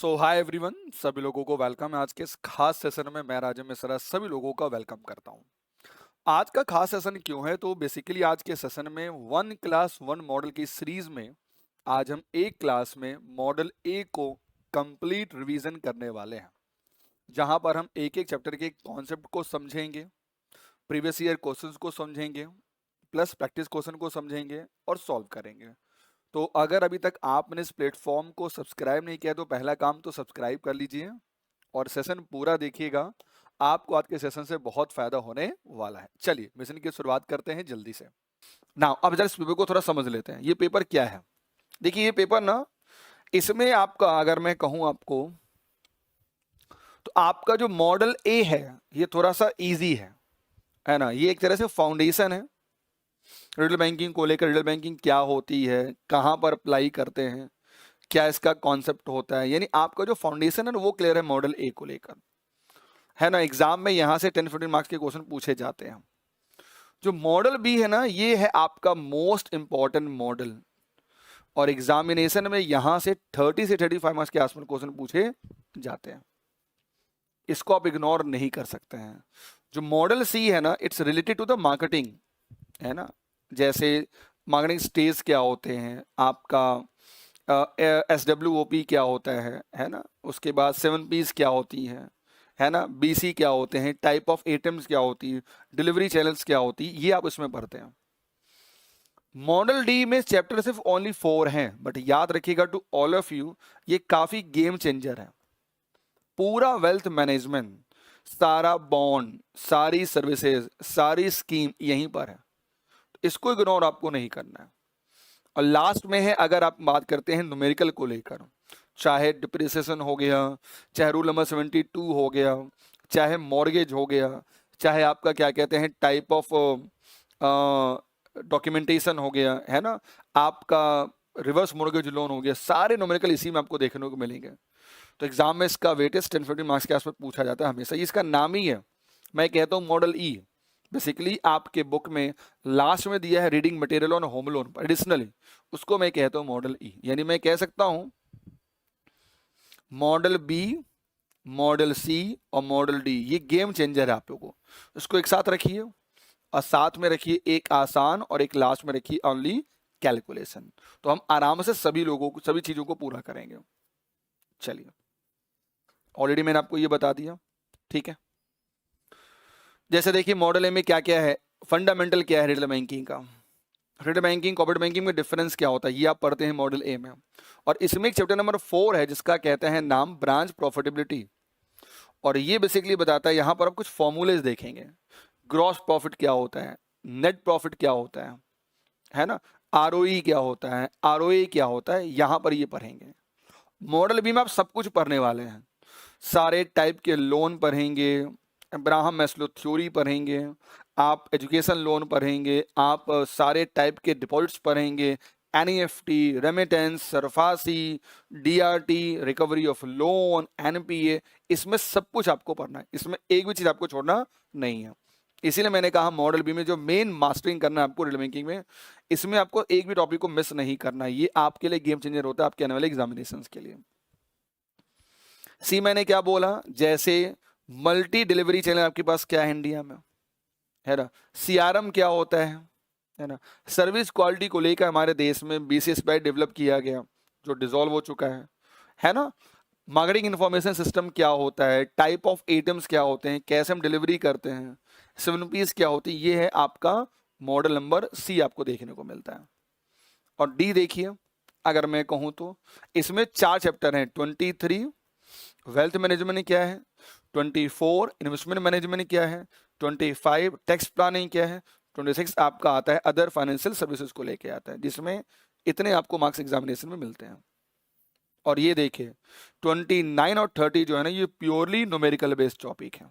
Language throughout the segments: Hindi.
सो हाय एवरीवन, सभी लोगों को वेलकम है। आज के इस खास सेशन में मैं राजन मिश्रा सभी लोगों का वेलकम करता हूं। आज का खास सेशन क्यों है, तो बेसिकली आज के सेशन में वन क्लास वन मॉडल की सीरीज में आज हम एक क्लास में मॉडल ए को कंप्लीट रिवीजन करने वाले हैं, जहां पर हम एक एक चैप्टर के कॉन्सेप्ट को समझेंगे, प्रीवियस ईयर क्वेश्चंस को समझेंगे, प्लस प्रैक्टिस क्वेश्चन को समझेंगे और सॉल्व करेंगे। तो अगर अभी तक आपने इस प्लेटफॉर्म को सब्सक्राइब नहीं किया तो पहला काम तो सब्सक्राइब कर लीजिए और सेशन पूरा देखिएगा। आपको आज के सेशन से बहुत फायदा होने वाला है। चलिए मिशन की शुरुआत करते हैं जल्दी से। नाउ अब जरा इस पेपर को थोड़ा समझ लेते हैं। ये पेपर क्या है? देखिए ये पेपर ना, इसमें आपका अगर मैं कहूं आपको, तो आपका जो मॉडल ए है ये थोड़ा सा इजी है ना। ये एक तरह से फाउंडेशन है रिटेल बैंकिंग को लेकर। रिटेल बैंकिंग क्या होती है, कहां पर अप्लाई करते हैं, क्या इसका कॉन्सेप्ट होता है, यानी आपका जो फाउंडेशन है ना वो क्लियर है मॉडल ए को लेकर, है ना। एग्जाम में यहां से 10-15 मार्क्स के क्वेश्चन पूछे जाते हैं। जो मॉडल बी है ना, ये है आपका मोस्ट इंपॉर्टेंट मॉडल, और एग्जामिनेशन में यहां से 30 से 35 मार्क्स के आसपास क्वेश्चन पूछे जाते हैं। इसको आप इग्नोर नहीं कर सकते हैं। जो मॉडल सी है ना, it's related to the marketing, है ना। जैसे मार्केटिंग स्टेज क्या होते हैं, आपका SWOP क्या होता है ना। उसके बाद 7Ps क्या होती हैं, है ना। BC क्या होते हैं, टाइप ऑफ एटम्स क्या होती है, डिलीवरी चैनल्स क्या होती है, ये आप इसमें पढ़ते हैं। मॉडल डी में चैप्टर सिर्फ ओनली 4 हैं, बट याद रखिएगा टू ऑल ऑफ यू, ये काफी गेम चेंजर है। पूरा वेल्थ मैनेजमेंट, सारा बॉन्ड, सारी सर्विसेज, सारी स्कीम यहीं पर है। इसको इग्नोर आपको नहीं करना है। और लास्ट में है, अगर आप बात करते हैं न्यूमेरिकल को लेकर, चाहे डिप्रिसिएशन हो गया, चाहे रूल नंबर 72 हो गया, चाहे मॉर्गेज हो गया, चाहे आपका क्या कहते हैं टाइप ऑफ डॉक्यूमेंटेशन हो गया, है ना, आपका रिवर्स मॉर्गेज लोन हो गया, सारे न्यूमेरिकल इसी में आपको देखने को मिलेंगे। तो एग्जाम में इसका वेटेज 10-15 मार्क्स के आसपास पूछा जाता है हमेशा। इसका नाम ही है, मैं कहता हूँ मॉडल ई। बेसिकली आपके बुक में लास्ट में दिया है reading material on home loan, additionally उसको मैं कहता हूं मॉडल ई। यानी मैं कह सकता हूं मॉडल बी, मॉडल सी और मॉडल डी, ये गेम चेंजर है आप लोगों को। इसको एक साथ रखिए और साथ में रखिए एक आसान और एक लास्ट में रखिए ओनली कैलकुलेशन। तो हम आराम से सभी लोगों को, सभी चीजों को पूरा करेंगे। चलिए, ऑलरेडी मैंने आपको ये बता दिया, ठीक है। जैसे देखिए मॉडल ए में क्या क्या है, फंडामेंटल क्या है रिटेल बैंकिंग का, रिटेल बैंकिंग कॉर्पोरेट बैंकिंग में डिफरेंस क्या होता है, ये आप पढ़ते हैं मॉडल ए में। और इसमें एक चैप्टर नंबर 4 है जिसका कहते हैं नाम ब्रांच प्रॉफिटेबिलिटी, और ये बेसिकली बताता है, यहाँ पर आप कुछ फॉर्मूलेज देखेंगे। ग्रॉस प्रॉफिट क्या होता है, नेट प्रॉफिट क्या होता है ना, ROE क्या होता है, ROA क्या होता है, यहाँ पर ये पढ़ेंगे। मॉडल बी में आप सब कुछ पढ़ने वाले हैं, सारे टाइप के लोन पढ़ेंगे, अब्राहम मैस्लो थ्योरी पढ़ेंगे, आप एजुकेशन लोन पढ़ेंगे, आप सारे टाइप के डिपॉजिट्स पढ़ेंगे, NEFT, remittance, SARFAESI, DRT, recovery of loan, NPA, इसमें सब कुछ आपको पढ़ना है। इसमें एक भी चीज आपको छोड़ना नहीं है। इसीलिए मैंने कहा मॉडल बी में जो मेन मास्टरिंग करना है आपको रिटेल बैंकिंग में, इसमें आपको एक भी टॉपिक को मिस नहीं करना है। ये आपके लिए गेम चेंजर होता है आपके आने वाले एग्जामिनेशंस के लिए। सी मैंने क्या बोला, जैसे मल्टी डिलीवरी चैनल आपके पास क्या है इंडिया में, है ना। CRM क्या होता है ना। सर्विस क्वालिटी को लेकर हमारे देश में BCSPI डेवलप किया गया जो डिसॉल्व हो चुका है ना। मार्केटिंग इंफॉर्मेशन सिस्टम क्या होता है, टाइप ऑफ एटम्स क्या होते हैं, कैसे हम डिलीवरी करते हैं, 7Ps क्या होती है, ये है आपका मॉडल नंबर सी आपको देखने को मिलता है। और डी देखिए, अगर मैं कहूं तो इसमें 4 चैप्टर हैं। 23 वेल्थ मैनेजमेंट क्या है, 24 इन्वेस्टमेंट मैनेजमेंट क्या है, 25 टैक्स प्लानिंग क्या है, 26 आपका आता है अदर फाइनेंशियल सर्विसेज को लेके आता है, जिसमें इतने आपको मार्क्स एग्जामिनेशन में मिलते हैं। और ये देखिए 29 और 30 जो है ना, ये प्योरली न्यूमेरिकल बेस्ड टॉपिक है।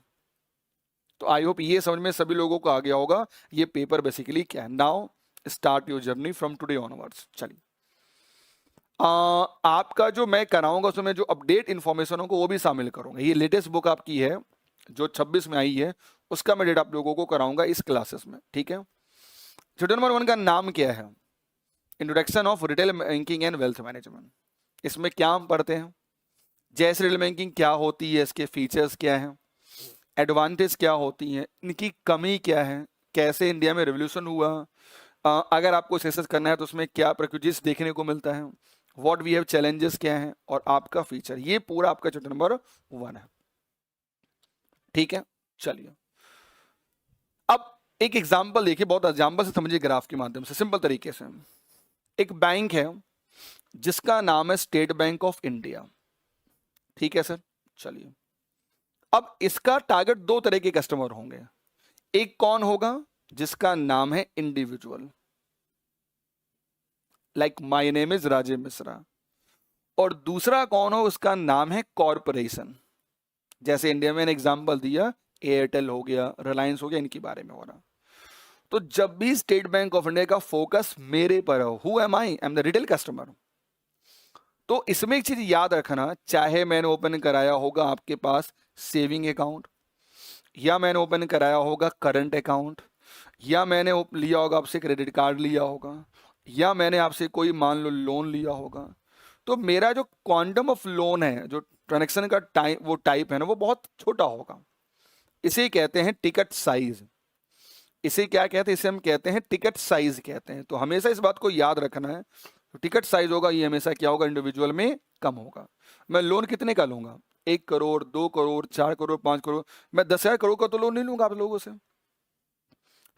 तो आई होप ये समझ में सभी लोगों को आ गया होगा ये पेपर बेसिकली क्या है। Now start your journey from today onwards. चलिए, आपका जो मैं कराऊंगा उसमें जो अपडेट इन्फॉर्मेशन होगा वो भी शामिल करूंगा। ये लेटेस्ट बुक आपकी है जो 26 में आई है, उसका मैं डेट आप लोगों को कराऊंगा इस क्लासेस में, ठीक है। चैप्टर नंबर 1 का नाम क्या है, introduction of retail banking and wealth management. इसमें क्या हम पढ़ते हैं, जैसे रिटेल बैंकिंग क्या होती है, इसके फीचर्स क्या हैं, एडवांटेज क्या होती हैं, इनकी कमी क्या है, कैसे इंडिया में रेवोल्यूशन हुआ, अगर आपको सक्सेस करना है तो उसमें क्या प्रेक्युजिस देखने को मिलता है, व्हाट वी हैव चैलेंजेस क्या हैं, और आपका फीचर, ये पूरा आपका चैप्टर नंबर 1 है। ठीक है, चलिए अब एक एग्जांपल देखिए, बहुत एग्जांपल से समझिए ग्राफ के माध्यम से, सिंपल तरीके से। एक बैंक है जिसका नाम है स्टेट बैंक ऑफ इंडिया। ठीक है सर, चलिए अब इसका टारगेट दो तरह के कस्टमर होंगे। एक कौन होगा, जिसका नाम है individual, like my name is Rajeev Mishra. और दूसरा कौन हो, उसका नाम है कॉरपोरेशन। जैसे इंडिया में एग्जांपल दिया, एयरटेल हो गया, रिलायंस हो गया, इनके बारे में हो रहा। तो जब भी स्टेट बैंक ऑफ इंडिया का फोकस मेरे पर हो, who am I am the retail customer. तो इसमें एक चीज याद रखना, चाहे मैंने ओपन कराया होगा आपके पास सेविंग अकाउंट, या मैंने ओपन कराया होगा करंट अकाउंट, या मैंने लिया होगा आपसे क्रेडिट कार्ड लिया होगा, या मैंने आपसे कोई मान लो लोन लिया होगा, तो मेरा जो क्वांटम ऑफ लोन है, जो ट्रांजेक्शन का टाइप, वो टाइप है ना, वो बहुत छोटा होगा। इसे कहते हैं टिकट साइज। इसे क्या कहते हैं, इसे हम कहते हैं टिकट साइज कहते हैं। तो हमेशा इस बात को याद रखना है, तो टिकट साइज होगा ये हमेशा क्या होगा, इंडिविजुअल में कम होगा। मैं लोन कितने का लूंगा, 1 करोड़, 2 करोड़, 4 करोड़, 5 करोड़, मैं 10,000 करोड़ का तो लोन नहीं लूंगा आप लोगों से।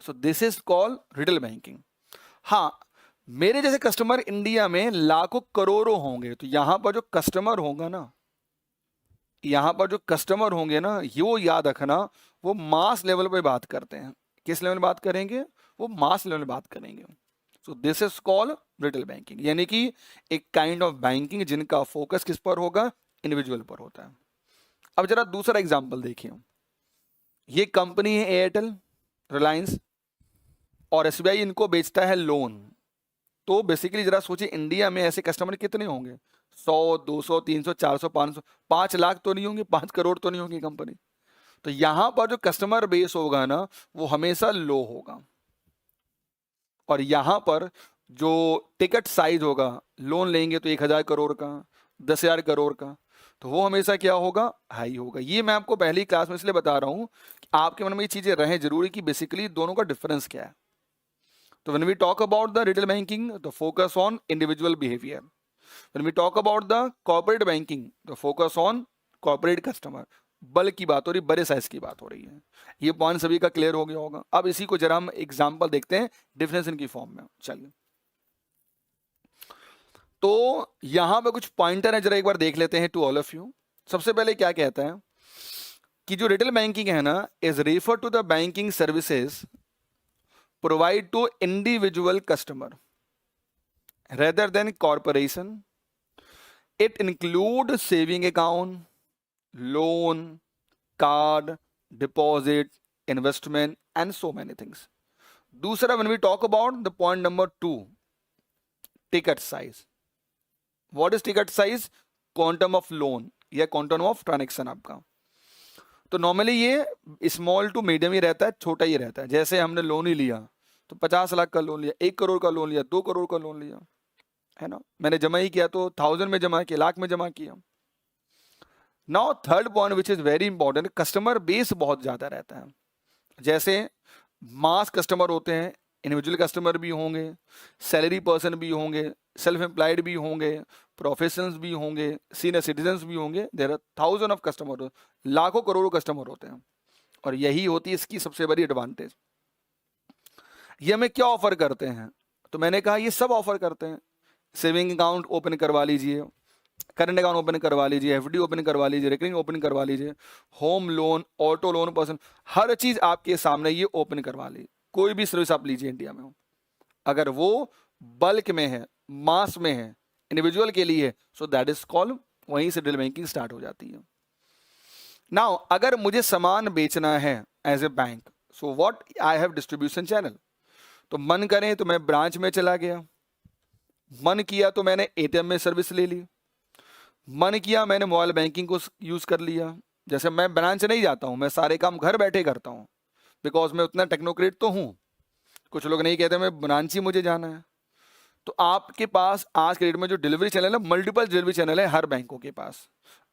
सो this is called retail banking. हाँ, मेरे जैसे कस्टमर इंडिया में लाखों करोड़ों होंगे, तो यहां पर जो कस्टमर होगा ना, यहां पर जो कस्टमर होंगे ना, ये वो याद रखना, वो मास लेवल पे बात करते हैं। किस लेवल में बात करेंगे, वो मास लेवल में बात करेंगे। सो this is called retail banking, यानी कि एक काइंड ऑफ बैंकिंग जिनका फोकस किस पर होगा, इंडिविजुअल पर होता है। अब जरा दूसरा एग्जांपल देखिए, ये कंपनी है एयरटेल, रिलायंस और एसबीआई, इनको बेचता है लोन। तो बेसिकली जरा सोचिए, इंडिया में ऐसे कस्टमर कितने होंगे, 100, 200, 300, 400, 500, 5 लाख तो नहीं होंगे, 5 करोड़ तो नहीं होंगी कंपनी। तो यहां पर जो कस्टमर बेस होगा ना, वो हमेशा लो होगा। और यहां पर जो टिकट साइज होगा, लोन लेंगे तो 1,000 करोड़ का, 10,000 करोड़ का, तो वो हमेशा क्या होगा, हाई होगा। ये मैं आपको पहली क्लास में इसलिए बता रहा हूं कि आपके मन में ये चीजें रहें जरूरी कि बेसिकली दोनों का डिफरेंस क्या है। तो when we talk about the retail banking, the focus on individual behavior. When we talk about the corporate banking, the focus on corporate customer. बल की बात हो रही, बड़े साइज की बात हो रही है। ये पॉइंट सभी का क्लियर हो गया होगा। अब इसी को जरा हम एग्जांपल देखते हैं डिफिनेशन की फॉर्म में। चलिए, तो यहां पे कुछ पॉइंटर है, जरा एक बार देख लेते हैं टू ऑल ऑफ यू। सबसे पहले क्या कहता है कि जो रिटेल बैंकिंग है ना, is refer to the banking services provide to individual customer rather than corporation. It include saving account, loan, card, deposit, investment and so many things. दूसरा, when we talk about the point number 2, ticket size. What is ticket size? Quantum of loan या quantum of transaction आपका। तो नॉर्मली ये स्मॉल टू मीडियम ही रहता है, छोटा ही रहता है। जैसे हमने लोन ही लिया तो 50 लाख का लोन लिया, 1 करोड़ का लोन लिया, 2 करोड़ का लोन लिया, है ना, मैंने जमा ही किया तो 1000 में जमा किया, लाख में जमा किया। Now third point which is very important, customer base बहुत ज्यादा रहता है। जैसे मास कस्टमर होते हैं, इंडिविजुअल कस्टमर भी होंगे, सैलरी पर्सन भी होंगे, सेल्फ एम्प्लॉयड भी होंगे, प्रोफेशनल्स भी होंगे, सीनियर सिटीजन्स भी होंगे। There are thousand of customer, लाखों करोड़ों कस्टमर होते हैं। और यही होती है इसकी सबसे बड़ी एडवांटेज। ये हमें क्या ऑफर करते हैं, तो मैंने कहा ये सब ऑफर करते हैं। सेविंग अकाउंट ओपन करवा लीजिए, करंट अकाउंट ओपन करवा लीजिए, एफडी ओपन करवा लीजिए, रिकरिंग ओपन करवा लीजिए, home loan, auto loan, person, हर चीज आपके सामने ये ओपन करवा ली। कोई भी सर्विस आप लीजिए इंडिया में, अगर वो बल्क में है, मास में है, इंडिविजुअल के लिए है, सो दैट इज कॉल्ड, वहीं से रिटेल बैंकिंग स्टार्ट हो जाती है। नाउ अगर मुझे सामान बेचना है as a bank, so what I have distribution channel. तो मन करें तो मैं ब्रांच में चला गया, मन किया तो मैंने एटीएम में सर्विस ले ली, मन किया मैंने मोबाइल बैंकिंग को यूज कर लिया। जैसे मैं ब्रांच नहीं जाता हूं, मैं सारे काम घर बैठे करता हूं, बिकॉज मैं उतना टेक्नोक्रेट तो हूं। कुछ लोग नहीं कहते मैं ब्रांच ही मुझे जाना है। तो आपके पास आज के डेट में जो डिलीवरी चैनल है, मल्टीपल डिलीवरी चैनल है हर बैंकों के पास।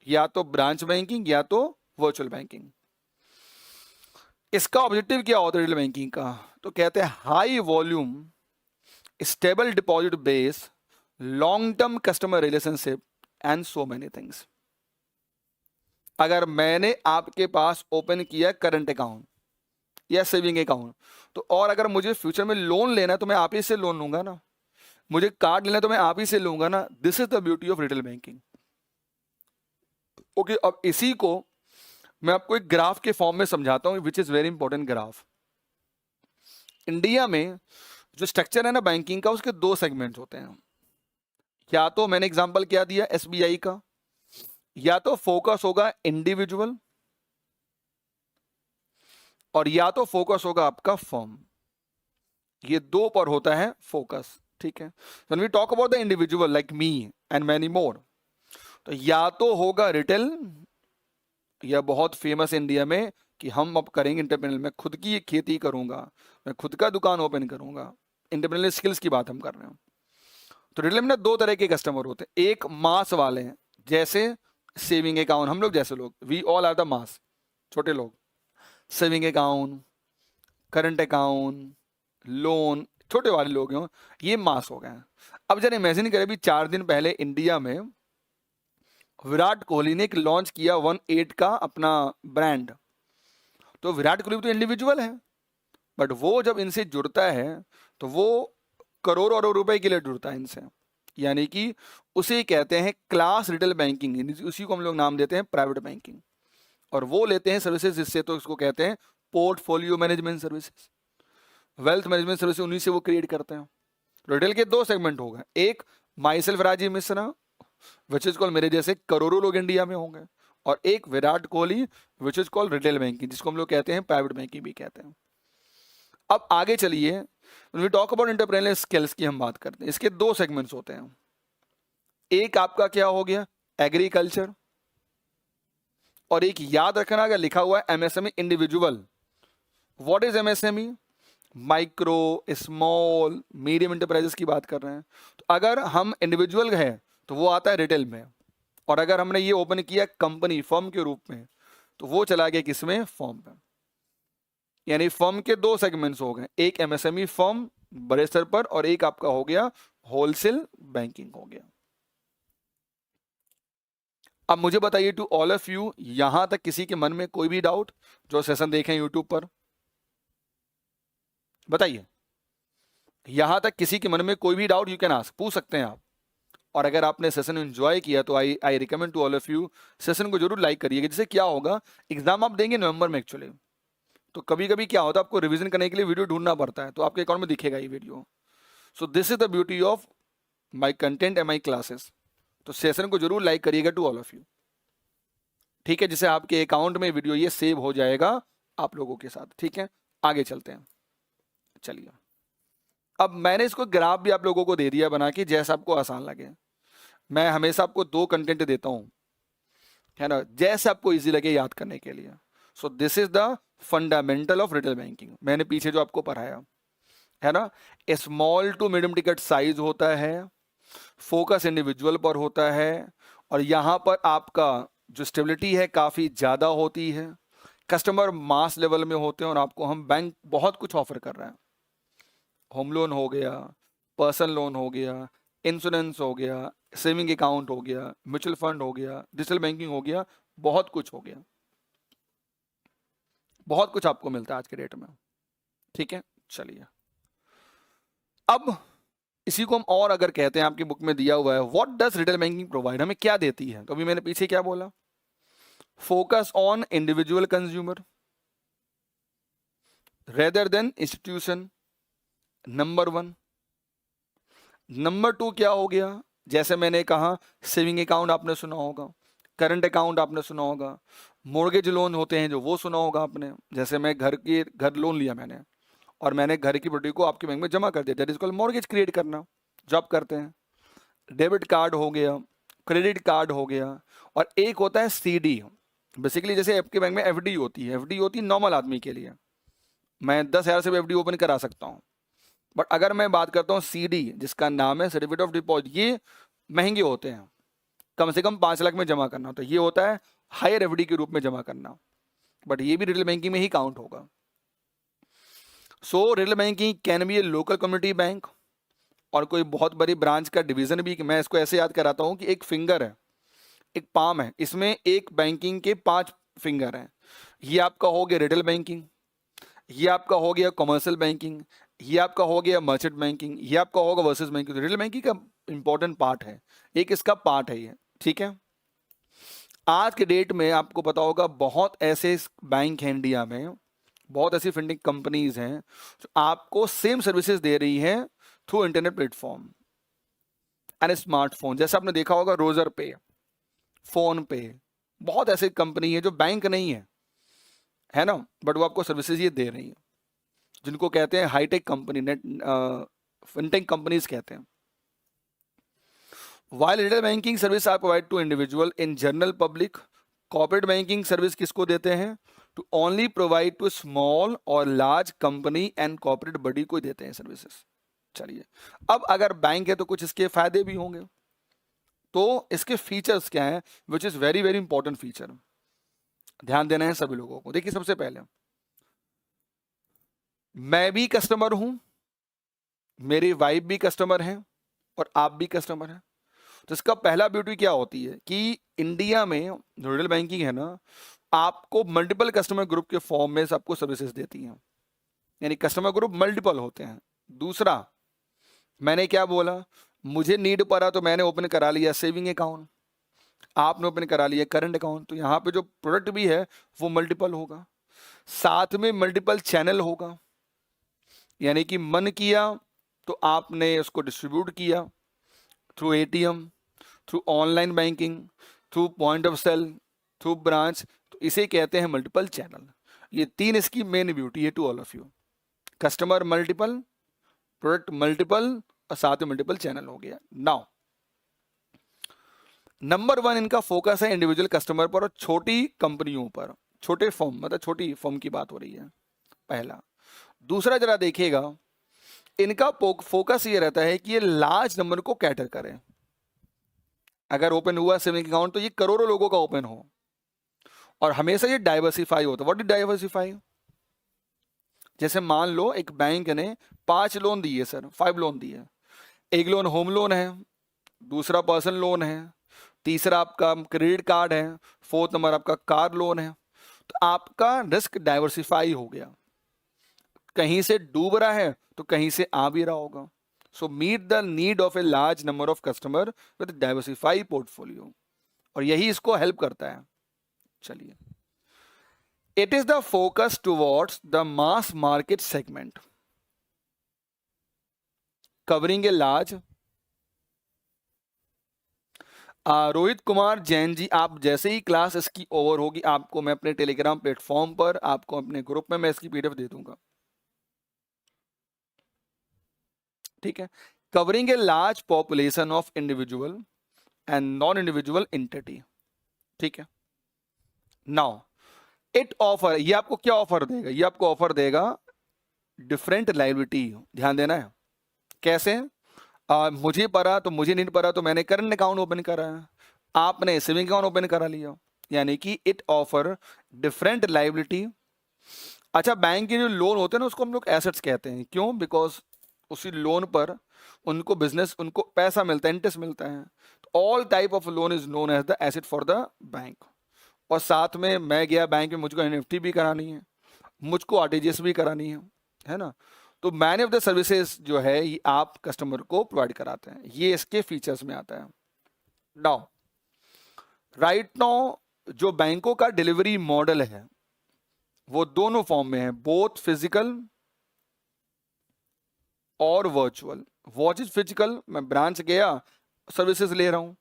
या तो ब्रांच बैंकिंग या तो वर्चुअल बैंकिंग। इसका ऑब्जेक्टिव क्या होता है रिटेल बैंकिंग का? तो कहते हैं high volume, stable deposit base, long term customer relationship and so many things. अगर मैंने आपके पास ओपन किया करंट अकाउंट या सेविंग अकाउंट, तो और अगर मुझे फ्यूचर में लोन लेना है तो मैं आप ही से लोन लूंगा ना, मुझे कार्ड लेना है तो मैं आप ही से लूंगा ना। This is the beauty of retail banking. Okay, अब इसी को मैं आपको एक ग्राफ के फॉर्म में समझाता हूं, which is very important graph. India में जो स्ट्रक्चर है ना बैंकिंग का, उसके दो सेगमेंट होते हैं। या तो मैंने एग्जांपल क्या दिया एसबीआई का, या तो फोकस होगा इंडिविजुअल, और या तो फोकस होगा आपका फर्म। ये दो पर होता है फोकस, ठीक है। When we talk about the individual like me and many more, तो या तो होगा रिटेल, या बहुत फेमस इंडिया में कि हम अब करेंगे इंटरप्रेन्योर, मैं खुद की खेती करूंगा, मैं खुद का दुकान ओपन करूंगा। इंटरप्रेन्योर स्किल्स की बात हम कर रहे हैं। तो रिटेल में ना दो तरह के कस्टमर होते हैं, एक मास वाले हैं, जैसे सेविंग अकाउंट, हम लोग जैसे लोग, we all are the mass, छोटे लोग। Saving account, current account, loan, छोटे वाले लोग हैं, ये मास हो गए हैं। अब जरा इमेजिन करें, अभी 4 दिन पहले इंडिया में विराट कोहली ने एक लॉन्च किया 1-8 का अपना ब्रांड। तो विराट कोहली तो इंडिविजुअल है, बट वो जब इनसे जुड़ता है तो वो करोड़ों अरब रुपए के लिए जुड़ता है इनसे, यानी कि उसे कहते हैं क्लास रिटेल बैंकिंग, उसी को हम लोग नाम देते हैं प्राइवेट बैंकिंग। और वो लेते हैं सर्विसेज जिससे, तो इसको कहते हैं portfolio management services, wealth management services, उन्हीं से वो क्रिएट करते हैं। रिटेल के दो सेगमेंट हो गए, एक myself Rajeev Mishra which is called, मेरे जैसे करोड़ों लोग इंडिया में होंगे, और एक Virat Kohli which is called retail banking, जिसको हम लोग कहते हैं प्राइवेट बैंकिंग भी कहते हैं। अब आगे चलिए, we talk about entrepreneur skills की हम बात करते हैं। इसके दो सेगमेंट्स होते हैं, एक आपका क्या हो गया एग्रीकल्चर, और एक याद रखना अगर लिखा हुआ है MSME individual. What is MSME? Micro small medium enterprises की बात कर रहे हैं। तो अगर हम इंडिविजुअल है तो वो आता है रिटेल में, और अगर हमने ये ओपन किया कंपनी फर्म के रूप में, तो वो चला गया किसमें? फर्म में। यानी फर्म के दो सेगमेंट्स हो गए, एक एमएसएमई फर्म बड़े स्तर पर, और एक आपका हो गया होलसेल बैंकिंग हो गया। अब मुझे बताइए टू ऑल ऑफ यू, यहां तक किसी के मन में कोई भी डाउट जो सेशन देखें यूट्यूब पर? बताइए, यहां तक किसी के मन में कोई भी डाउट यू कैन आस्क, पूछ सकते हैं आप। और अगर आपने सेशन एंजॉय किया तो I recommend to all of you, session को जरूर लाइक करिएगा। जिससे क्या होगा, एग्जाम आप देंगे नवंबर में एक्चुअली, तो कभी कभी क्या होता है आपको रिवीजन करने के लिए वीडियो ढूंढना पड़ता है, तो आपके अकाउंट में दिखेगा ये video. So this is the beauty of my content and my classes. तो सेशन को जरूर लाइक करिएगा टू ऑल ऑफ यू, ठीक है, जिससे आपके अकाउंट में वीडियो ये सेव हो जाएगा आप लोगों के साथ, ठीक है। आगे चलते हैं, चलिए। अब मैंने इसको ग्राफ भी आप लोगों को दे दिया बना के, जैसा आपको आसान लगे। मैं हमेशा आपको दो कंटेंट देता हूं, है ना, जैसे आपको इजी लगे याद करने के लिए। So this is the fundamental of retail banking, मैंने पीछे जो आपको पढ़ाया, है ना। Small to medium ticket size होता है, फोकस इंडिविजुअल पर होता है, और यहां पर आपका जो स्टेबिलिटी है काफी ज्यादा होती है, कस्टमर मास लेवल में होते हैं, और आपको हम बैंक बहुत कुछ ऑफर कर रहे हैं। होम लोन हो गया, पर्सनल लोन हो गया, इंश्योरेंस हो गया, सेविंग अकाउंट हो गया, म्यूचुअल फंड हो गया, डिजिटल बैंकिंग हो गया, बहुत कुछ हो गया, बहुत कुछ आपको मिलता है आज के डेट में, ठीक है। चलिए, अब इसी को हम और अगर कहते हैं, आपकी बुक में दिया हुआ है what does retail banking provide, हमें क्या देती है। तो अभी मैंने पीछे क्या बोला, focus on individual consumer rather than institution, number 1। Number 2 क्या हो गया, जैसे मैंने कहा सेविंग अकाउंट आपने सुना होगा, करंट अकाउंट आपने सुना होगा, मोर्गेज लोन होते हैं जो वो सुना होगा आपने। जैसे मैं घर लोन लिया मैंने, और मैंने घर की प्रॉपर्टी को आपके बैंक में जमा कर दिया, that is called mortgage create करना, जो आप करते हैं। डेबिट कार्ड हो गया, क्रेडिट कार्ड हो गया, और एक होता है सीडी। बेसिकली जैसे आपके बैंक में एफडी होती है, एफडी होती है नॉर्मल आदमी के लिए, मैं 10,000 से भी एफडी ओपन करा सकता हूँ। बट अगर मैं बात करता हूँ सीडी, जिसका नाम है सर्टिफिकेट ऑफ डिपॉजिट, ये महंगे होते हैं, कम से कम 5 लाख में जमा करना, तो ये होता है हायर एफडी के रूप में जमा करना, बट ये भी रिटेल बैंकिंग में ही काउंट होगा। So retail banking can be a local community bank और कोई बहुत बड़ी ब्रांच का डिवीजन भी। मैं इसको ऐसे याद कराता हूँ कि एक फिंगर है, एक पाम है, इसमें एक बैंकिंग के 5 फिंगर हैं। ये आपका हो गया रिटेल बैंकिंग, ये आपका हो गया कमर्शियल बैंकिंग, ये आपका हो गया मर्चेंट बैंकिंग, ये आपका होगा वर्सेस बैंकिंग। रिटेल बैंकिंग का इंपॉर्टेंट पार्ट है, एक इसका पार्ट है ये, ठीक है। आज के डेट में आपको पता होगा बहुत ऐसे बैंक हैं इंडिया में, बहुत ऐसी फिनटेक कंपनीज हैं जो आपको सेम सर्विसेज दे रही हैं through internet platform and smartphone. जैसे आपने देखा होगा रोजर पे, फोन पे, बहुत ऐसी कंपनी है जो बैंक नहीं है ना, बट वो आपको सर्विसेज ये दे रही है, जिनको कहते हैं hi tech company, net fintech companies कहते हैं। While retail banking service are provided to individual in general public, corporate banking service किसको देते हैं? To only provide to small और large company and corporate body को देते हैं सर्विसेज। चलिए, अब अगर बैंक है तो कुछ इसके फायदे भी होंगे, तो इसके फीचर्स क्या हैं, which is very very important feature, ध्यान देना है सभी लोगों को। देखिए, सबसे पहले मैं भी कस्टमर हूं, मेरी वाइफ भी कस्टमर है और आप भी कस्टमर हैं। तो इसका पहला ब्यूटी क्या होती है कि इंडिया में जो रिटेल बैंकिंग है ना, आपको मल्टीपल कस्टमर ग्रुप के फॉर्म में सबको सर्विसेज देती हैं, यानी कस्टमर ग्रुप मल्टीपल होते हैं। दूसरा, मैंने क्या बोला, मुझे नीड पड़ा तो मैंने ओपन करा लिया सेविंग अकाउंट, आपने ओपन करा लिया करंट अकाउंट, तो यहाँ पे जो प्रोडक्ट भी है वो मल्टीपल होगा, साथ में मल्टीपल चैनल होगा, यानी कि मन किया तो आपने उसको डिस्ट्रीब्यूट किया through ATM, through online banking, through point of sale, through branch, तो इसे कहते हैं मल्टीपल चैनल। ये 3 इसकी मेन ब्यूटी है to all of you. Customer multiple, product multiple और साथ में मल्टीपल चैनल हो गया। नाउ नंबर 1 इनका फोकस है इंडिविजुअल कस्टमर पर और छोटी कंपनियों पर, छोटे फर्म, मतलब छोटी फर्म की बात हो रही है, पहला। दूसरा, जरा देखिएगा, इनका फोकस ये रहता है कि ये लार्ज नंबर को कैटर करें। अगर ओपन हुआ सेविंग अकाउंट तो ये करोड़ों लोगों का ओपन हो, और हमेशा ये डाइवर्सिफाई होता है। What is diversify? जैसे मान लो एक बैंक ने 5 लोन दिए सर, 5 लोन दिए, एक लोन होम लोन है, दूसरा पर्सनल लोन है, तीसरा आपका क्रेडिट कार्ड है, 4th नंबर आपका कार लोन है। तो आपका रिस्क डाइवर्सिफाई हो गया, कहीं से डूब रहा है तो कहीं से आ भी रहा होगा। So meet the need of a large number of customer with diversify portfolio, और यही इसको हेल्प करता है। चलिए, it is the focus towards the mass market segment covering a large. Rohit Kumar Jain ji, आप जैसे ही क्लास इसकी ओवर होगी, आपको मैं अपने टेलीग्राम प्लेटफॉर्म पर, आपको अपने ग्रुप में मैं इसकी पीडीएफ दे दूंगा, ठीक है। Covering a large population of individual and non individual entity, ठीक है। नाउ इट ऑफर, ये आपको क्या ऑफर देगा? ये आपको ऑफर देगा डिफरेंट लायबिलिटी, ध्यान देना है। कैसे? मुझे पड़ा तो मुझे नहीं पड़ा तो मैंने करंट अकाउंट ओपन करा, आपने सेविंग अकाउंट ओपन करा लिया, यानी कि इट ऑफर डिफरेंट लायबिलिटी। अच्छा, बैंक के जो लोन होते हैं ना, उसको हम लोग एसेट्स कहते हैं। क्यों? बिकॉज उसी लोन पर उनको बिजनेस, उनको पैसा मिलता है, इंटरेस्ट मिलता है। तो all type of loan is known as the asset for the bank. और साथ में मैं गया बैंक में, मुझको एनएफटी भी करानी है, मुझको आरटीजीएस भी करानी है ना। तो मैनी ऑफ द सर्विसेज जो है ये आप कस्टमर को प्रोवाइड कराते हैं, ये इसके फीचर्स में आता है। नाउ राइट नाउ जो बैंकों का डिलीवरी मॉडल है वो दोनों फॉर्म में है, बोथ फिजिकल और वर्चुअल। वॉच इज फिजिकल, मैं ब्रांच गया सर्विसेज ले रहा हूं,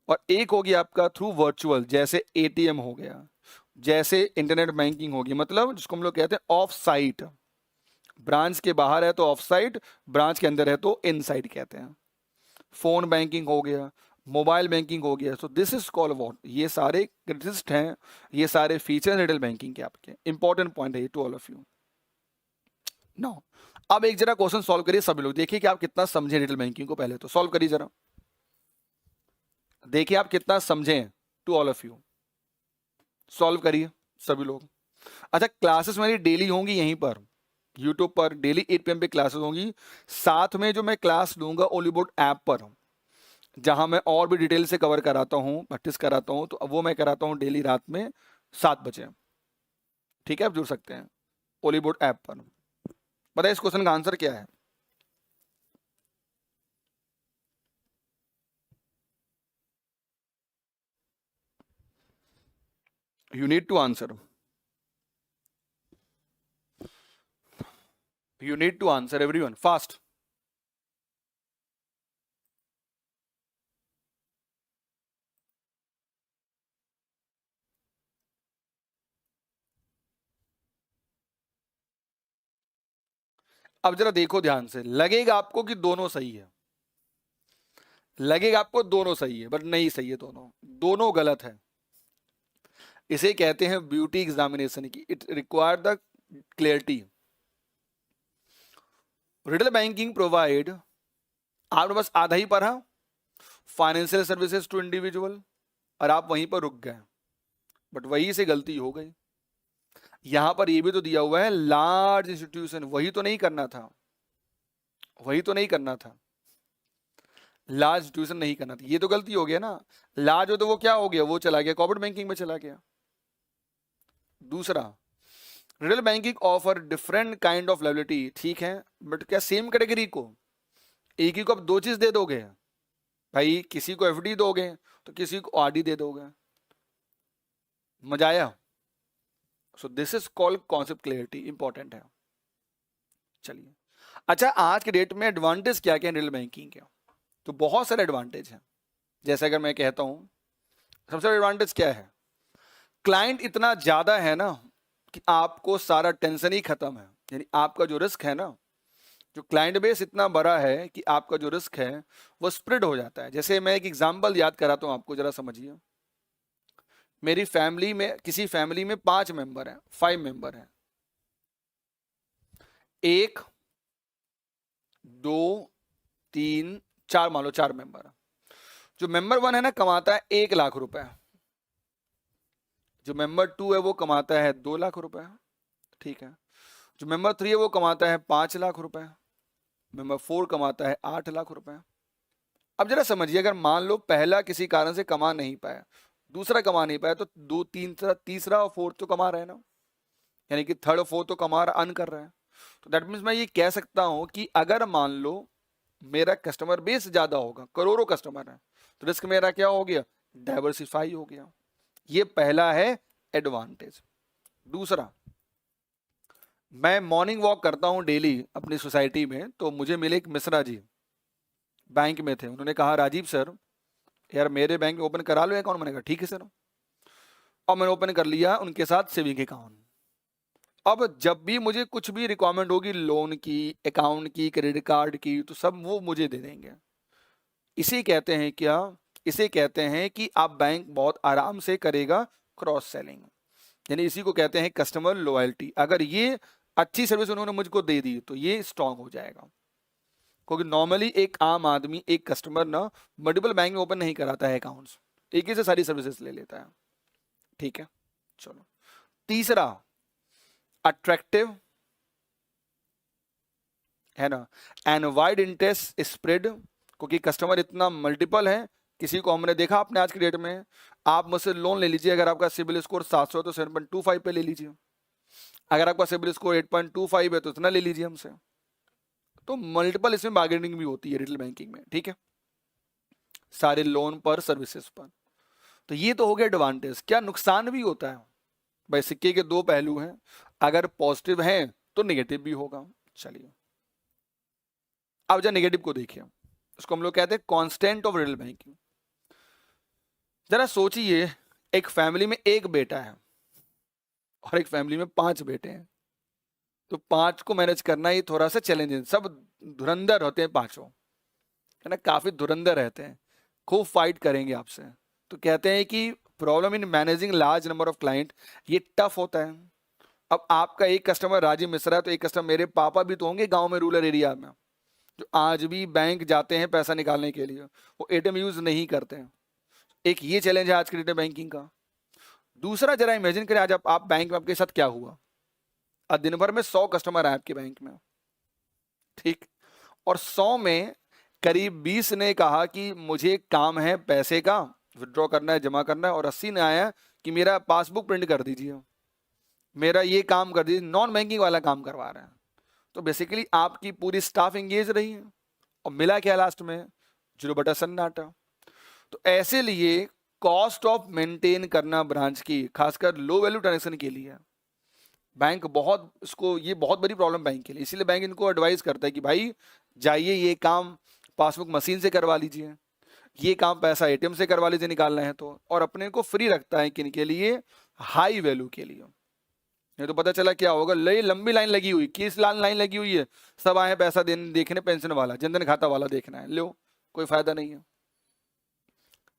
और एक हो गया आपका थ्रू वर्चुअल, जैसे एटीएम हो गया, जैसे इंटरनेट बैंकिंग हो गई, मतलब जिसको हम लोग कहते हैं ऑफ साइट। ब्रांच के बाहर है तो ऑफ साइट, ब्रांच के अंदर है तो इन साइट कहते हैं। फोन बैंकिंग हो गया, मोबाइल बैंकिंग हो गया। सो दिस इज कॉल्ड व्हाट, ये सारे क्रेडिट हैं, ये सारे फीचर रिटेल बैंकिंग के आपके इंपॉर्टेंट पॉइंट है to all of you. Now अब एक जरा क्वेश्चन सॉल्व करिए सभी लोग, देखिए कि आप कितना समझे रिटेल बैंकिंग को। पहले तो सॉल्व करिए जरा, देखिए आप कितना समझें, to all of you, solve करिए सभी लोग। अच्छा, क्लासेस मेरी डेली होंगी यहीं पर यूट्यूब पर, डेली 8 PM पे क्लासेस होंगी। साथ में जो मैं क्लास लूंगा ओलीबोर्ड ऐप पर, जहां मैं और भी डिटेल से कवर कराता हूँ, प्रैक्टिस कराता हूँ, तो वो मैं कराता हूँ डेली रात में 7 बजे। ठीक है, आप जुड़ सकते हैं ओलीबोर्ड ऐप पर। बताइए इस क्वेश्चन का आंसर क्या है? You need to answer, you need to answer everyone fast. अब जरा देखो ध्यान से, लगेगा आपको कि दोनों सही है, लगेगा आपको दोनों सही है, बट नहीं सही है, दोनों दोनों गलत है। इसे कहते हैं ब्यूटी एग्जामिनेशन की, it require the clarity. Retail banking provide, आपने बस आधा ही पढ़ा, फाइनेंशियल सर्विसेज टू इंडिविजुअल, और आप वहीं पर रुक गए, बट वही से गलती हो गई। यहां पर ये भी तो दिया हुआ है लार्ज इंस्टीट्यूशन, वही तो नहीं करना था, वही तो नहीं करना था, लार्ज इंस्टीट्यूशन नहीं करना था, ये तो गलती हो गया ना। लार्ज हो तो वो क्या हो गया, वो चला गया कॉर्पोरेट बैंकिंग में चला गया। दूसरा, retail banking offer different kind of liability, ठीक है, बट क्या सेम कैटेगरी को एक ही को आप दो चीज दे दोगे? भाई किसी को एफडी दोगे तो किसी को आरडी दे दोगे, मजा आया? सो this is called concept clarity, important है। चलिए, अच्छा आज के डेट में एडवांटेज क्या क्या है रिटेल बैंकिंग के? तो बहुत सारे एडवांटेज हैं। जैसे अगर मैं कहता हूं, सबसे बड़ा एडवांटेज क्या है? क्लाइंट इतना ज्यादा है ना कि आपको सारा टेंशन ही खत्म है, यानी आपका जो रिस्क है ना, जो क्लाइंट बेस इतना बड़ा है कि आपका जो रिस्क है वो स्प्रेड हो जाता है। जैसे मैं एक एग्जांपल याद कराता हूं आपको, जरा समझिए। मेरी फैमिली में, किसी फैमिली में 5 मेंबर हैं, 5 मेंबर हैं, 1 2 3 4, मान लो 4 मेंबर। जो मेंबर 1 है ना कमाता है 1 लाख रुपए, जो मेंबर 2 है वो कमाता है 2 लाख रुपए, ठीक है। जो मेंबर 3 है वो कमाता है 5 लाख रुपए, मेंबर 4 कमाता है 8 लाख रुपए। अब जरा समझिए, अगर मान लो पहला किसी कारण से कमा नहीं पाया, दूसरा कमा नहीं पाया, तो दो तीसरा और फोर्थ तो कमा रहे हैं ना, यानी कि थर्ड और फोर्थ तो कमा रहा, अर्न कर रहे हैं। तो दैट मीन्स मैं ये कह सकता हूं कि अगर मान लो मेरा कस्टमर बेस ज्यादा होगा, करोड़ों कस्टमर है, तो रिस्क मेरा क्या हो गया, डाइवर्सिफाई हो गया। ये पहला है एडवांटेज। दूसरा, मैं मॉर्निंग वॉक करता हूं डेली अपनी सोसाइटी में, तो मुझे मिले एक मिश्रा जी, बैंक में थे। उन्होंने कहा राजीव सर यार मेरे बैंक में ओपन करा लो अकाउंट। मैंने कहा ठीक है सर, और मैंने ओपन कर लिया उनके साथ सेविंग अकाउंट। अब जब भी मुझे कुछ भी रिक्वायरमेंट होगी लोन की, अकाउंट की, क्रेडिट कार्ड की, तो सब वो मुझे दे देंगे। इसे कहते हैं क्या, इसे कहते हैं कि आप बैंक बहुत आराम से करेगा क्रॉस सेलिंग, यानी इसी को कहते हैं कस्टमर लॉयल्टी। अगर ये अच्छी सर्विस उन्होंने मुझको दे दी तो ये स्ट्रांग हो जाएगा, क्योंकि नॉर्मली एक आम आदमी, एक कस्टमर ना मल्टीपल बैंक में ओपन नहीं कराता है अकाउंट्स, एक ही से सारी सर्विसेज ले लेता है, ठीक है। चलो, तीसरा, अट्रैक्टिव है ना, एंड वाइड इंटरेस्ट स्प्रेड, क्योंकि कस्टमर इतना मल्टीपल है। किसी को हमने देखा अपने आज की डेट में, आप मुझसे लोन ले लीजिए, अगर आपका सिबिल स्कोर 700 है तो 7.25 पे ले लीजिए, अगर आपका सिबिल स्कोर 8.25 है तो इतना ले लीजिए हमसे। तो मल्टीपल इसमें बार्गेनिंग भी होती है रिटेल बैंकिंग में, ठीक है, सारे लोन पर, सर्विसेज पर। तो ये तो हो गया एडवांटेज। क्या नुकसान भी होता है? भाई सिक्के के दो पहलू हैं, अगर पॉजिटिव है तो नेगेटिव भी होगा। चलिए, अब जरा नेगेटिव को देखिए, उसको हम लोग कहते हैं कांस्टेंट ऑफ रिटेल बैंकिंग। जरा सोचिए, एक फैमिली में एक बेटा है और एक फैमिली में 5 बेटे हैं, तो 5 को मैनेज करना ये थोड़ा सा चैलेंजिंग। सब धुरंधर होते हैं पांचों, है ना, काफी धुरंधर रहते हैं, खूब फाइट करेंगे आपसे। तो कहते हैं कि problem in managing large number of client, ये टफ होता है। अब आपका एक कस्टमर राजीव मिश्रा है, तो एक कस्टमर मेरे पापा भी तो होंगे गांव में, रूरल एरिया में, जो आज भी बैंक जाते हैं पैसा निकालने के लिए, वो एटीएम यूज नहीं करते हैं, एक ये चैलेंज है आज के डेट में बैंकिंग का। दूसरा, जरा इमेजिन करें आज आप बैंक में, आपके साथ क्या हुआ। आज दिन भर में 100 कस्टमर आए आपके बैंक में, ठीक, और 100 में करीब 20 ने कहा कि मुझे काम है पैसे का, विड्रॉ करना है, जमा करना है, और 80 ने आया कि मेरा पासबुक प्रिंट कर दीजिए, मेरा ये काम कर दीजिए, नॉन बैंकिंग वाला काम करवा रहे हैं। तो बेसिकली आपकी पूरी स्टाफ एंगेज रही है और मिला क्या लास्ट में, 0 सन्नाटा। तो ऐसे लिए कॉस्ट ऑफ मेंटेन करना ब्रांच की, खासकर लो वैल्यू ट्रांजेक्शन के लिए बैंक बहुत, इसको ये बहुत बड़ी प्रॉब्लम बैंक के लिए। इसीलिए बैंक इनको एडवाइस करता है कि भाई जाइए ये काम पासबुक मशीन से करवा लीजिए, ये काम पैसा एटीएम से करवा लीजिए निकालना है तो, और अपने को फ्री रखता है किन के लिए, हाई वैल्यू के लिए। नहीं तो पता चला क्या होगा, लंबी लाइन लगी हुई, किस लाइन लगी हुई है, सब आए पैसा देने देखने, पेंशन वाला, जनधन खाता वाला देखना है, लो कोई फायदा नहीं है।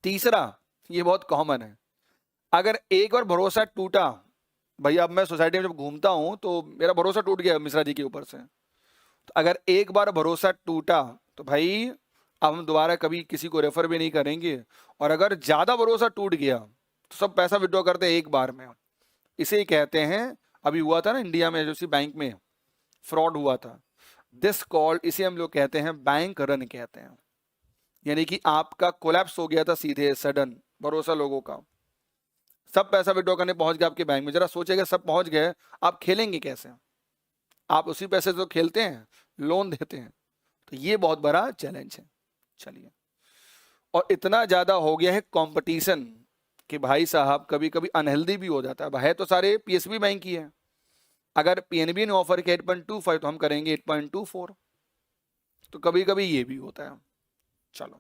तीसरा, ये बहुत कॉमन है, अगर एक बार भरोसा टूटा, भैया अब मैं सोसाइटी में जब घूमता हूं तो मेरा भरोसा टूट गया मिश्रा जी के ऊपर से, तो अगर एक बार भरोसा टूटा तो भाई अब हम दोबारा कभी किसी को रेफर भी नहीं करेंगे, और अगर ज्यादा भरोसा टूट गया तो सब पैसा विड्रॉ करते हैं एक बार में। इसे ही कहते हैं, अभी हुआ था ना इंडिया में, जो बैंक में फ्रॉड हुआ था, दिस कॉल्ड, इसे हम लोग कहते हैं बैंक रन कहते हैं। यानी कि आपका कोलैप्स हो गया था सीधे, सडन भरोसा लोगों का, सब पैसा विड्रॉ करने पहुंच गए आपके बैंक में। जरा सोचेगा सब पहुंच गए, आप खेलेंगे कैसे, आप उसी पैसे से तो खेलते हैं, लोन देते हैं। तो ये बहुत बड़ा चैलेंज है। चलिए, और इतना ज्यादा हो गया है कंपटीशन कि भाई साहब कभी कभी अनहेल्दी भी हो जाता है तो सारे पीएसबी बैंक ही है, अगर पीएनबी ने ऑफर किया 8.25 तो हम करेंगे 8.24, तो कभी कभी ये भी होता है। चलो,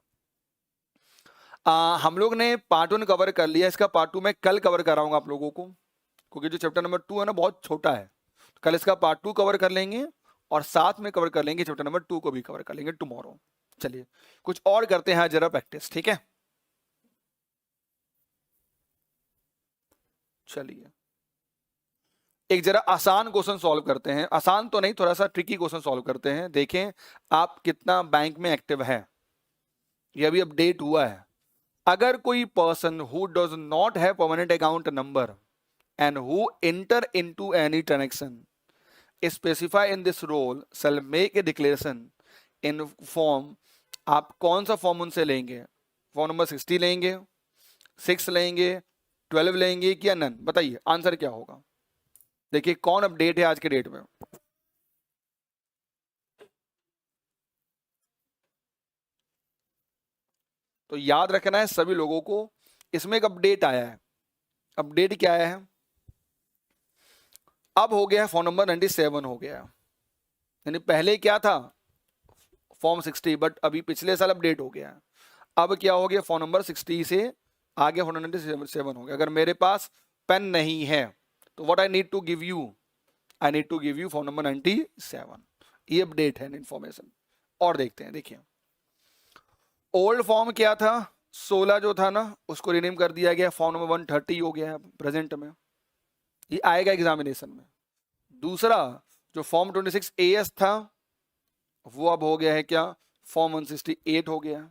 हम लोग ने पार्ट 1 कवर कर लिया, इसका पार्ट 2 मैं कल कवर कराऊंगा आप लोगों को, क्योंकि जो चैप्टर नंबर 2 है ना बहुत छोटा है, तो कल इसका पार्ट 2 कवर कर लेंगे, और साथ में कवर कर लेंगे चैप्टर नंबर 2 को भी कवर कर लेंगे टुमारो। चलिए कुछ और करते हैं जरा प्रैक्टिस, ठीक है। चलिए एक जरा आसान क्वेश्चन सॉल्व करते हैं, आसान तो नहीं, थोड़ा सा ट्रिकी क्वेश्चन सॉल्व करते हैं, देखें आप कितना बैंक में एक्टिव है। ये अभी अपडेट हुआ है। अगर कोई person who does not have permanent account number and who enter into any transaction specify in this rule shall make a declaration in form, आप कौन सा फॉर्म उनसे लेंगे, फॉर्म नंबर 60 लेंगे, 6 लेंगे, 12 लेंगे कि नन, बताइए आंसर क्या होगा। देखिए कौन अपडेट है आज के डेट में, तो याद रखना है सभी लोगों को, इसमें एक अपडेट आया है। अपडेट क्या आया है, अब हो गया है फॉर्म नंबर 97 हो गया, यानी पहले क्या था फॉर्म 60, बट अभी पिछले साल अपडेट हो गया। अब क्या हो गया, फॉर्म नंबर 60 से आगे फॉर्म 97 हो गया। अगर मेरे पास पेन नहीं है तो what I need to give you, I need to give you form number 97। ये अपडेट है इन्फॉर्मेशन। और देखते हैं, देखिए ओल्ड फॉर्म क्या था, 16 जो था ना उसको रिनेम कर दिया गया, फॉर्म नंबर 130 हो गया है प्रेजेंट में, ये आएगा एग्जामिनेशन में। दूसरा जो फॉर्म 26 AS था वो अब हो गया है क्या, फॉर्म 168 हो गया।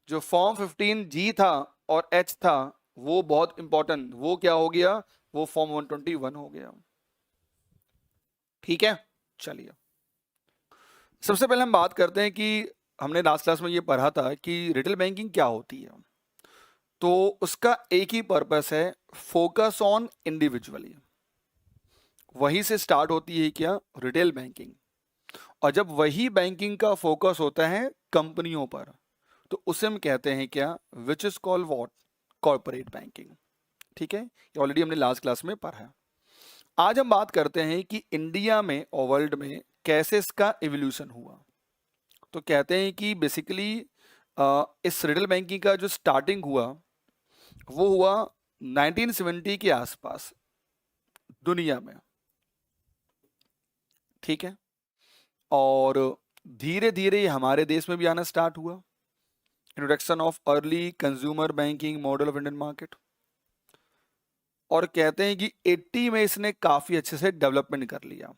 जो फॉर्म 15G था और H था वो बहुत इंपॉर्टेंट, वो क्या हो गया, वो फॉर्म 121 हो गया। ठीक है, चलिए सबसे पहले हम बात करते हैं कि हमने लास्ट क्लास में ये पढ़ा था कि रिटेल बैंकिंग क्या होती है। तो उसका एक ही पर्पस है, फोकस ऑन इंडिविजुअली, वहीं से स्टार्ट होती है क्या, रिटेल बैंकिंग। और जब वही बैंकिंग का फोकस होता है कंपनियों पर तो उसे हम कहते हैं क्या, विच is called what, corporate banking. ठीक है, ये ऑलरेडी हमने लास्ट क्लास में पढ़ा है। आज हम बात करते हैं कि इंडिया में और वर्ल्ड में कैसे इसका एवोल्यूशन हुआ। तो कहते हैं कि बेसिकली इस रिटेल बैंकिंग का जो स्टार्टिंग हुआ वो हुआ 1970 के आसपास दुनिया में। ठीक है, और धीरे धीरे हमारे देश में भी आना स्टार्ट हुआ, introduction of early consumer banking model of Indian market. और कहते हैं कि 80 में इसने काफी अच्छे से डेवलपमेंट कर लिया।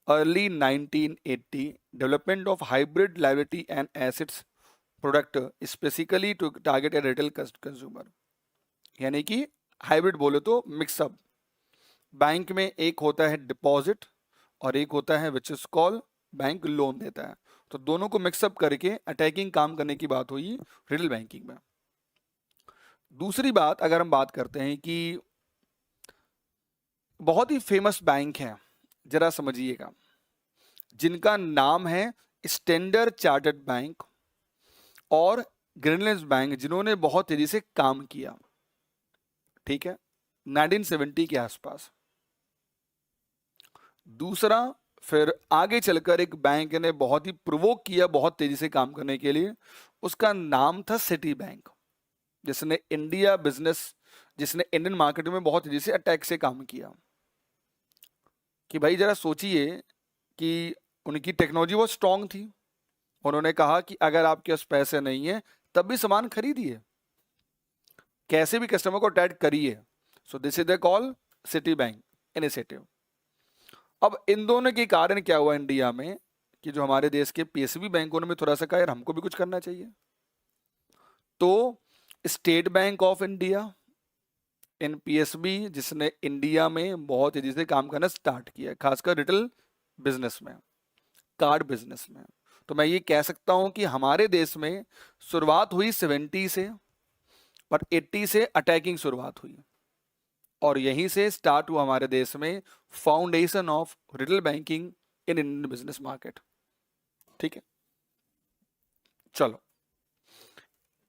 Early 1980 development of hybrid liability and assets product specifically to target a retail consumer, यानी कि हाइब्रिड बोले तो मिक्सअप। बैंक में एक होता है डिपॉजिट और एक होता है which is call bank loan देता है, तो दोनों को मिक्सअप करके अटैकिंग काम करने की बात हुई रिटेल बैंकिंग में। दूसरी बात अगर हम बात करते हैं कि बहुत ही फेमस बैंक है, जरा समझिएगा, जिनका नाम है स्टैंडर्ड चार्टर्ड बैंक और ग्रीनलैंड बैंक, जिन्होंने बहुत तेजी से काम किया, ठीक है, 1970 के आसपास। दूसरा, फिर आगे चलकर एक बैंक ने बहुत ही प्रोवोक किया बहुत तेजी से काम करने के लिए, उसका नाम था सिटी बैंक, जिसने इंडियन मार्केट में बहुत तेजी से अटैक से काम किया। कि भाई जरा सोचिए कि उनकी टेक्नोलॉजी बहुत स्ट्रांग थी, उन्होंने कहा कि अगर आपके पास पैसे नहीं है तब भी सामान खरीदिए, कैसे भी कस्टमर को अटैक करिए। सो this is the call city bank initiative. अब इन दोनों के कारण क्या हुआ इंडिया में कि जो हमारे देश के पीएसबी बैंकों ने भी थोड़ा सा कहा यार हमको भी कुछ करना चाहिए, तो स्टेट बैंक ऑफ इंडिया एनपीएसबी, जिसने इंडिया में बहुत तेजी से काम करना स्टार्ट किया, खासकर रिटेल बिजनेस में, कार्ड बिजनेस में। तो मैं ये कह सकता हूं कि हमारे देश में शुरुआत हुई 70 से, पर 80 से अटैकिंग शुरुआत हुई और यहीं से स्टार्ट हुआ हमारे देश में foundation of retail banking in Indian business market. ठीक है, चलो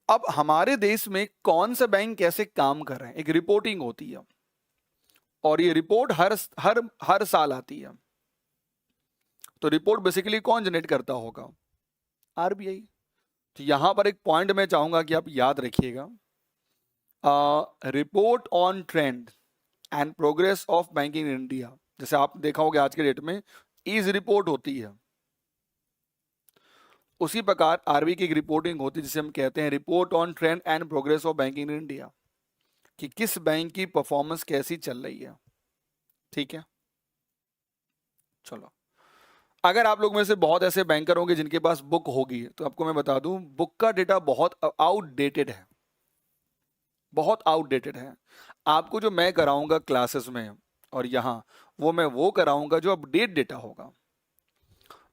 अब हमारे देश में कौन सा बैंक कैसे काम कर रहे हैं, एक रिपोर्टिंग होती है और ये रिपोर्ट हर साल आती है। तो रिपोर्ट बेसिकली कौन जनरेट करता होगा, आरबीआई। तो यहां पर एक पॉइंट मैं चाहूंगा कि आप याद रखिएगा, report on trend and progress of banking in India, जैसे आप देखा होगा आज के डेट में ईज रिपोर्ट होती है, उसी प्रकार आरबीआई की एक रिपोर्टिंग होती है जिसे हम कहते हैं report on trend and progress of banking in India, कि किस बैंक की परफॉर्मेंस कैसी चल रही है। ठीक है, चलो अगर आप लोग में से बहुत ऐसे बैंकर होंगे जिनके पास बुक होगी, तो आपको मैं बता दूं बुक का डेटा बहुत आउटडेटेड है, बहुत आउटडेटेड है। आपको जो मैं कराऊंगा क्लासेस में और यहाँ वो कराऊंगा जो अपडेट डेटा होगा।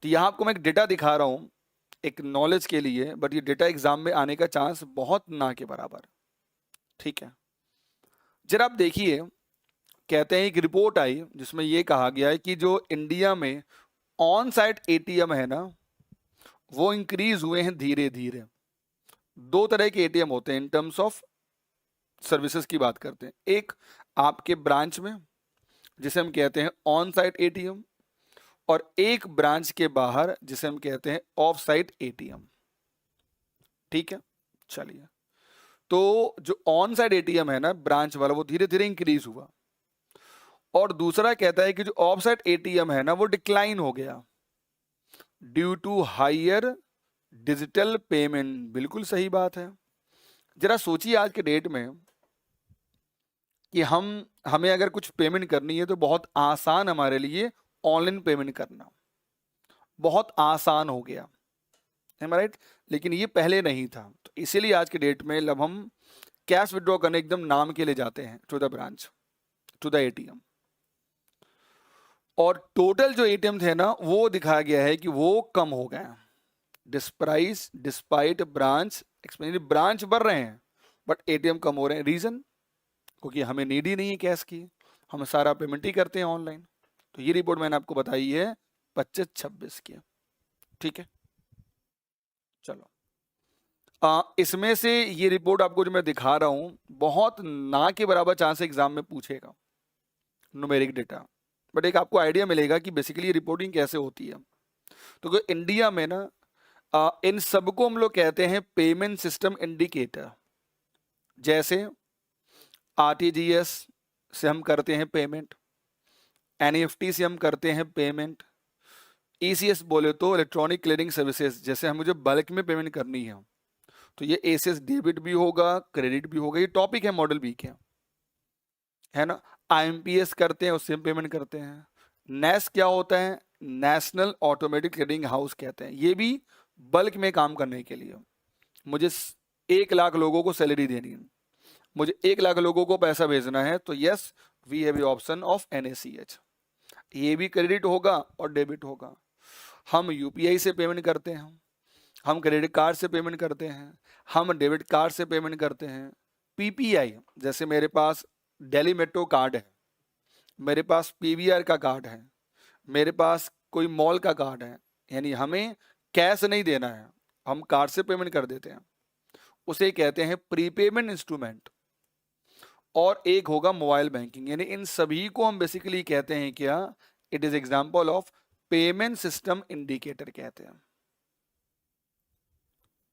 तो यहाँ आपको मैं एक डेटा दिखा रहा हूँ एक नॉलेज के लिए, बट ये डेटा एग्जाम में आने का चांस बहुत ना के बराबर। ठीक है, जरा आप देखिए, कहते हैं एक रिपोर्ट आई जिसमें ये कहा गया है कि जो इंडिया में ऑन साइट एटीएम है ना, वो इंक्रीज हुए हैं धीरे धीरे। दो तरह के एटीएम होते हैं इन टर्म्स ऑफ सर्विसेज की बात करते हैं, एक आपके ब्रांच में जिसे हम कहते हैं ऑन साइट एटीएम, और एक ब्रांच के बाहर जिसे हम कहते हैं ऑफ साइट एटीएम। ठीक है, चलिए, तो जो ऑन साइट एटीएम है ना ब्रांच वाला, वो धीरे धीरे इंक्रीज हुआ, और दूसरा कहता है कि जो ऑफ साइट एटीएम है ना वो डिक्लाइन हो गया due to higher digital payment. बिल्कुल सही बात है। जरा सोचिए आज के डेट में कि हमें अगर कुछ पेमेंट करनी है तो बहुत आसान हमारे लिए ऑनलाइन पेमेंट करना, बहुत आसान हो गया है, राइट। लेकिन ये पहले नहीं था, तो इसीलिए आज के डेट में जब हम कैश विड्रॉ करने एकदम नाम के लिए जाते हैं to the branch, to the ATM, और टोटल जो एटीएम थे ना वो दिखाया गया है कि वो कम हो गए, डिस्पाइट ब्रांच एक्सपेंसिव, ब्रांच बढ़ रहे हैं बट एटीएम कम हो रहे हैं। रीजन, क्योंकि हमें नीड ही नहीं है कैश की, हम सारा पेमेंट ही करते हैं ऑनलाइन। तो ये रिपोर्ट मैंने आपको बताई है 25-26 की। ठीक है, चलो इसमें से ये रिपोर्ट आपको जो मैं दिखा रहा हूं बहुत ना के बराबर चांस एग्जाम में पूछेगा न्यूमेरिक डेटा, बट एक आपको आइडिया मिलेगा कि बेसिकली रिपोर्टिंग कैसे होती है। तो इंडिया में ना इन सबको हम लोग कहते हैं पेमेंट सिस्टम इंडिकेटर। जैसे आरटीजीएस से हम करते हैं पेमेंट, एनईएफटी से हम करते हैं पेमेंट, ईसीएस बोले तो इलेक्ट्रॉनिक क्लियरिंग सर्विसेज, जैसे हम मुझे बल्क में पेमेंट करनी है तो ये एसीएस डेबिट भी होगा, क्रेडिट भी होगा, ये टॉपिक है मॉडल बी के, है ना। आईएमपीएस करते हैं, उससे हम पेमेंट करते हैं। नेस क्या होता है, नेशनल ऑटोमेटिक क्लियरिंग हाउस कहते हैं, ये भी बल्क में काम करने के लिए। मुझे 1 लाख लोगों को सैलरी देनी है, मुझे 1 लाख लोगों को पैसा भेजना है, तो yes we have the option of NaCH। ये भी क्रेडिट होगा और डेबिट होगा। हम UPI से पेमेंट करते हैं, हम क्रेडिट कार्ड से पेमेंट करते हैं, हम डेबिट कार्ड से पेमेंट करते हैं। PPI, जैसे मेरे पास दिल्ली मेट्रो कार्ड है, मेरे पास PVR का कार्ड है, मेरे पास कोई मॉल का कार्ड है, यानी हमें कैश नहीं देना है, हम कार्ड से पेमेंट कर देते हैं, उसे कहते हैं प्रीपेमेंट इंस्ट्रूमेंट। और एक होगा मोबाइल बैंकिंग, यानी इन सभी को हम बेसिकली कहते हैं क्या, it is example of payment system indicator कहते हैं।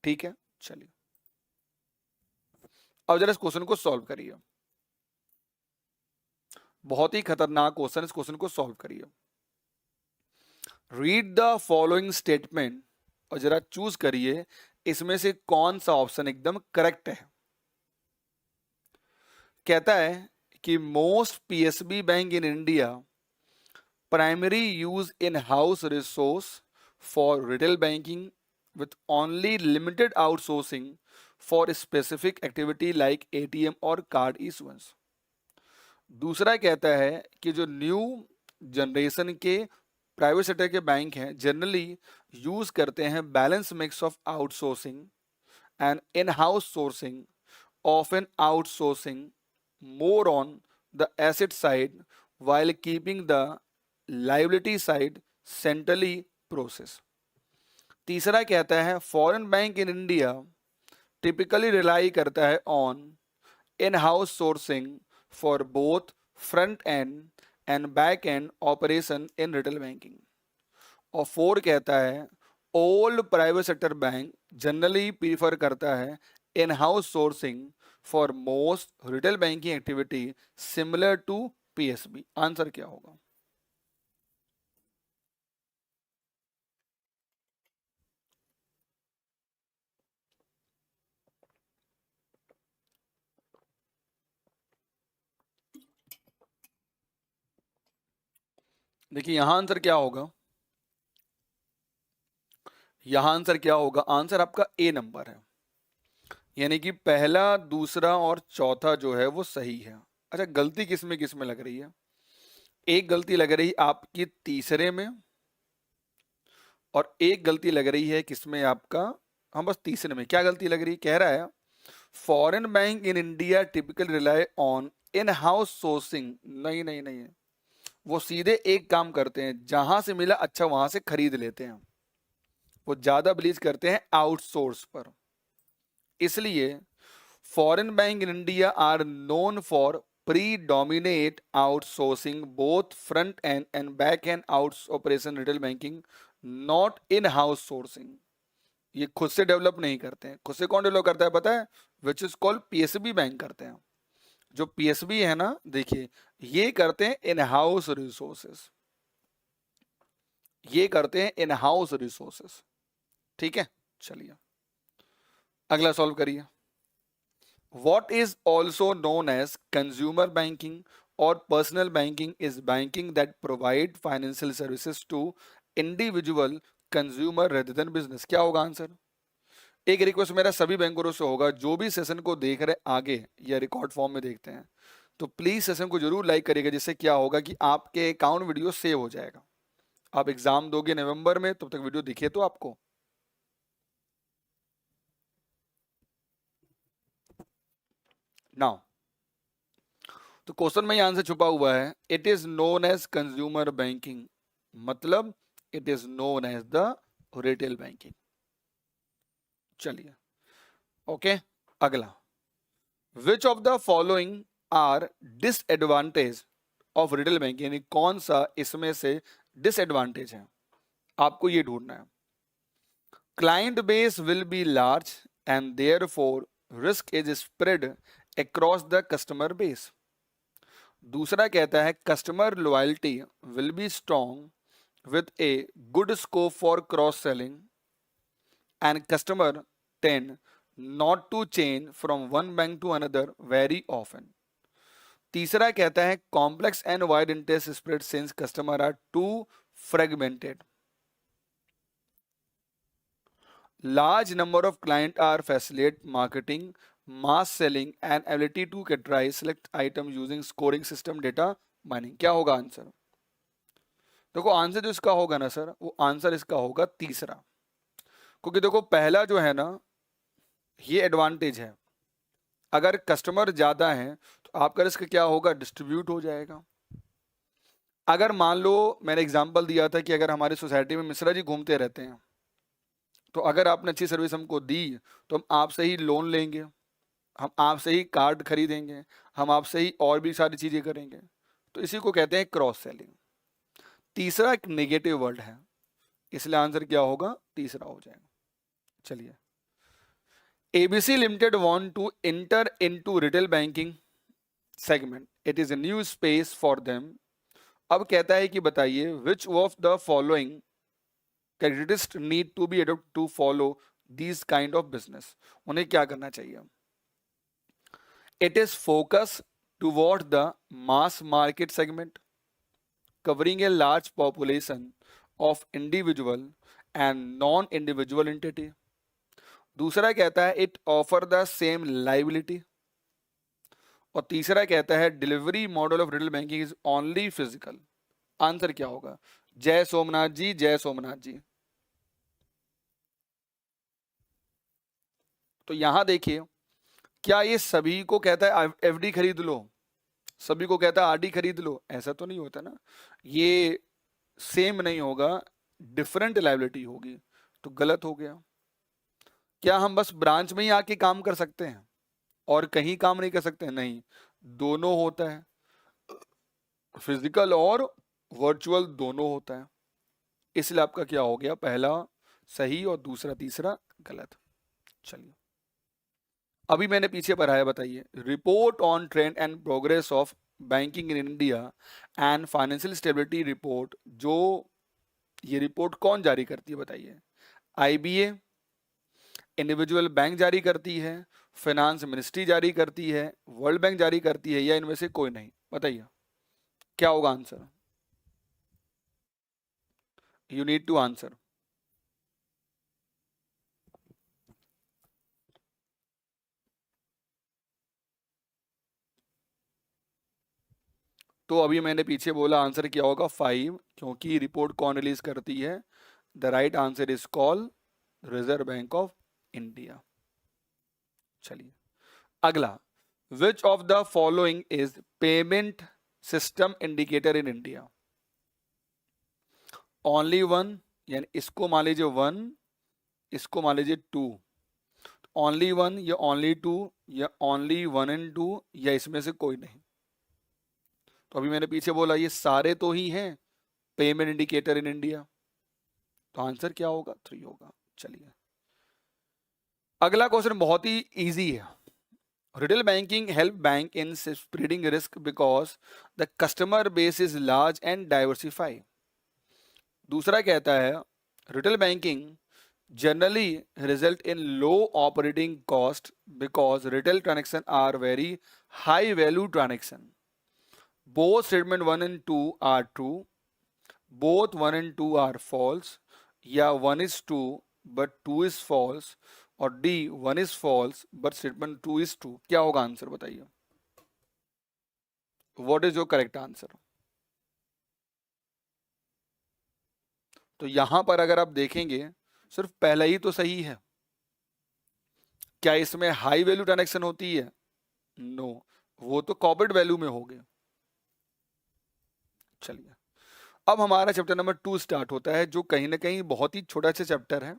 ठीक है, चलिए अब जरा इस क्वेश्चन को सॉल्व करिए। बहुत ही खतरनाक क्वेश्चन, इस क्वेश्चन को सॉल्व करिए। रीड द फॉलोइंग स्टेटमेंट और जरा चूज करिए इसमें से कौन सा ऑप्शन एकदम करेक्ट है। कहता है कि most PSB bank in India primary use in house resource for retail banking with only limited outsourcing for specific activity like ATM और कार्ड issuance। दूसरा कहता है कि जो न्यू जनरेशन के प्राइवेट सेक्टर के बैंक हैं जनरली यूज करते हैं balance mix of outsourcing and in house sourcing, often outsourcing more on the asset side while keeping the liability side centrally processed। तीसरा कहता है foreign bank in India typically rely करता है on in house sourcing for both front end and back end operation in retail banking. और 4 कहता है old private sector bank generally prefer करता है in house sourcing for most retail banking activity similar to PSB। Answer क्या होगा? देखिए यहां आंसर क्या होगा, यहां आंसर क्या होगा, आंसर आपका A नंबर है, यानी कि पहला दूसरा और चौथा जो है वो सही है। अच्छा गलती किस में लग रही है? एक गलती लग रही आपकी तीसरे में और एक गलती लग रही है किसमें आपका, हम बस तीसरे में। क्या गलती लग रही है? कह रहा है foreign bank in India typical rely on in house sourcing. नहीं नहीं नहीं, वो सीधे एक काम करते हैं, जहां से मिला अच्छा वहां से खरीद लेते हैं, वो ज्यादा बिलीव करते हैं आउटसोर्स पर। इसलिए foreign bank in India are known for predominate outsourcing both front end and back end outs operation retail banking, not in house sourcing। ये खुद से डेवलप नहीं करते हैं। खुद से कौन डेवलप करता है पता है? विच इज कॉल्ड PSB बैंक करते हैं। जो PSB है ना, देखिए ये करते हैं इन हाउस रिसोर्सेस, ये करते हैं इन हाउस रिसोर्सेस। ठीक है, चलिए अगला सॉल्व करिए। What is also known as consumer banking or personal banking is banking that provide financial services to individual consumer rather than business। क्या होगा आंसर? एक रिक्वेस्ट मेरा सभी बैंकरों से होगा, जो भी सेशन को देख रहे आगे या रिकॉर्ड फॉर्म में देखते हैं, तो प्लीज सेशन को जरूर लाइक करिएगा, जिससे क्या होगा कि आपके अकाउंट वीडियो सेव हो जाएगा। आप एग्जाम दोगे नवंबर में, तब तक वीडियो दिखे तो आपको। नाउ तो क्वेश्चन में ही आंसर छुपा हुआ है, it is known as consumer banking, मतलब it is known as the retail banking. चलिए ओके, अगला, which of the following are disadvantage of retail banking, यानी कौन सा इसमें से डिसएडवांटेज है, आपको ये ढूंढना है। Client base will be large and therefore risk is spread across the customer base. दूसरा कहता है customer loyalty will be strong with a good scope for cross selling and customer tend not to change from one bank to another very often. तीसरा कहता है complex and wide interest spread since customer are too fragmented. Large number of clients are facilitate marketing, mass selling and ability to categorize select items using scoring system data mining. क्या होगा आंसर? देखो आंसर जो इसका होगा ना सर, वो आंसर इसका होगा तीसरा, क्योंकि देखो पहला जो है ना ये एडवांटेज है, अगर कस्टमर ज्यादा है तो आपका रिस्क क्या होगा, डिस्ट्रीब्यूट हो जाएगा। अगर मान लो मैंने एग्जांपल दिया था कि अगर हमारी सोसाइटी में मिश्रा जी घूमते रहते हैं, तो अगर आपने अच्छी सर्विस हमको दी तो हम आपसे ही लोन लेंगे, हम आपसे ही कार्ड खरीदेंगे, हम आपसे ही और भी सारी चीजें करेंगे, तो इसी को कहते हैं क्रॉस सेलिंग। तीसरा एक नेगेटिव वर्ड है, इसलिए आंसर क्या होगा, तीसरा हो जाएगा। चलिए, ABC Limited want to enter into retail banking segment. It is a new space for them. अब कहता है कि बताइए which of the following characteristics need to be adopted to follow these kind of business. उन्हें क्या करना चाहिए? It is focused toward the mass market segment, covering a large population of individual and non-individual entity. दूसरा कहता है it offer the same liability, और तीसरा कहता है delivery model of retail banking is only physical. Answer क्या होगा? जय सोमनाथ जी, जय सोमनाथ जी। तो यहां देखिए, क्या ये सभी को कहता है एफडी खरीद लो, सभी को कहता है आरडी खरीद लो? ऐसा तो नहीं होता ना, ये सेम नहीं होगा, डिफरेंट लाइबिलिटी होगी, तो गलत हो गया। क्या हम बस ब्रांच में ही आके काम कर सकते हैं और कहीं काम नहीं कर सकते हैं? नहीं, दोनों होता है, फिजिकल और वर्चुअल दोनों होता है, इसलिए आपका क्या हो गया, पहला सही और दूसरा तीसरा गलत। चलिए, अभी मैंने पीछे पढ़ाया, बताइए report on trend and progress of banking in India and financial stability report, जो ये रिपोर्ट कौन जारी करती है बताइए? IBA, इंडिविजुअल बैंक जारी करती है, फाइनेंस मिनिस्ट्री जारी करती है, वर्ल्ड बैंक जारी करती है, या इनमें से कोई नहीं? बताइए क्या होगा आंसर? You need to answer. तो अभी मैंने पीछे बोला आंसर क्या होगा, 5, क्योंकि रिपोर्ट कौन रिलीज करती है? The right answer is call reserve bank of India. चलिए, अगला, which of the following is payment system indicator in India? Only one, यानी इसको मान लीजिए 1, इसको मान लीजिए 2, ओनली 1 या ओनली 2 या ओनली 1 and 2, या इसमें से कोई नहीं? तो अभी मैंने पीछे बोला ये सारे तो ही हैं पेमेंट इंडिकेटर इन इंडिया, तो आंसर क्या होगा? 3 होगा। चलिए, अगला क्वेश्चन बहुत ही इजी है। Retail banking help bank in spreading risk because the customer base is large and diversify. दूसरा कहता है retail banking generally result in low operating cost because retail transactions are very high value transaction. Both statement 1 and 2 are true, both 1 and 2 are false, या 1 is true but 2 is false, और D 1 is false but statement 2 is true। क्या होगा आंसर बताइए? What is your correct answer? तो यहां पर अगर आप देखेंगे सिर्फ पहला ही तो सही है। क्या इसमें हाई वैल्यू ट्रांजैक्शन होती है? नो, वो तो कॉर्पोरेट वैल्यू में हो गया। चलिए, अब हमारा चैप्टर नंबर 2 स्टार्ट होता है, जो कहीं ना कहीं बहुत ही छोटा सा चैप्टर है,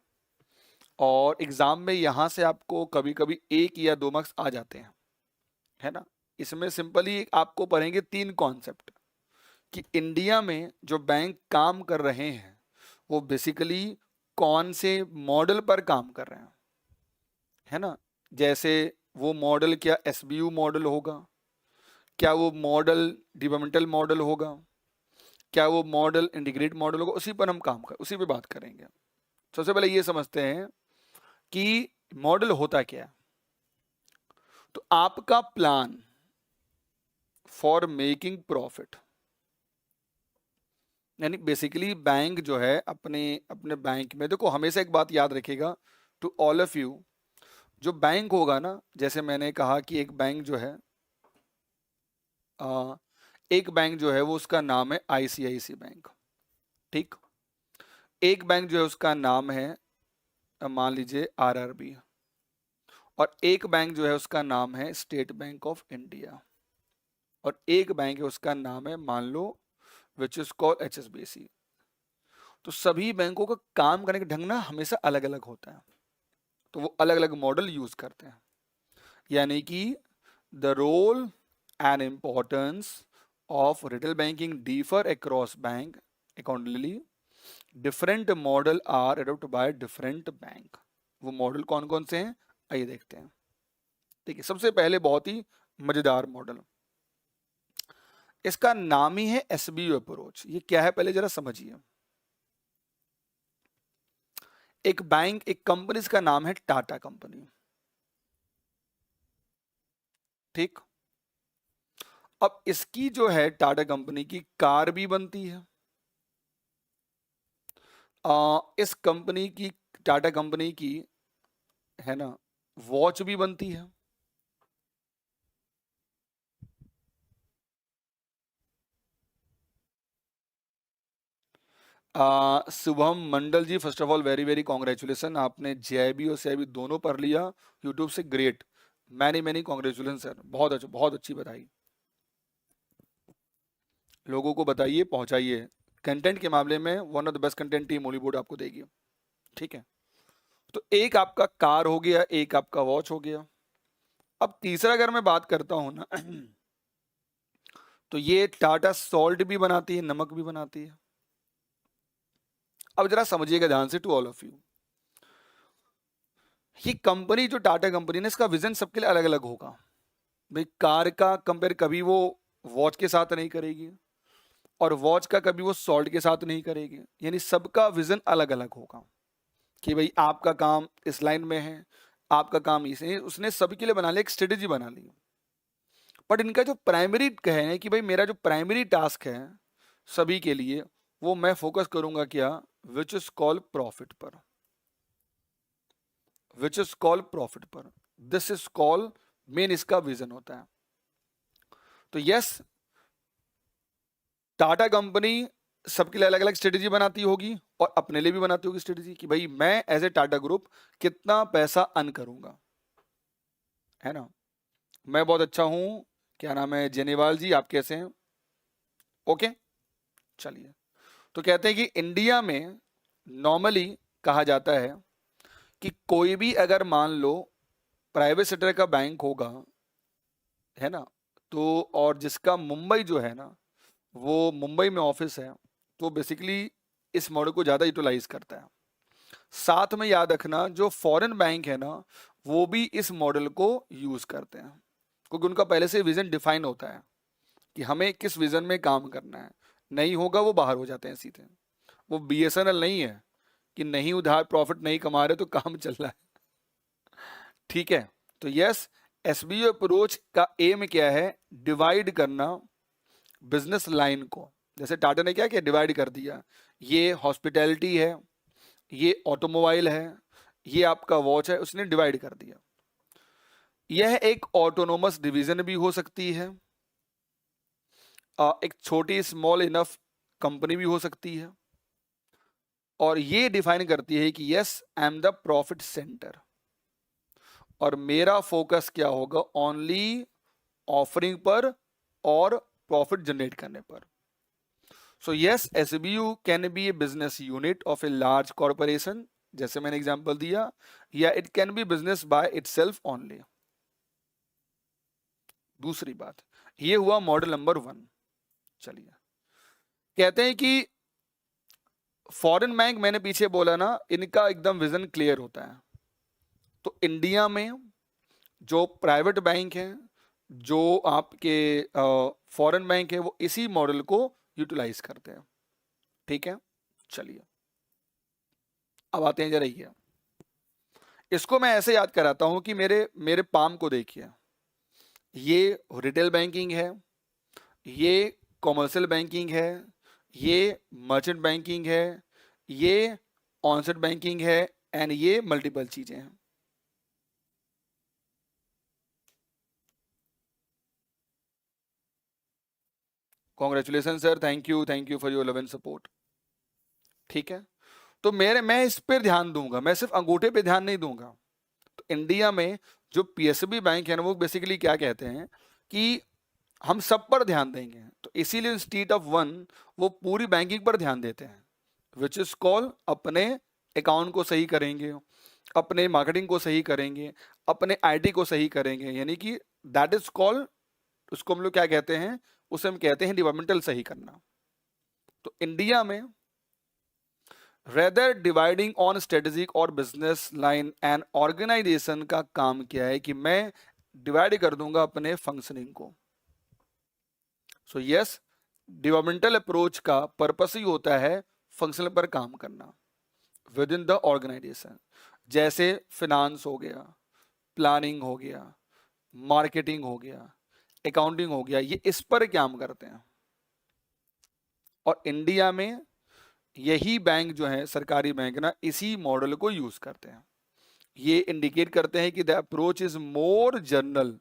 और एग्जाम में यहां से आपको कभी कभी 1 या 2 मार्क्स आ जाते हैं, है ना। इसमें सिंपली आपको पढ़ेंगे 3 कॉन्सेप्ट, कि इंडिया में जो बैंक काम कर रहे हैं वो बेसिकली कौन से मॉडल पर काम कर रहे हैं, है ना। जैसे वो मॉडल क्या SBU मॉडल होगा, क्या वो मॉडल डिपार्टमेंटल मॉडल होगा, क्या वो मॉडल इंटीग्रेट मॉडल होगा, उसी पर हम काम कर, उसी पे बात करेंगे। सबसे पहले ये समझते हैं कि मॉडल होता क्या है। तो आपका प्लान फॉर मेकिंग प्रॉफिट, यानी बेसिकली बैंक जो है अपने अपने बैंक में, देखो हमेशा एक बात याद रखिएगा, टू ऑल ऑफ यू, जो बैंक होगा ना, जैसे मैंने कहा कि एक बैंक जो है एक बैंक जो है वो उसका नाम है आईसीआईसी बैंक, ठीक। एक बैंक जो है उसका नाम है मान लीजिए आरआरबी, और एक बैंक जो है उसका नाम है स्टेट बैंक ऑफ इंडिया, और एक बैंक है उसका नाम है मान लो विच इज कॉल्ड एचएसबीसी। तो सभी बैंकों का काम करने का ढंग ना हमेशा अलग अलग होता है, तो वो अलग अलग मॉडल यूज करते हैं। यानी कि the role and importance of retail banking differ across bank accordingly, different model are adopt by different bank. वो मॉडल कौन कौन से हैं आइए देखते हैं। ठीक है, सबसे पहले बहुत ही मजेदार मॉडल, इसका नाम ही है एसबीयू अप्रोच। ये क्या है पहले जरा समझिए। एक बैंक, एक कंपनी, इसका नाम है टाटा कंपनी, ठीक। अब इसकी जो है टाटा कंपनी की कार भी बनती है, इस कंपनी की, टाटा कंपनी की, है ना, वॉच भी बनती है। Shubham Mandal ji, first of all very very congratulation, आपने जेआईबी और सीआईबी दोनों पढ़ लिया यूट्यूब से, great, many many congratulation sir, बहुत अच्छा, बहुत अच्छी बधाई। लोगों को बताइए, पहुंचाइए, कंटेंट के मामले में one of the best content team Holi board आपको देगी, ठीक है। तो एक आपका कार हो गया, एक आपका वॉच हो गया। अब तीसरा अगर मैं बात करता हूं ना तो ये टाटा सॉल्ट भी बनाती है, नमक भी बनाती है। अब जरा समझिएगा ध्यान से टू ऑल ऑफ यू, ये कंपनी जो टाटा कंपनी ने, इसका विजन सबके लिए अलग अलग होगा। भाई कार का कंपेयर कभी वो वॉच के साथ नहीं करेगी, और वॉच का कभी वो सॉल्ट के साथ नहीं करेगी, यानी सबका विजन अलग अलग होगा कि भाई आपका काम इस लाइन में है, आपका काम इसे, उसने सबके लिए बना लिया, एक स्ट्रेटेजी बना ली। बट इनका जो प्राइमरी है कि भाई मेरा जो प्राइमरी टास्क है सभी के लिए, वो मैं फोकस करूंगा क्या, विच इज कॉल प्रॉफिट पर, विच इज कॉल प्रॉफिट पर, दिस इज कॉल मेन इसका विजन होता है। तो यस, टाटा कंपनी सबके लिए अलग अलग स्ट्रेटेजी बनाती होगी, और अपने लिए भी बनाती होगी स्ट्रेटेजी कि भाई मैं एज ए टाटा ग्रुप कितना पैसा अर्न करूंगा, है ना। मैं बहुत अच्छा हूं, क्या नाम है, जेनेवाल जी, आप कैसे हैं? ओके, चलिए। तो कहते हैं कि इंडिया में नॉर्मली कहा जाता है कि कोई भी अगर मान लो प्राइवेट सेक्टर का बैंक होगा, है ना, तो और जिसका मुंबई जो है ना, वो मुंबई में ऑफिस है, तो बेसिकली इस मॉडल को ज़्यादा यूटिलाइज करता है। साथ में याद रखना जो फॉरेन बैंक है ना, वो भी इस मॉडल को यूज करते हैं, क्योंकि उनका पहले से विजन डिफाइन होता है कि हमें किस विजन में काम करना है। नहीं होगा वो बाहर हो जाते हैं सीधे। वो बीएसएनएल नहीं है कि नहीं उधार प्रॉफिट नहीं कमा रहे तो काम चल रहा है, ठीक है। तो यस, एसबीओ अप्रोच का एम क्या है, डिवाइड करना बिजनेस लाइन को। जैसे टाटा ने क्या किया, डिवाइड कर दिया, ये हॉस्पिटैलिटी है, ये ऑटोमोबाइल है, ये आपका वॉच है, उसने डिवाइड कर दिया। यह एक ऑटोनोमस डिवीजन भी हो सकती है, एक छोटी स्मॉल इनफ कंपनी भी हो सकती है, और ये डिफाइन करती है कि yes I am the profit centre, और मेरा फोकस क्या होगा, ओनली ऑफरिंग पर और प्रॉफिट जनरेट करने पर। So yes, SBU can be A business unit of a large corporation, जैसे मैंने एग्जांपल दिया, या it can be business by itself only. दूसरी बात, ये हुआ मॉडल नंबर 1। चलिए, कहते हैं कि फॉरेन बैंक, मैंने पीछे बोला ना, इनका एकदम विजन क्लियर होता है। तो इंडिया में जो प्राइवेट बैंक हैं, जो आपके फॉरेन बैंक है, वो इसी मॉडल को यूटिलाइज करते हैं, ठीक है। चलिए, अब आते हैं जरा, ये इसको मैं ऐसे याद कराता हूं कि मेरे मेरे पाम को देखिए, ये रिटेल बैंकिंग है, ये कॉमर्शियल बैंकिंग है, ये मर्चेंट बैंकिंग है, ये ऑनसेट बैंकिंग है, एंड ये मल्टीपल चीजें हैं। Congratulation sir, thank you for your love and support. ठीक है, तो मैं इस पर ध्यान दूंगा, मैं सिर्फ अंगूठे पे ध्यान नहीं दूंगा। तो इंडिया में जो पीएसबी बैंक है ना, वो बेसिकली क्या कहते हैं कि हम सब पर ध्यान देंगे, तो इसीलिए इंस्टीट्यूट ऑफ वन वो पूरी बैंकिंग पर ध्यान देते हैं, विच इज कॉल अपने अकाउंट को सही करेंगे, अपने मार्केटिंग को सही करेंगे, अपने आईटी को सही करेंगे, यानी कि दैट इज कॉल, उसको हम लोग क्या कहते हैं, उसे हम कहते हैं डिपार्टमेंटल सही करना। तो इंडिया में रेदर डिवाइडिंग ऑन स्ट्रेटेजिक और बिजनेस लाइन एंड ऑर्गेनाइजेशन का काम क्या है कि मैं डिवाइड कर दूंगा अपने फंक्शनिंग को। सो यस, डिपार्टमेंटल अप्रोच का पर्पस ही होता है फंक्शनल पर काम करना विद इन द ऑर्गेनाइजेशन। जैसे फिनांस हो गया, प्लानिंग हो गया, मार्केटिंग हो गया, अकाउंटिंग हो गया, ये इस पर काम करते हैं। और इंडिया में यही बैंक जो है सरकारी बैंक ना, इसी मॉडल को यूज करते हैं। ये इंडिकेट करते हैं कि the approach is more general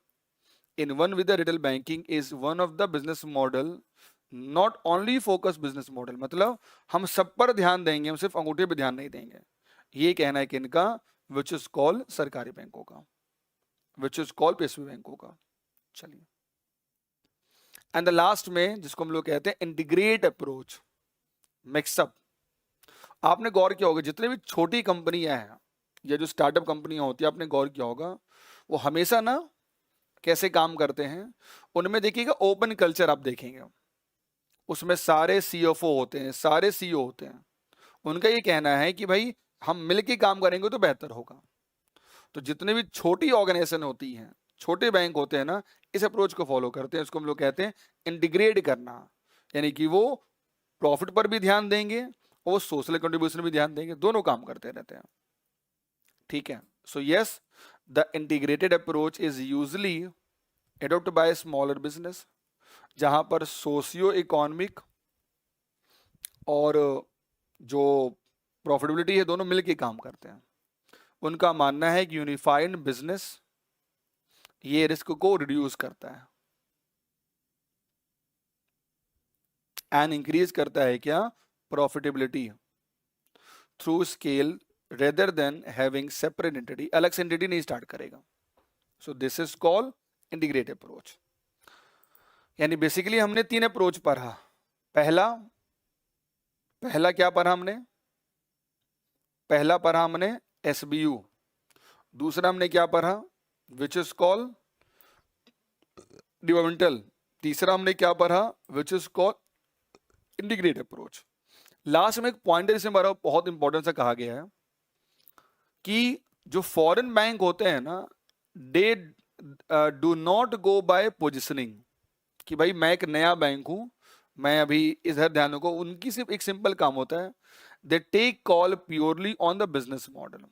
in one with the retail banking is one of the business model, not only focus business model। मतलब हम सब पर ध्यान देंगे, हम सिर्फ अंगूठे पे ध्यान नहीं देंगे। ये कहना है कि इनका विच इज कॉल सरकारी बैंकों का, विच इज कॉल पीएसबी बैंकों का। चलिए, एंड द लास्ट में जिसको हम लोग कहते हैं इंटीग्रेट अप्रोच, मिक्सअप। आपने गौर किया होगा जितने भी छोटी कंपनियां हैं या जो स्टार्टअप कंपनियां होती है, आपने गौर किया होगा वो हमेशा ना कैसे काम करते हैं, उनमें देखिएगा ओपन कल्चर आप देखेंगे, उसमें सारे सीएफओ होते हैं, सारे सीईओ होते हैं, उनका ये कहना है कि भाई हम मिलके काम करेंगे तो बेहतर होगा। तो जितने भी छोटी ऑर्गेनाइजेशन होती हैं, छोटे बैंक होते हैं ना, इस अप्रोच को फॉलो करते हैं, इसको हम लोग कहते हैं इंटीग्रेट करना, यानी कि वो प्रॉफिट पर भी ध्यान देंगे और सोशल कंट्रीब्यूशन भी ध्यान देंगे, दोनों काम करते रहते हैं। ठीक है, so yes, the integrated approach is usually adopt by smaller business, जहां पर सोशियो इकोनॉमिक और जो प्रॉफिटेबिलिटी है दोनों मिलके काम करते हैं। उनका मानना है कि यूनिफाइड बिजनेस ये रिस्क को रिड्यूस करता है एंड इंक्रीज करता है क्या, profitability through scale rather than having separate entity, अलग से एंटिटी नहीं स्टार्ट करेगा। सो this is called integrated approach. यानी बेसिकली हमने 3 अप्रोच पढ़ा। पहला क्या पढ़ा हमने, पहला पढ़ा हमने एसबीयू, दूसरा हमने क्या पढ़ा विच इज कॉल्ड डिपार्टमेंटल, तीसरा हमने क्या पढ़ा विच is called integrated approach. Last में एक पॉइंट इसमें बहुत इंपॉर्टेंट सा कहा गया है कि जो फॉरेन बैंक होते हैं ना, they do not go by positioning, कि भाई मैं एक नया बैंक हूं, मैं अभी इधर ध्यान रखो, उनकी सिर्फ एक सिंपल काम होता है, they take call purely on the business model,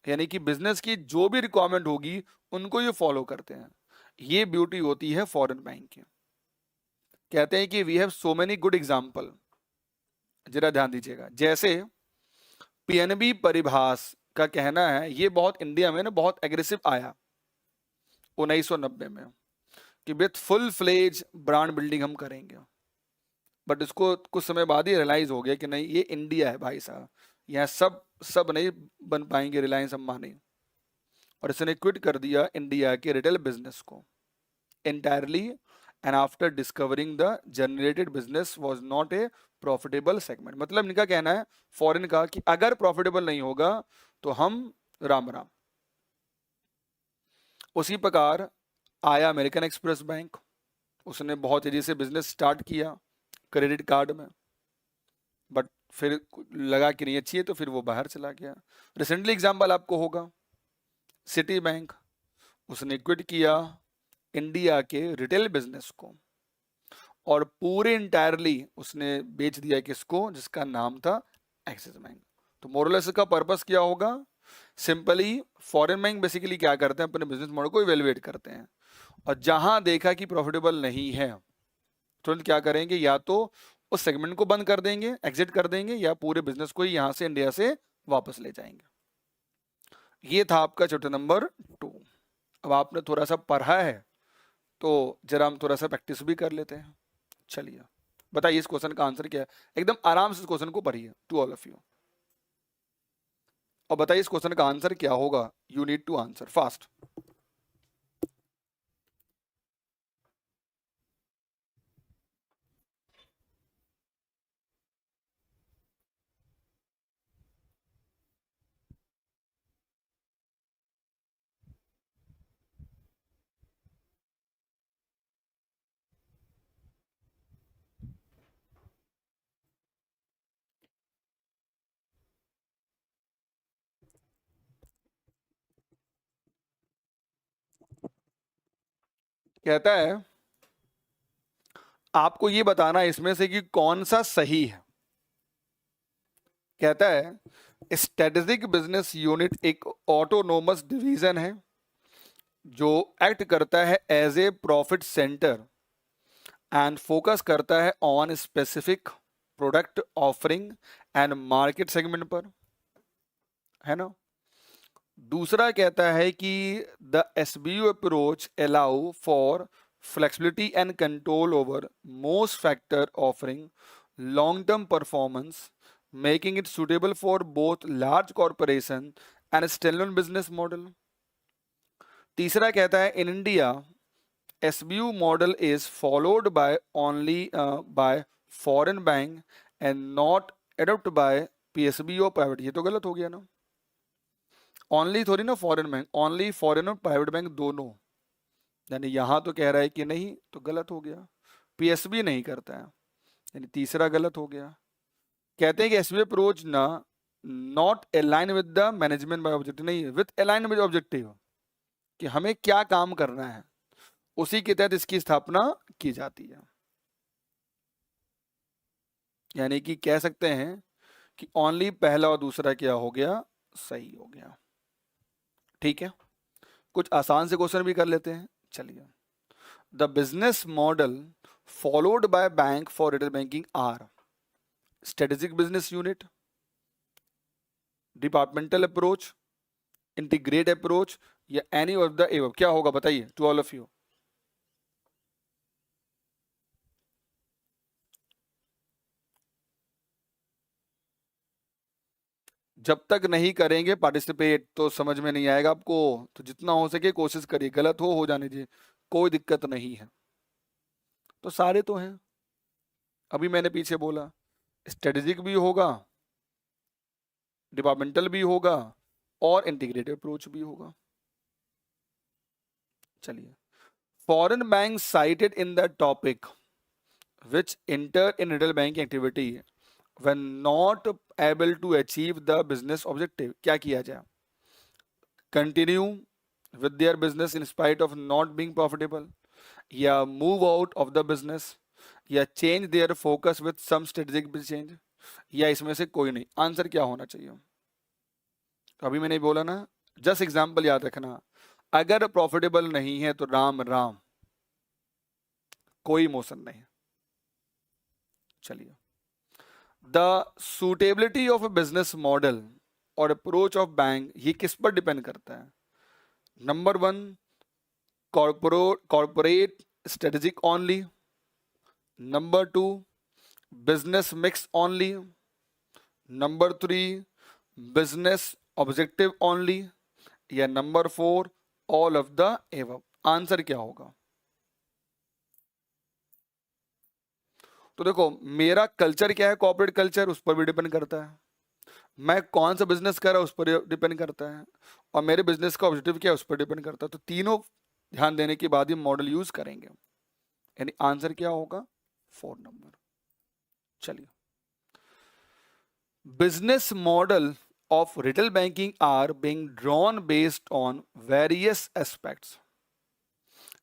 यानी कि बिजनेस की जो भी रिक्वायरमेंट होगी उनको ये फॉलो करते हैं। ये ब्यूटी होती है फॉरेन बैंक की। कहते हैं कि we have so many good example, जरा ध्यान दीजिएगा। जैसे पीएनबी परिभाष का कहना है, ये बहुत इंडिया में ना बहुत एग्रेसिव आया 1990 में कि with full fledge brand building हम करेंगे, बट इसको कुछ समय बाद ही रियलाइज हो गया कि नहीं, ये इंडिया है भाई साहब, यहाँ सब नहीं बन पाएंगे रिलायंस अंबानी, और इसने क्विट कर दिया इंडिया के रिटेल बिजनेस को entirely, and after discovering the generated business was not a profitable segment। मतलब इनका कहना है फॉरेन का कि अगर प्रॉफिटेबल नहीं होगा तो हम राम राम। उसी प्रकार आया अमेरिकन एक्सप्रेस बैंक, उसने बहुत तेजी से बिजनेस स्टार्ट किया क्रेडिट कार्ड में, बट फिर लगा कि नहीं अच्छी है तो फिर वो बाहर चला गया। रिसेंटली एग्जाम्पल आपको होगा सिटी बैंक, उसने क्विट किया इंडिया के रिटेल बिजनेस को और पूरे इंटायरली उसने बेच दिया किसको, जिसका नाम था एक्सिस बैंक। तो मोरलेस का पर्पस क्या होगा, सिंपली फॉरेन बैंक बेसिकली क्या करते हैं, अपने बिजनेस मॉडल को इवेलुएट करते हैं, और जहां देखा कि प्रॉफिटेबल नहीं है तुरंत क्या करेंगे, या तो उस सेगमेंट को बंद कर देंगे, एग्जिट कर देंगे, या पूरे बिजनेस को ही यहां से इंडिया से वापस ले जाएंगे। ये था आपका चैप्टर नंबर 2। अब आपने थोड़ा सा पढ़ा है तो जरा हम थोड़ा सा प्रैक्टिस भी कर लेते हैं। चलिए बताइए इस क्वेश्चन का आंसर क्या है। एकदम आराम से इस क्वेश्चन को पढ़िए टू ऑल ऑफ यू, और बताइए इस क्वेश्चन का आंसर क्या होगा। You need to answer fast. कहता है आपको ये बताना है इसमें से कि कौन सा सही है। कहता है स्ट्रेटेजिक बिजनेस यूनिट एक ऑटोनोमस डिवीजन है जो एक्ट करता है as a profit centre and focus करता है on specific product offering and market segment पर, है ना। दूसरा कहता है कि the SBU approach allow for flexibility and control over most factor offering long term performance making it suitable for both large corporation and standalone business model. तीसरा कहता है in India SBU model is followed by only by foreign bank and not adopted by PSB or private। ये तो गलत हो गया ना, ओनली थोड़ी ना फॉरेन बैंक, ओनली फॉरेन और प्राइवेट बैंक दोनों, यानी यहां तो कह रहा है कि नहीं, तो गलत हो गया। PSB नहीं करता है, यानी तीसरा गलत हो गया। कहते हैं कि SBI अप्रोच ना not align with the management by objective, नहीं विद अलाइन विद ऑब्जेक्टिव, कि हमें क्या काम करना है उसी के तहत इसकी स्थापना की जाती है। यानी कि कह सकते हैं कि ओनली पहला और दूसरा क्या हो गया, सही हो गया। ठीक है, कुछ आसान से क्वेश्चन भी कर लेते हैं। चलिए, the business model followed by bank for retail banking are strategic business unit, departmental approach, integrate approach, या एनी ऑफ द एबव। क्या होगा बताइए टू ऑल ऑफ यू। जब तक नहीं करेंगे पार्टिसिपेट तो समझ में नहीं आएगा आपको, तो जितना हो सके कोशिश करिए, गलत हो जाने दीजिए, कोई दिक्कत नहीं है। तो सारे तो हैं, अभी मैंने पीछे बोला स्ट्रेटेजिक भी होगा, डिपार्टमेंटल भी होगा, और इंटीग्रेटेड अप्रोच भी होगा। चलिए, foreign bank cited in the topic which enter in retail banking activity when not able to achieve the business objective, क्या किया जाए। Continue with their business in spite of not being profitable, या move out of the business, या change their focus with some strategic change, या इसमें से कोई नहीं। आंसर क्या होना चाहिए। तो अभी मैंने बोला ना, जस्ट एग्जाम्पल याद रखना, अगर प्रॉफिटेबल नहीं है तो राम राम, कोई इमोशन नहीं। चलिए, the suitability of a business model और अप्रोच ऑफ बैंक, ये किस पर डिपेंड करता है। Number 1 corporate strategic only, number 2 business mix only, number 3 business objective only, या number 4 all of the above. Answer क्या होगा। तो देखो, मेरा कल्चर क्या है, कॉर्पोरेट कल्चर, उस पर भी डिपेंड करता है। मैं कौन सा बिजनेस कर रहा हूं उस पर डिपेंड करता है, और मेरे बिजनेस का ऑब्जेक्टिव क्या है उस पर डिपेंड करता है। तो तीनों ध्यान देने के बाद ही मॉडल यूज करेंगे, यानी आंसर क्या होगा 4 नंबर। चलिए, business model of retail banking are being drawn based on various aspects.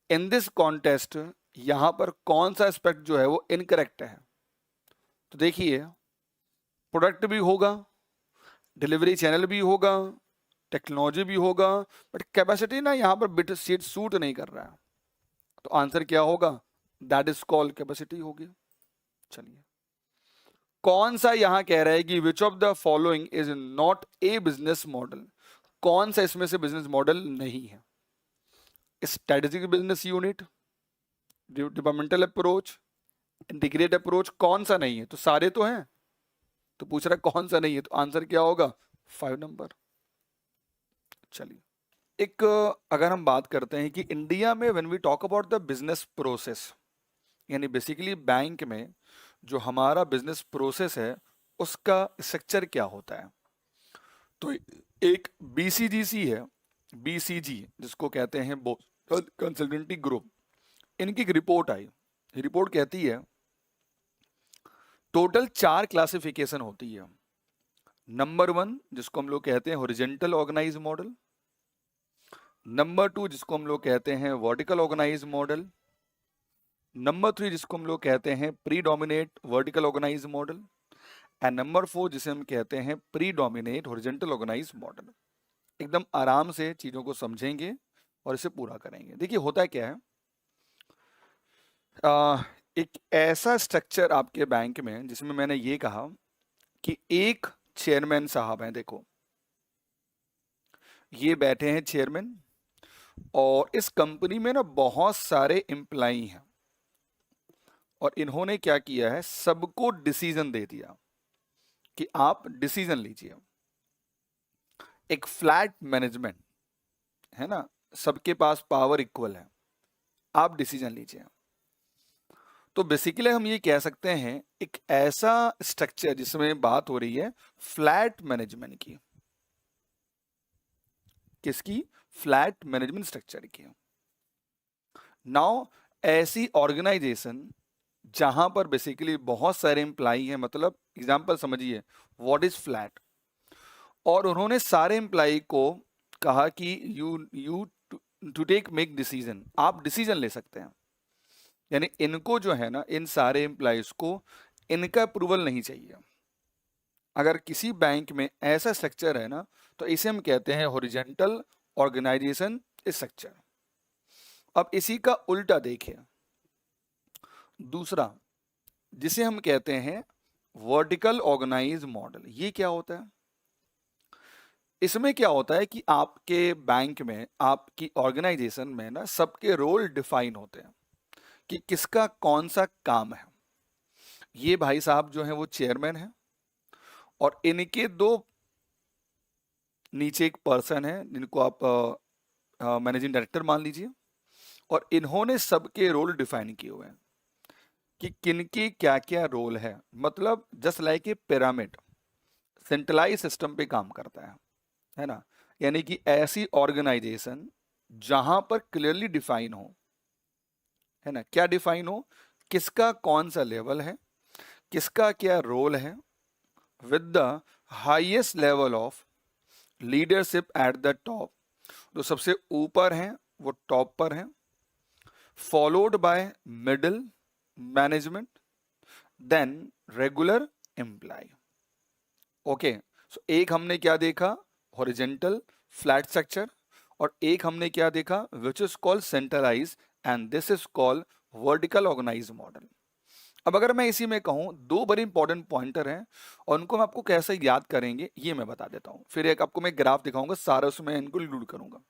In this context यहां पर कौन सा एस्पेक्ट जो है वो इनकरेक्ट है। तो देखिए, प्रोडक्ट भी होगा, डिलीवरी चैनल भी होगा, टेक्नोलॉजी भी होगा, बट कैपेसिटी ना यहाँ पर बिट सीट सूट नहीं कर रहा है। तो आंसर क्या होगा, दैट इज कॉल्ड कैपेसिटी होगी। चलिए, कौन सा यहां कह रहा है कि विच of the following is not a business model. कौन सा इसमें से बिजनेस मॉडल नहीं है? Strategic business unit, departmental approach, integrate approach, कौन सा नहीं है? तो सारे तो हैं, तो पूछ रहा है कौन सा नहीं है, तो आंसर क्या होगा? 5 नंबर। चलिए, एक अगर हम बात करते हैं कि इंडिया में when we talk about the business process, यानी बेसिकली बैंक में जो हमारा बिजनेस प्रोसेस है उसका स्ट्रक्चर क्या होता है, तो एक बीसीजीसी है, बीसीजी जिसको कहते हैं बोस्टन कंसल्टेंसी ग्रुप, इनकी एक रिपोर्ट आई। रिपोर्ट कहती है टोटल 4 क्लासिफिकेशन होती है। नंबर 1 जिसको हम लोग कहते हैं हॉरिजॉन्टल ऑर्गेनाइज मॉडल, नंबर 2 जिसको हम लोग कहते हैं वर्टिकल ऑर्गेनाइज मॉडल, नंबर 3 जिसको हम लोग कहते हैं predominate vertical organise model, and number 4 जिसे हम कहते हैं प्रीडोमिनेट हॉरिजॉन्टल ऑर्गेनाइज मॉडल। एकदम आराम से चीजों को समझेंगे और इसे पूरा करेंगे। देखिए होता क्या है, एक ऐसा स्ट्रक्चर आपके बैंक में जिसमें मैंने ये कहा कि एक चेयरमैन साहब हैं, देखो ये बैठे हैं चेयरमैन, और इस कंपनी में ना बहुत सारे एम्प्लॉई हैं, और इन्होंने क्या किया है, सबको डिसीजन दे दिया कि आप डिसीजन लीजिए। एक फ्लैट मैनेजमेंट है ना, सबके पास पावर इक्वल है, आप डिसीजन लीजिए। तो बेसिकली हम ये कह सकते हैं एक ऐसा स्ट्रक्चर जिसमें बात हो रही है फ्लैट मैनेजमेंट की। किसकी? फ्लैट मैनेजमेंट स्ट्रक्चर की। नाउ ऐसी ऑर्गेनाइजेशन जहां पर बेसिकली बहुत सारे एम्प्लाई हैं, मतलब एग्जांपल समझिए व्हाट इज फ्लैट, और उन्होंने सारे एम्प्लाई को कहा कि you to take make decision, आप डिसीजन ले सकते हैं। यानी इनको जो है ना, इन सारे एम्प्लॉइज को इनका अप्रूवल नहीं चाहिए। अगर किसी बैंक में ऐसा स्ट्रक्चर है ना, तो इसे हम कहते हैं हॉरिजॉन्टल ऑर्गेनाइजेशन स्ट्रक्चर। अब इसी का उल्टा देखिए, दूसरा जिसे हम कहते हैं वर्टिकल ऑर्गेनाइज मॉडल। ये क्या होता है? इसमें क्या होता है कि आपके बैंक में, आपकी ऑर्गेनाइजेशन में ना, सबके रोल डिफाइन होते हैं कि किसका कौन सा काम है। ये भाई साहब जो हैं वो चेयरमैन हैं, और इनके 2 नीचे एक पर्सन है जिनको आप मैनेजिंग डायरेक्टर मान लीजिए, और इन्होंने सबके रोल डिफाइन किए हुए हैं कि किनके क्या क्या रोल है। मतलब just like a pyramid, centralise system पे काम करता है ना। यानी कि ऐसी ऑर्गेनाइजेशन जहां पर क्लियरली डिफाइन हो, है ना, क्या डिफाइन हो, किसका कौन सा लेवल है, किसका क्या रोल है, with the highest level of leadership at the top, जो सबसे ऊपर हैं वो टॉप पर हैं, followed by middle management, then regular employ. Okay, so एक हमने क्या देखा, हॉरिजॉन्टल फ्लैट स्ट्रक्चर, और एक हमने क्या देखा which is called centralise, and this is called vertical organise model. अब अगर मैं इसी में कहूं, 2 बड़े इंपॉर्टेंट पॉइंटर हैं, और उनको मैं आपको कैसे याद करेंगे ये मैं बता देता हूं। फिर एक आपको मैं ग्राफ दिखाऊंगा, सारा उसमें इनको इंक्लूड करूंगा।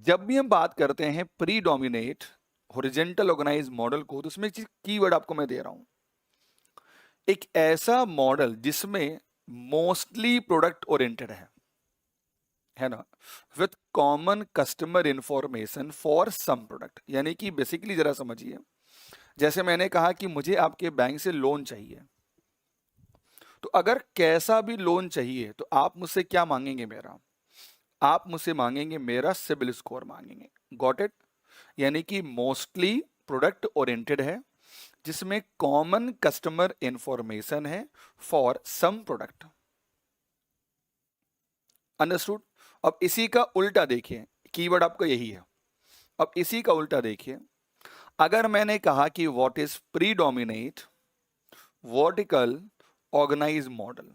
जब भी हम बात करते हैं प्रीडोमिनेट हॉरिजॉन्टल ऑर्गेनाइज मॉडल को, तो उसमें एक कीवर्ड आपको मैं दे रहा हूं, एक ऐसा मॉडल जिसमें मोस्टली प्रोडक्ट ओरिएंटेड है ना, with common customer information for some product. यानी कि बेसिकली जरा समझिए, जैसे मैंने कहा कि मुझे आपके बैंक से लोन चाहिए, तो अगर कैसा भी लोन चाहिए तो आप मुझसे क्या मांगेंगे, आप मुझसे मांगेंगे मेरा सिबिल स्कोर मांगेंगे। Got it? यानी कि मोस्टली प्रोडक्ट ओरिएंटेड है, जिसमें कॉमन कस्टमर इंफॉर्मेशन है फॉर सम प्रोडक्ट। अंडरस्टूड? अब इसी का उल्टा देखिए, कीवर्ड आपका यही है। अब इसी का उल्टा देखिए, अगर मैंने कहा कि what is predominate vertical organise model,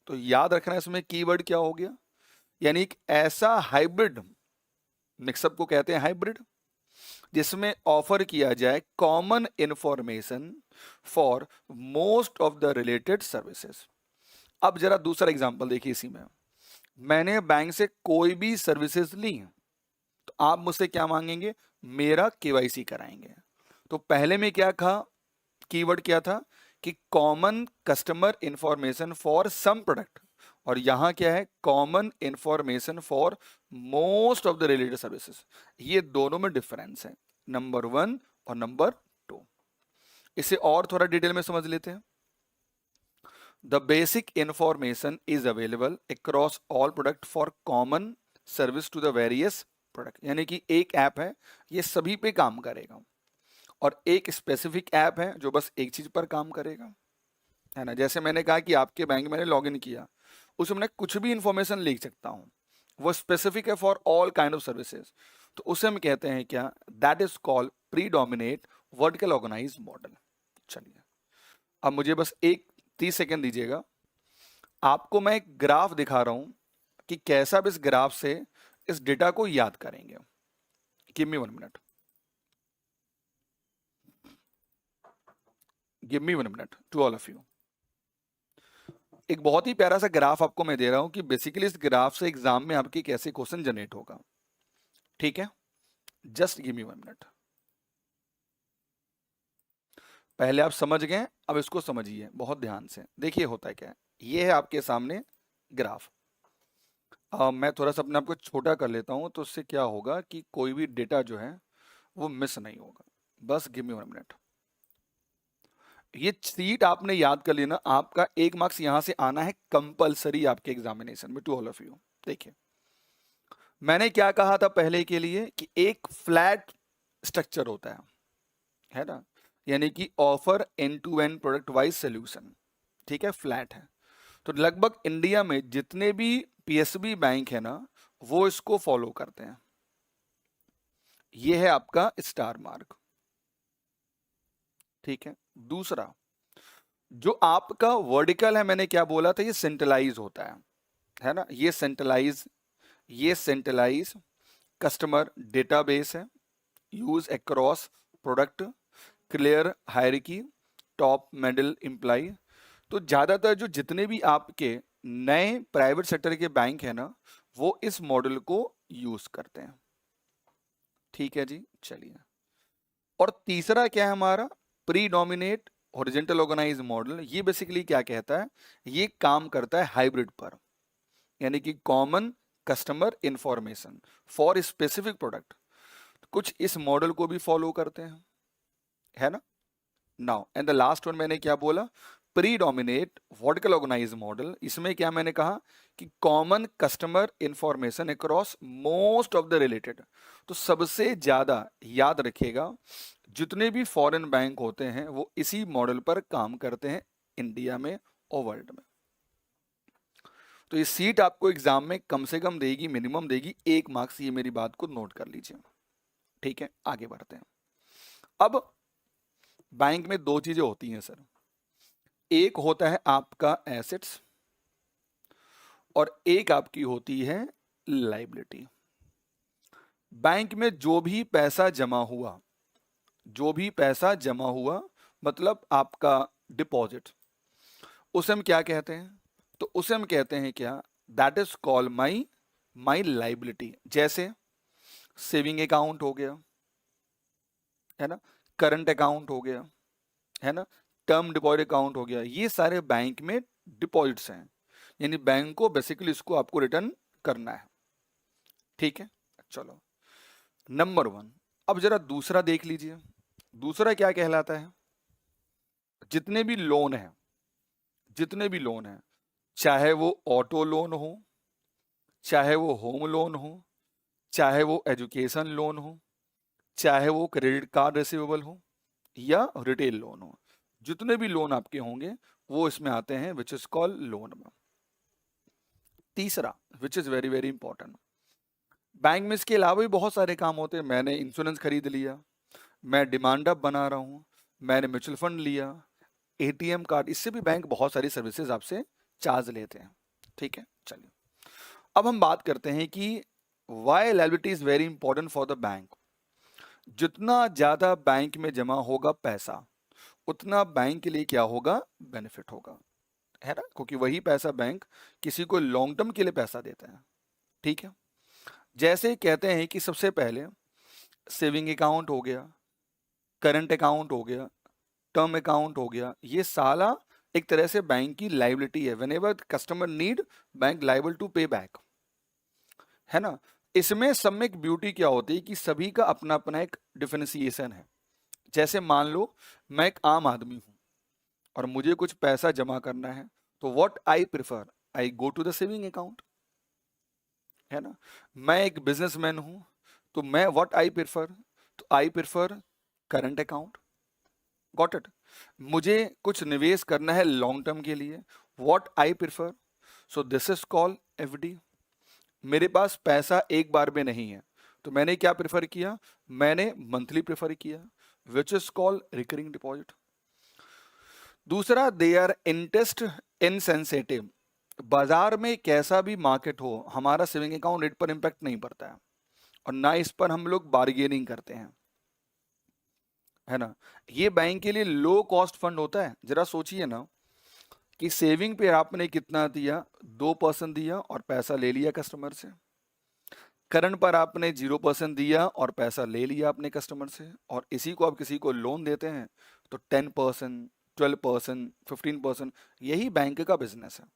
तो याद रखना इसमें कीवर्ड क्या हो गया, यानी एक ऐसा हाइब्रिड मिक्सअप को कहते हैं हाइब्रिड, जिसमें ऑफर किया जाए common information for most of the related services. अब जरा दूसरा एग्जांपल देखिए इसी में, मैंने बैंक से कोई भी सर्विसेज ली तो आप मुझसे क्या मांगेंगे, मेरा केवाईसी कराएंगे। तो पहले में क्या था, कीवर्ड क्या था कि common customer information for some product, और यहां क्या है, common information for most of the related services. ये दोनों में डिफरेंस है, नंबर 1 और नंबर 2। इसे और थोड़ा डिटेल में समझ लेते हैं। The basic information is available across all product for common service to the various product, यानी कि एक ऐप है ये सभी पे काम करेगा, और एक स्पेसिफिक ऐप है जो बस एक चीज पर काम करेगा, है ना। जैसे मैंने कहा कि आपके बैंक मैंने लॉगिन किया, उसमें मैं कुछ भी इंफॉर्मेशन लिख सकता हूँ, वो स्पेसिफिक है for all kind of services, तो उसे हम कहते हैं क्या, that is called predominate vertical organise model. चलिए अब मुझे बस एक 30 सेकेंड दीजिएगा, आपको मैं एक ग्राफ दिखा रहा हूं कि कैसा आप इस ग्राफ से इस डेटा को याद करेंगे। Give me 1 minute, give me 1 minute to all of you. एक बहुत ही प्यारा सा ग्राफ आपको मैं दे रहा हूं कि बेसिकली इस ग्राफ से एग्जाम में आपके कैसे क्वेश्चन जनरेट होगा, ठीक है। Just give me 1 minute. पहले आप समझ गए, अब इसको समझिए बहुत ध्यान से, देखिए होता है क्या है। ये है आपके सामने ग्राफ। मैं थोड़ा सा अपने आप को छोटा कर लेता हूं, तो उससे क्या होगा कि कोई भी डेटा जो है वो मिस नहीं होगा। बस गिव मी 1 मिनट। ये सीट आपने याद कर लेना, आपका 1 मार्क्स यहां से आना है कंपलसरी आपके एग्जामिनेशन में, टू ऑल ऑफ यू। देखिए मैंने क्या कहा था पहले के लिए कि एक फ्लैट स्ट्रक्चर होता है ना, यानी कि offer end to end product wise solution, ठीक है, फ्लैट है। तो लगभग इंडिया में जितने भी पीएसबी बैंक है ना, वो इसको फॉलो करते हैं। ये है आपका स्टार मार्क, ठीक है। दूसरा जो आपका वर्टिकल है, मैंने क्या बोला था, ये सेंट्रलाइज होता है ना, ये सेंट्रलाइज कस्टमर डेटाबेस है, use across product, clear hierarchy, top middle employ. तो ज्यादातर जो जितने भी आपके नए प्राइवेट सेक्टर के बैंक है ना, वो इस मॉडल को यूज करते हैं, ठीक है जी। चलिए, और तीसरा क्या है हमारा, प्रीडोमिनेट हॉरिजॉन्टल ऑर्गेनाइज मॉडल। ये बेसिकली क्या कहता है, ये काम करता है हाइब्रिड पर, यानी कि common customer information for specific product. कुछ इस मॉडल को भी फॉलो करते हैं, है ना। Now and the last one मैंने क्या बोला, प्रीडोमिनेट वर्टिकल ऑर्गेनाइज मॉडल। इसमें क्या मैंने कहा कि common customer information across most of the related. तो सबसे ज्यादा याद रखिएगा, जितने भी फॉरेन बैंक होते हैं वो इसी मॉडल पर काम करते हैं इंडिया में और वर्ल्ड में। तो ये सीट आपको एग्जाम में कम से कम देगी, मिनिमम देगी 1 मार्क्स, ये मेरी बात को नोट कर लीजिए, ठीक है। आगे बढ़ते हैं। अब बैंक में 2 चीजें होती हैं सर, एक होता है आपका एसेट्स और एक आपकी होती है लाइबिलिटी। बैंक में जो भी पैसा जमा हुआ, जो भी पैसा जमा हुआ मतलब आपका डिपॉजिट, उसे हम क्या कहते हैं, तो उसे हम कहते हैं क्या, that is called my liability. जैसे सेविंग अकाउंट हो गया, है ना, करंट अकाउंट हो गया, है ना, टर्म डिपॉजिट अकाउंट हो गया, ये सारे बैंक में डिपॉजिट्स हैं, यानी बैंक को बेसिकली इसको आपको रिटर्न करना है, ठीक है। चलो नंबर 1। अब जरा दूसरा देख लीजिए, दूसरा क्या कहलाता है, जितने भी लोन है, जितने भी लोन है, चाहे वो ऑटो लोन हो, चाहे वो होम लोन हो, चाहे वो एजुकेशन लोन हो, चाहे वो क्रेडिट कार्ड रिसीवेबल हो या रिटेल लोन हो, जितने भी लोन आपके होंगे वो इसमें आते हैं, विच इज कॉल्ड लोन में। तीसरा which is very very important, bank में इसके अलावा भी बहुत सारे काम होते हैं। मैंने इंश्योरेंस खरीद लिया, मैं डिमांड अप बना रहा हूँ, मैंने म्यूचुअल फंड लिया, एटीएम कार्ड, इससे भी बैंक बहुत सारी सर्विसेज आपसे चार्ज लेते हैं, ठीक है। चलिए अब हम बात करते हैं कि why liability is very important for the bank. जितना ज्यादा बैंक में जमा होगा पैसा, उतना बैंक के लिए क्या होगा, बेनिफिट होगा, है ना, क्योंकि वही पैसा बैंक किसी को लॉन्ग टर्म के लिए पैसा देता है। ठीक है, जैसे कहते हैं कि सबसे पहले सेविंग अकाउंट हो गया, करंट अकाउंट हो गया, टर्म अकाउंट हो गया, ये साला एक तरह से बैंक की लाइबिलिटी है। Whenever customer need, bank liable to pay back, है ना। इसमें सब में एक ब्यूटी क्या होती है कि सभी का अपना अपना एक डिफरेंशिएशन है। जैसे मान लो मैं एक आम आदमी हूं और मुझे कुछ पैसा जमा करना है, तो what I prefer, I go to the saving account, है ना। मैं एक बिजनेसमैन हूं, तो मैं व्हाट आई प्रिफर, तो I prefer current account. Got it. मुझे कुछ निवेश करना है लॉन्ग टर्म के लिए, what I prefer, so this is called FD. मेरे पास पैसा एक बार में नहीं है, तो मैंने क्या प्रेफर किया, मैंने मंथली प्रेफर किया, विच इज कॉल्ड रिकरिंग डिपॉजिट। दूसरा, दे आर इंटरेस्ट इनसेंसिटिव। बाजार में कैसा भी मार्केट हो, हमारा सेविंग अकाउंट रेट पर इंपैक्ट नहीं पड़ता है, और ना इस पर हम लोग बार्गेनिंग करते हैं, है ना। ये बैंक के लिए लो कॉस्ट फंड होता है। जरा सोचिए ना कि सेविंग पे आपने कितना दिया, 2% दिया और पैसा ले लिया कस्टमर से। करंट पर आपने 0% दिया और पैसा ले लिया अपने कस्टमर से, और इसी को आप किसी को लोन देते हैं तो 10%, 12%, 15%, यही बैंक का बिजनेस है।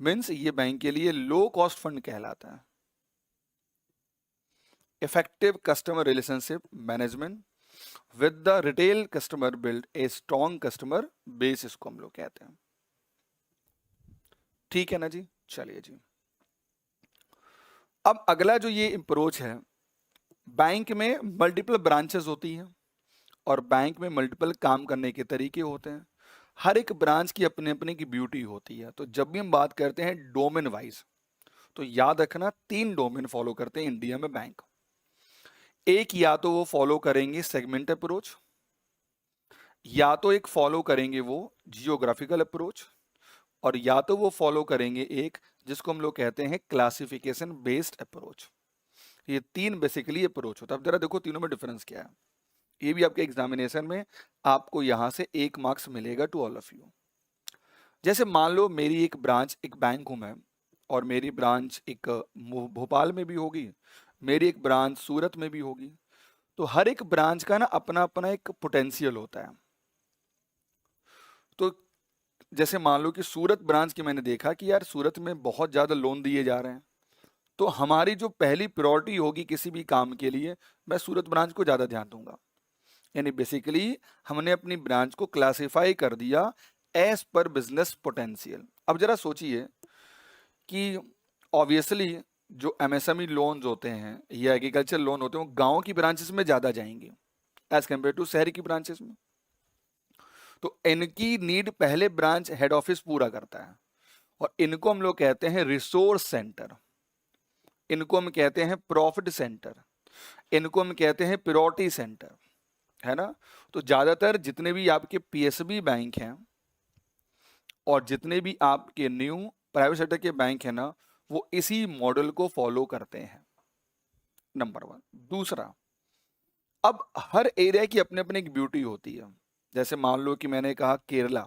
मीन्स ये बैंक के लिए लो कॉस्ट फंड कहलाता है। Effective customer relationship management with the retail customer build a strong customer base, इसको हम लोग कहते हैं। ठीक है ना जी, चलिए जी। अब अगला जो ये अप्रोच है, बैंक में मल्टीपल ब्रांचेस होती हैं और बैंक में मल्टीपल काम करने के तरीके होते हैं। हर एक ब्रांच की अपने अपने की ब्यूटी होती है। तो जब भी हम बात करते हैं डोमेन वाइज, तो याद रखना 3 डोमेन फॉलो करते हैं इंडिया में बैंक। एक, या तो वो फॉलो करेंगे सेगमेंट अप्रोच, या तो एक फॉलो करेंगे वो जियोग्राफिकल अप्रोच, और या तो वो फॉलो करेंगे एक जिसको हम लोग कहते हैं क्लासिफिकेशन बेस्ड अप्रोच। ये 3 बेसिकली अप्रोच होता है। अब जरा देखो तीनों में डिफरेंस क्या है। ये भी आपके एग्जामिनेशन में आपको यहां से 1 मार्क्स मिलेगा टू ऑल ऑफ यू। जैसे मान लो मेरी एक ब्रांच, एक बैंक हूं मैं, और मेरी ब्रांच एक भोपाल में भी होगी, मेरी एक ब्रांच सूरत में भी होगी। तो हर एक ब्रांच का ना अपना अपना एक पोटेंशियल होता है। तो जैसे मान लो कि सूरत ब्रांच की मैंने देखा कि यार सूरत में बहुत ज्यादा लोन दिए जा रहे हैं, तो हमारी जो पहली प्रायोरिटी होगी किसी भी काम के लिए, मैं सूरत ब्रांच को ज्यादा ध्यान दूंगा। यानी बेसिकली हमने अपनी ब्रांच को क्लासिफाई कर दिया एज पर बिजनेस पोटेंशियल। अब जरा सोचिए कि ऑब्वियसली जो एमएसएमई लोन्स होते हैं या एग्रीकल्चर लोन होते हैं, वो गांव की ब्रांचेस में ज्यादा जाएंगे एज कम्पेयर टू शहर की ब्रांचेस में। तो इनकी नीड पहले ब्रांच हेड ऑफिस पूरा करता है, और इनको हम लोग कहते हैं रिसोर्स सेंटर, इनको हम कहते हैं प्रॉफिट सेंटर, इनको हम कहते हैं प्रायोरिटी सेंटर, है ना। तो ज्यादातर जितने भी आपके पीएसबी बैंक हैं और जितने भी आपके न्यू प्राइवेट सेक्टर के बैंक हैं ना, वो इसी मॉडल को फॉलो करते हैं, नंबर 1। दूसरा, अब हर एरिया की अपने अपने एक ब्यूटी होती है। जैसे मान लो कि मैंने कहा केरला,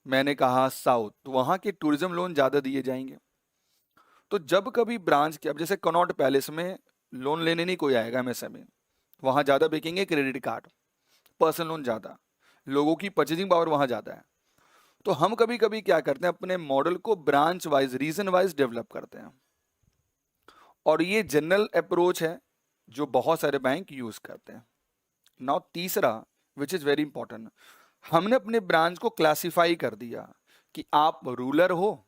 मैंने कहा साउथ, तो वहां के टूरिज्म लोन ज्यादा दिए जाएंगे। तो जब कभी ब्रांच के, अब जैसे कनॉट पैलेस में लोन लेने नहीं कोई आएगा एमएसएमई, वहां ज्यादा बिकेंगे क्रेडिट कार्ड, पर्सनल लोन ज्यादा, लोगों की परचेजिंग पावर वहां ज्यादा है। तो हम कभी कभी क्या करते हैं, अपने मॉडल को branch wise, region wise develop करते हैं, और ये जनरल अप्रोच है जो बहुत सारे बैंक यूज करते हैं। नाउ तीसरा, विच इज वेरी इंपॉर्टेंट, हमने अपने ब्रांच को क्लासिफाई कर दिया कि आप रूरल हो,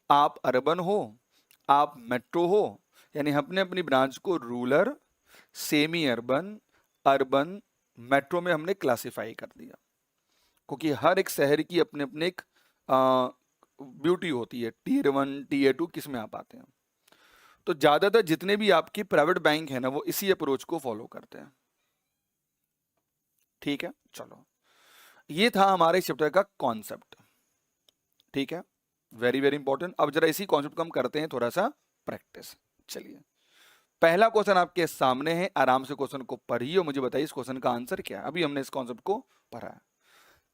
आप अर्बन हो, आप मेट्रो हो। यानी हमने अपनी ब्रांच को rural, semi urban, urban, metro में हमने क्लासिफाई कर दिया, क्योंकि हर एक शहर की अपने अपने एक ब्यूटी होती है, टीयर 1, टीयर 2 किस में आप आते हैं। तो ज्यादातर जितने भी आपके प्राइवेट बैंक है ना, वो इसी अप्रोच को फॉलो करते हैं। ठीक है, चलो, ये था हमारे चैप्टर का कॉन्सेप्ट। ठीक है, वेरी वेरी इंपॉर्टेंट। अब जरा इसी कॉन्सेप्ट को हम करते हैं थोड़ा सा प्रैक्टिस। चलिए, पहला क्वेश्चन आपके सामने है, आराम से क्वेश्चन को पढ़िए और मुझे बताइए इस क्वेश्चन का आंसर क्या है। अभी हमने इस कॉन्सेप्ट को पढ़ा है।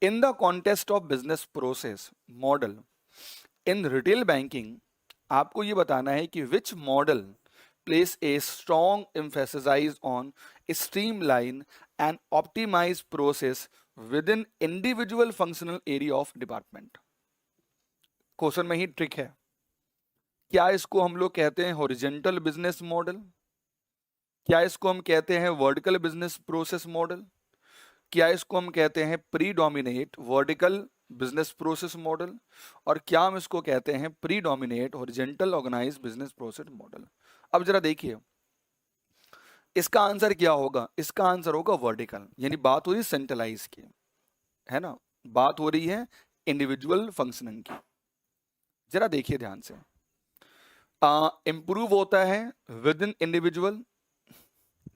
In the contest of business process model in retail banking, आपको ये बताना है कि which model place a strong emphasis on streamline and optimize process within individual functional area of department. Question में ही ट्रिक है। क्या इसको हम लोग कहते हैं हॉरिजेंटल बिजनेस मॉडल, क्या इसको हम कहते हैं वर्टिकल बिजनेस प्रोसेस मॉडल, क्या इसको हम कहते हैं predominate vertical business process model, और क्या हम इसको कहते हैं predominate horizontal organize business process model. अब जरा देखिए इसका आंसर क्या होगा, इसका आंसर होगा वर्टिकल, यानी बात हो रही है सेंट्रलाइज की, है ना, बात हो रही है इंडिविजुअल फंक्शनिंग की। जरा देखिए ध्यान से, इंप्रूव होता है विद इन इंडिविजुअल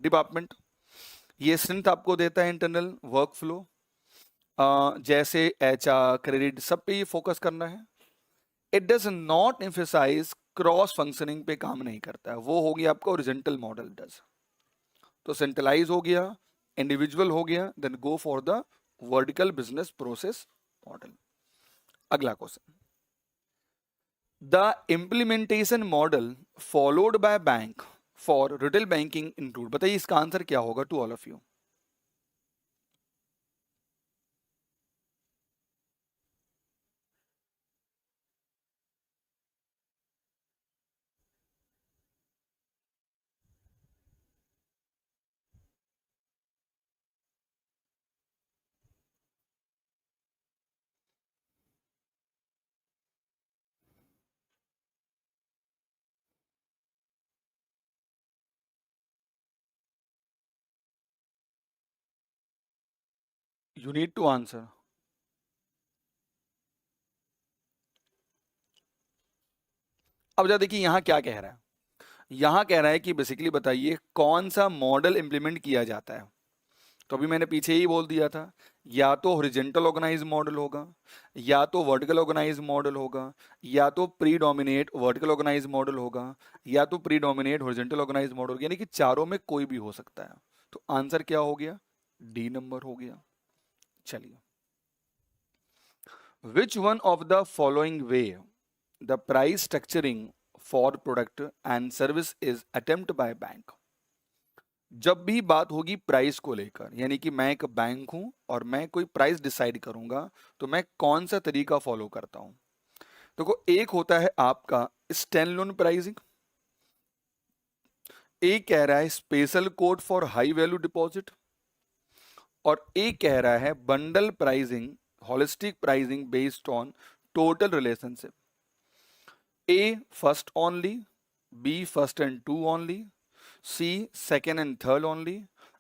डिपार्टमेंट, ये स्ट्रेंथ आपको देता है इंटरनल वर्क फ्लो, जैसे एचआर क्रेडिट सब पे ये फोकस करना है। It does not emphasise cross functioning पे काम नहीं करता है, वो हो गया आपका ओरिजेंटल मॉडल डज। तो सेंट्रलाइज हो गया, इंडिविजुअल हो गया, then go for the vertical business process model. अगला question, the implementation model followed by bank for retail banking include, बताइए इसका आंसर क्या होगा to all of you. You need to answer. अब जरा देखिए यहां क्या कह रहा है, यहां कह रहा है कि बेसिकली बताइए कौन सा मॉडल इंप्लीमेंट किया जाता है। तो अभी मैंने पीछे ही बोल दिया था, या तो हॉरिजेंटल ऑर्गेनाइज मॉडल होगा, या तो वर्टिकल ऑर्गेनाइज मॉडल होगा, या तो प्रीडोमिनेट वर्टिकल ऑर्गेनाइज मॉडल होगा, या तो प्रीडोमिनेट हॉरिजेंटल ऑर्गेनाइज मॉडल, यानी कि चारों में कोई भी हो सकता है। तो आंसर क्या हो गया, डी नंबर हो गया। चलिए, which one of the following way the price structuring for product and service is attempt by bank. जब भी बात होगी प्राइस को लेकर, यानी कि मैं एक बैंक हूं और मैं कोई प्राइस डिसाइड करूंगा, तो मैं कौन सा तरीका फॉलो करता हूं। देखो, एक होता है आपका स्टैंड लोन प्राइसिंग, एक कह रहा है special code for high value deposit, और एक कह रहा है bundle pricing holistic pricing based on total relationship. A first only, B first and two only, C second and third only,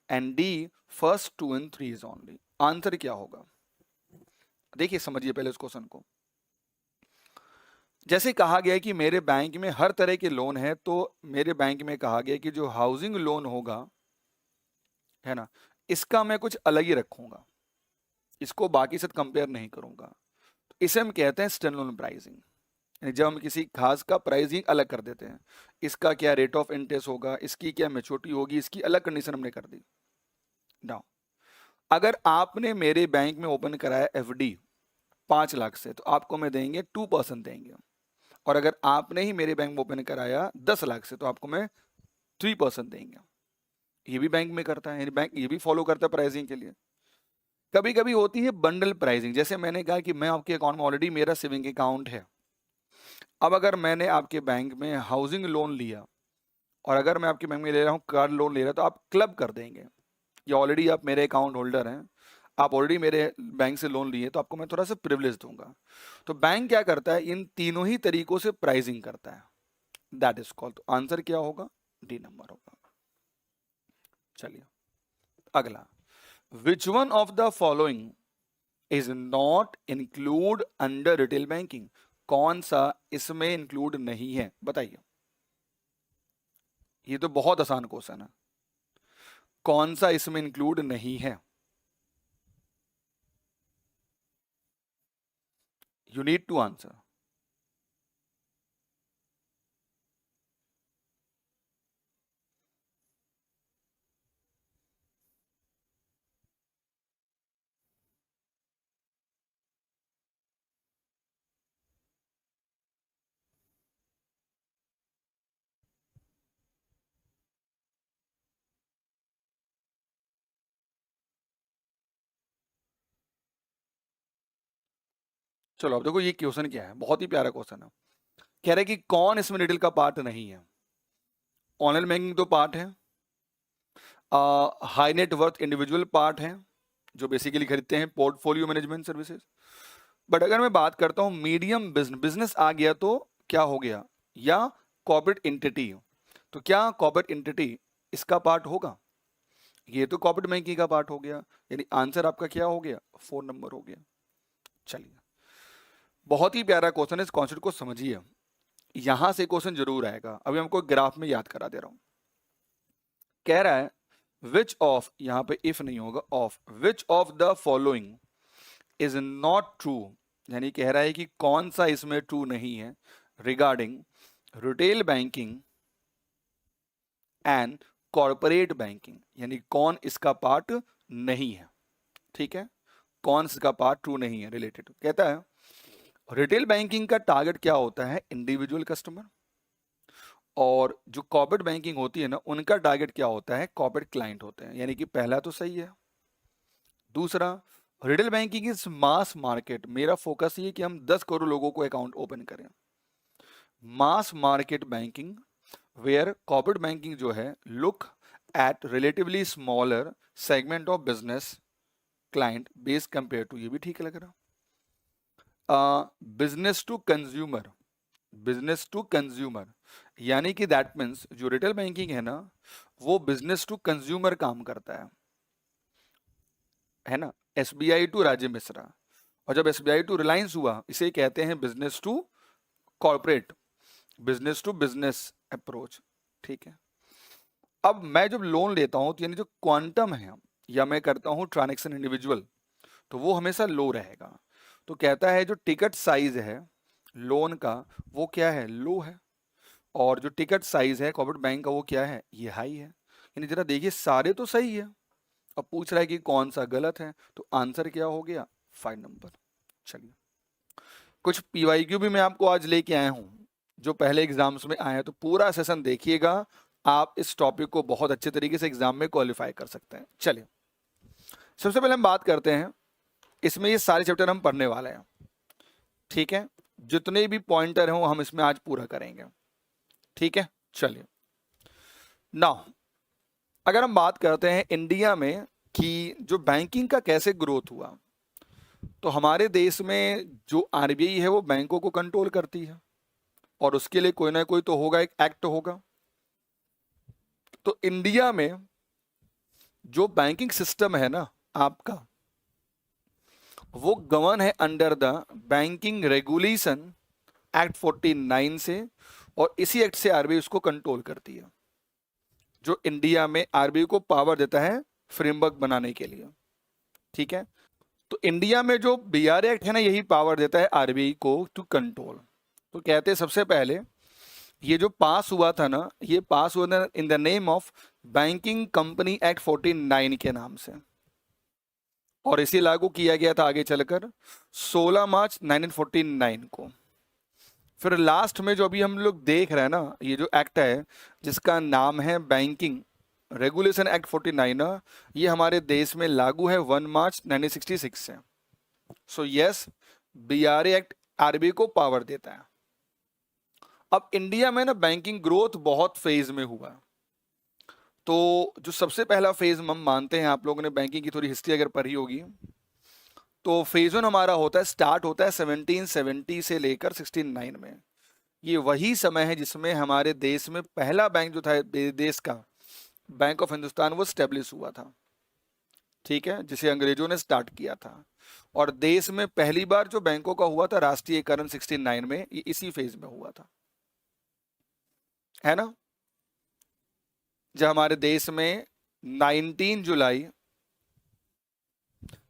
and D first two and three is only. Answer क्या होगा, देखिए समझिए पहले इस क्वेश्चन को। जैसे कहा गया कि मेरे बैंक में हर तरह के लोन है, तो मेरे बैंक में कहा गया कि जो हाउसिंग लोन होगा, है ना, इसका मैं कुछ अलग ही रखूंगा, इसको बाकी से कंपेयर नहीं करूंगा। तो इसे हम कहते हैं स्टैंड लोन प्राइसिंग, यानी जब हम किसी खास का प्राइसिंग अलग कर देते हैं, इसका क्या रेट ऑफ इंटरेस्ट होगा, इसकी क्या मैच्योरिटी होगी, इसकी अलग कंडीशन हमने कर दी। नाउ, अगर आपने मेरे बैंक में ओपन कराया एफडी 5 लाख से, तो आपको मैं देंगे 2% देंगे, और अगर आपने ही मेरे बैंक में ओपन कराया 10 लाख से, तो आपको मैं 3% देंगे। ये भी बैंक में करता है, यानी बैंक ये भी फॉलो करता है प्राइसिंग के लिए। कभी कभी होती है बंडल प्राइसिंग, जैसे मैंने कहा कि मैं आपके अकाउंट में ऑलरेडी मेरा सेविंग अकाउंट है, अब अगर मैंने आपके बैंक में हाउसिंग लोन लिया, और अगर मैं आपके बैंक में ले रहा हूँ कार लोन ले रहा, तो आप क्लब कर देंगे, या ऑलरेडी आप मेरे अकाउंट होल्डर हैं, आप ऑलरेडी मेरे बैंक से लोन लिए, तो आपको मैं थोड़ा सा प्रिविलेज दूंगा। तो बैंक क्या करता है, इन तीनों ही तरीकों से प्राइसिंग करता है, दैट इज कॉल्ड। तो आंसर क्या होगा, डी नंबर होगा। चलिए अगला, which one of the following is not include under retail banking, कौन सा इसमें इंक्लूड नहीं है, बताइए। ये तो बहुत आसान क्वेश्चन है, कौन सा इसमें इंक्लूड नहीं है। You need to answer. चलो अब देखो ये क्वेश्चन क्या है, बहुत ही प्यारा क्वेश्चन है। कह रहे कि कौन इसमें रिटेल का पार्ट नहीं है। ऑनलाइन बैंकिंग तो पार्ट है, high net worth individual part है जो बेसिकली खरीदते हैं पोर्टफोलियो मैनेजमेंट सर्विसेज। बट अगर मैं बात करता हूं मीडियम बिजनेस आ गया तो क्या हो गया, या कॉर्पोरेट एंटिटी, तो क्या कॉर्पोरेट एंटिटी इसका पार्ट होगा? ये तो कॉर्पोरेट बैंकिंग का पार्ट हो गया, यानी आंसर आपका क्या हो गया, 4 नंबर हो गया। चलिए, बहुत ही प्यारा क्वेश्चन है, इस कॉन्सेप्ट को समझिए, यहां से क्वेश्चन जरूर आएगा। अभी हमको ग्राफ में याद करा दे रहा हूं। कह रहा है विच ऑफ, यहां पे इफ नहीं होगा, of which of the following is not true, यानी कह रहा है कि कौन सा इसमें ट्रू नहीं है regarding retail banking and corporate banking, यानी कौन इसका पार्ट नहीं है। ठीक है, कौन इसका पार्ट ट्रू नहीं है रिलेटेड। कहता है रिटेल बैंकिंग का टारगेट क्या होता है, इंडिविजुअल कस्टमर, और जो कॉर्पोरेट बैंकिंग होती है ना उनका टारगेट क्या होता है, कॉर्पोरेट क्लाइंट होते हैं, यानी कि पहला तो सही है। दूसरा, retail banking is mass market, मेरा फोकस ये कि हम 10 करोड़ लोगों को अकाउंट ओपन करें। Mass market banking where corporate banking जो है look at relatively smaller segment of business client base compare to, ये भी ठीक लग रहा। Business to consumer, business to consumer, यानी कि दैट मीन्स जो रिटेल बैंकिंग है ना वो बिजनेस टू कंज्यूमर काम करता है ना, एसबीआई टू राजीव मिश्रा, और जब एसबीआई टू रिलायंस हुआ इसे कहते हैं business to corporate, business to business approach. ठीक है, अब मैं जब लोन लेता हूं तो यानी जो क्वांटम है या मैं करता हूं ट्रांजैक्शन इंडिविजुअल, तो वो हमेशा लो रहेगा। तो कहता है जो टिकट साइज है लोन का वो क्या है, लो है, और जो टिकट साइज है कॉर्पोरेट बैंक का वो क्या है, ये हाई है। यानी जरा देखिए सारे तो सही है, अब पूछ रहा है कि कौन सा गलत है, तो आंसर क्या हो गया, 5 नंबर। चलिए, कुछ पीवाईक्यू भी मैं आपको आज लेके आया हूं जो पहले एग्जाम्स में आए हैं, तो पूरा सेशन देखिएगा, आप इस टॉपिक को बहुत अच्छे तरीके से एग्जाम में क्वालिफाई कर सकते हैं। चलिए, सबसे पहले हम बात करते हैं, इसमें ये सारे चैप्टर हम पढ़ने वाले हैं। ठीक है, जितने भी पॉइंटर हैं हम इसमें आज पूरा करेंगे। ठीक है, चलिए नाउ अगर हम बात करते हैं इंडिया में कि जो बैंकिंग का कैसे ग्रोथ हुआ, तो हमारे देश में जो आरबीआई है वो बैंकों को कंट्रोल करती है, और उसके लिए कोई ना कोई तो होगा, एक एक्ट होगा। तो इंडिया में जो बैंकिंग सिस्टम है ना आपका, वो गवर्न है under the banking regulation act 49 से, और इसी एक्ट से आरबीआई उसको कंट्रोल करती है, जो इंडिया में आरबीआई को पावर देता है फ्रेमवर्क बनाने के लिए। ठीक है, तो इंडिया में जो बीआर एक्ट है ना यही पावर देता है आरबीआई को टू कंट्रोल। तो कहते हैं सबसे पहले ये जो पास हुआ था ना, ये पास हुआ था in the name of banking company act 49 के नाम से, और इसे लागू किया गया था आगे चलकर 16 मार्च 1949 को। फिर लास्ट में जो अभी हम लोग देख रहे हैं ना, ये जो एक्ट है जिसका नाम है बैंकिंग रेगुलेशन एक्ट 49, ये हमारे देश में लागू है 1 मार्च 1966 से। So yes, BRA act RBI को पावर देता है। अब इंडिया में ना बैंकिंग ग्रोथ बहुत फेज में हुआ, तो जो सबसे पहला फेज हम मानते हैं, आप लोगों ने बैंकिंग की थोड़ी हिस्ट्री अगर पढ़ी होगी, तो फेज 1 हमारा होता है, स्टार्ट होता है 1770 से लेकर 69 में। ये वही समय है जिसमें हमारे देश में पहला बैंक जो था देश का, बैंक ऑफ हिंदुस्तान, वो स्टेब्लिश हुआ था। ठीक है, जिसे अंग्रेजों ने स्टार्ट किया था, और देश में पहली बार जो बैंकों का हुआ था राष्ट्रीयकरण 69 में, ये इसी फेज में हुआ था, है ना, जब हमारे देश में 19 जुलाई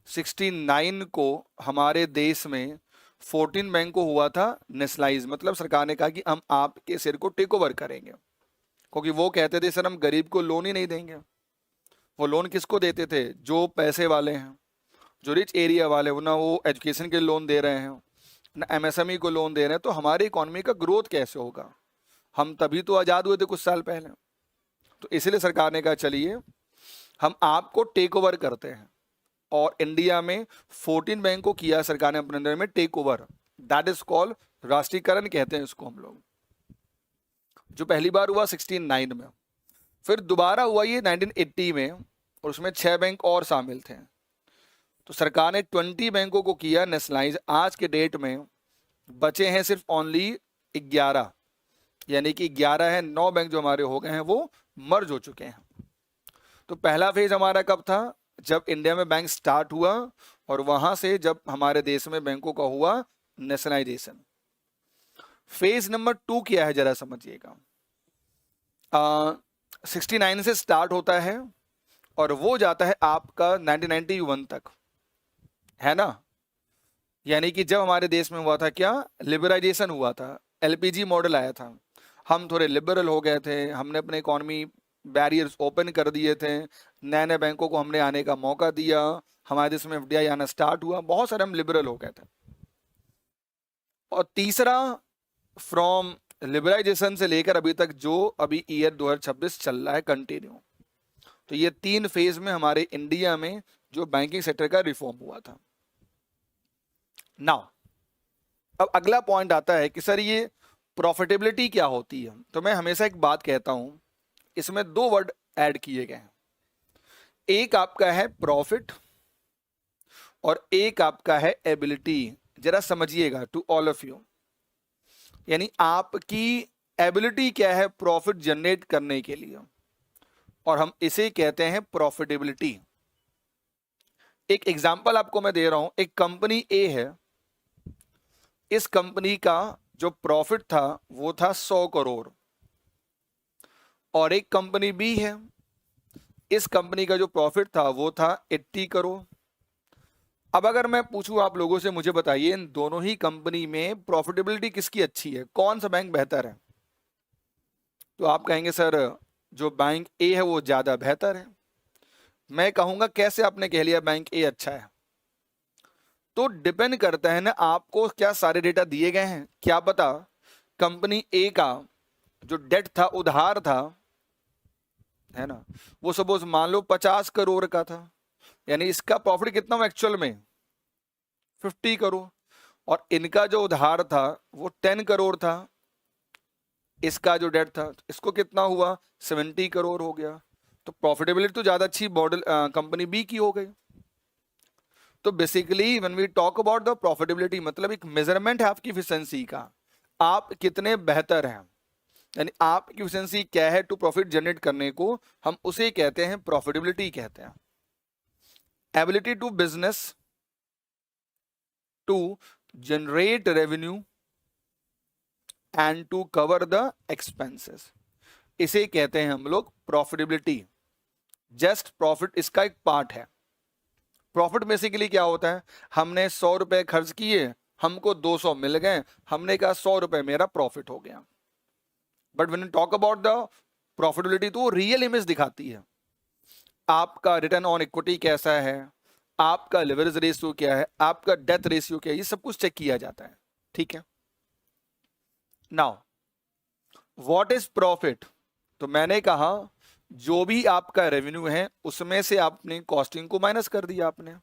69 को हमारे देश में 14 बैंक को हुआ था नेशनलाइज, मतलब सरकार ने कहा कि हम आपके शेयर को टेक ओवर करेंगे, क्योंकि वो कहते थे सर हम गरीब को लोन ही नहीं देंगे। वो लोन किसको देते थे, जो पैसे वाले हैं, जो रिच एरिया वाले, वो ना वो एजुकेशन के लोन दे रहे हैं ना एमएसएमई को लोन दे रहे हैं, तो हमारी इकोनॉमी का ग्रोथ कैसे होगा, हम तभी तो आज़ाद हुए थे कुछ साल पहले। तो इसलिए सरकार ने कहा चलिए हम आपको टेक ओवर करते हैं, और इंडिया में 14 बैंक को किया सरकार ने अपने अंदर में take over, that is called राष्ट्रीयकरण कहते हैं इसको हम लोग। जो पहली बार हुआ 69 में, फिर दोबारा हुआ ये 1980 में, और उसमें 6 बैंक और शामिल थे। तो सरकार ने 20 बैंकों को किया नेशनलाइज। आज के डेट में बचे हैं सिर्फ ओनली 11, यानी कि 11 है, 9 बैंक जो हमारे हो गए हैं वो मर्ज हो चुके हैं। तो पहला फेज हमारा कब था? जब इंडिया में बैंक स्टार्ट हुआ, और वहां से जब हमारे देश में बैंकों का हुआ नेशनलाइजेशन। फेज नंबर 2 क्या है जरा समझिएगा। 69 से स्टार्ट होता है और वो जाता है आपका 1991 तक, है ना। यानी कि जब हमारे देश में हुआ था क्या, लिबरलाइजेशन हुआ था, एलपीजी मॉडल आया था, हम थोड़े लिबरल हो गए थे, हमने अपने इकोनॉमी बैरियर्स ओपन कर दिए थे, नए नए बैंकों को हमने आने का मौका दिया, हमारे देश में एफडीआई आना स्टार्ट हुआ, बहुत सारे हम लिबरल हो गए थे। और तीसरा, फ्रॉम लिबरलाइजेशन से लेकर अभी तक जो अभी ईयर 2026 चल रहा है कंटिन्यू। तो ये 3 फेज में हमारे इंडिया में जो बैंकिंग सेक्टर का रिफॉर्म हुआ था। नाउ अब अगला पॉइंट आता है कि सर ये प्रॉफिटेबिलिटी क्या होती है। तो मैं हमेशा एक बात कहता हूं, इसमें 2 वर्ड ऐड किए गए हैं, एक आपका है प्रॉफिट और एक आपका है एबिलिटी। जरा समझिएगा टू ऑल ऑफ यू, यानी आपकी एबिलिटी क्या है प्रॉफिट जनरेट करने के लिए, और हम इसे कहते हैं प्रॉफिटेबिलिटी। एक एग्जांपल आपको मैं दे रहा हूं, एक कंपनी ए है, इस कंपनी का जो प्रॉफिट था वो था 100 करोड़, और एक कंपनी बी है, इस कंपनी का जो प्रॉफिट था वो था 80 करोड़। अब अगर मैं पूछूं आप लोगों से, मुझे बताइए इन दोनों ही कंपनी में प्रॉफिटेबिलिटी किसकी अच्छी है, कौन सा बैंक बेहतर है? तो आप कहेंगे सर जो बैंक ए है वो ज्यादा बेहतर है। मैं कहूंगा कैसे आपने कह लिया बैंक ए अच्छा है? तो डिपेंड करता है ना, आपको क्या सारे डेटा दिए गए हैं, क्या पता कंपनी ए का जो डेट था, उधार था, है ना, वो सपोज मान लो 50 करोड़ का था, यानी इसका प्रॉफिट कितना हुआ एक्चुअल में 50 करोड़, और इनका जो उधार था वो 10 करोड़ था, इसका जो डेट था इसको कितना हुआ 70 करोड़ हो गया। तो प्रॉफिटेबिलिटी तो ज्यादा अच्छी मॉडल कंपनी बी की हो गई। तो basically when we talk about the profitability, मतलब एक मेजरमेंट है आपकी एफिशिएंसी का, आप कितने बेहतर हैं, यानी आपकी एफिशिएंसी क्या है टू प्रॉफिट जनरेट करने को, हम उसे कहते हैं प्रॉफिटेबिलिटी कहते हैं। Ability to business to generate revenue and to cover the expenses, इसे कहते हैं हम लोग प्रॉफिटेबिलिटी। जस्ट प्रॉफिट इसका एक पार्ट है। प्रॉफिट बेसिकली क्या होता है, हमने 100 रुपए खर्च किए, हमको 200 मिल गए, हमने कहा 100 रुपए मेरा प्रॉफिट हो गया। But when you talk about the profitability, तो वो रियल इमेज दिखाती है, आपका रिटर्न ऑन इक्विटी कैसा है, आपका लेवरेज रेशियो क्या है, आपका डेथ रेशियो क्या है, ये सब कुछ चेक किया जाता है। ठीक है, नाउ व्हाट इज प्रॉफिट? तो मैंने कहा जो भी आपका रेवेन्यू है उसमें से आपने कॉस्टिंग को माइनस कर दिया, आपने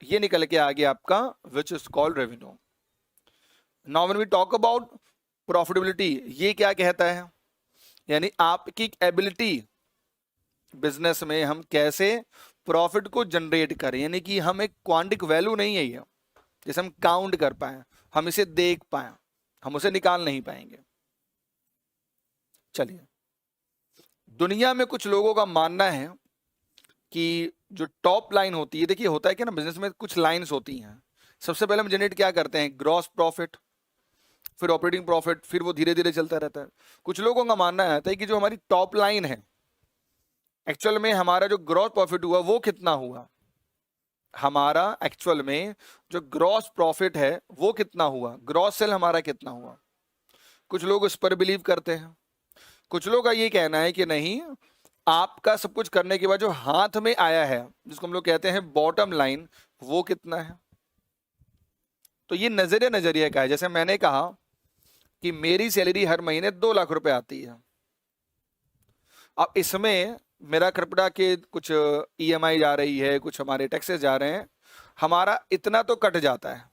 ये निकल के आ गया आपका which is called revenue. Now when we talk about profitability, ये क्या कहता है, यानी आपकी एबिलिटी बिजनेस में हम कैसे प्रॉफिट को जनरेट करें, यानी कि हम एक क्वांटिक वैल्यू नहीं है ये, जैसे हम काउंट कर पाए, हम इसे देख पाए, हम उसे निकाल नहीं पाएंगे। चलिए, दुनिया में कुछ लोगों का मानना है कि जो टॉप लाइन होती है, देखिए होता है कि ना बिजनेस में कुछ लाइंस होती हैं, सबसे पहले हम जनरेट क्या करते हैं, ग्रॉस प्रॉफिट, फिर ऑपरेटिंग प्रॉफिट, फिर वो धीरे धीरे चलता रहता है। कुछ लोगों का मानना है कि जो हमारी टॉप लाइन है, एक्चुअल में हमारा जो ग्रॉस प्रॉफिट हुआ वो कितना हुआ, हमारा एक्चुअल में जो ग्रॉस प्रॉफिट है वो कितना हुआ, ग्रॉस सेल हमारा कितना हुआ। कुछ लोग उस पर बिलीव करते हैं। कुछ लोग का ये कहना है कि नहीं, आपका सब कुछ करने के बाद जो हाथ में आया है, जिसको हम लोग कहते हैं बॉटम लाइन, वो कितना है। तो ये नजरिया का है। जैसे मैंने कहा कि मेरी सैलरी हर महीने 2 लाख रुपए आती है, अब इसमें मेरा कृपया के कुछ ईएमआई जा रही है, कुछ हमारे टैक्सेस जा रहे हैं, हमारा इतना तो कट जाता है।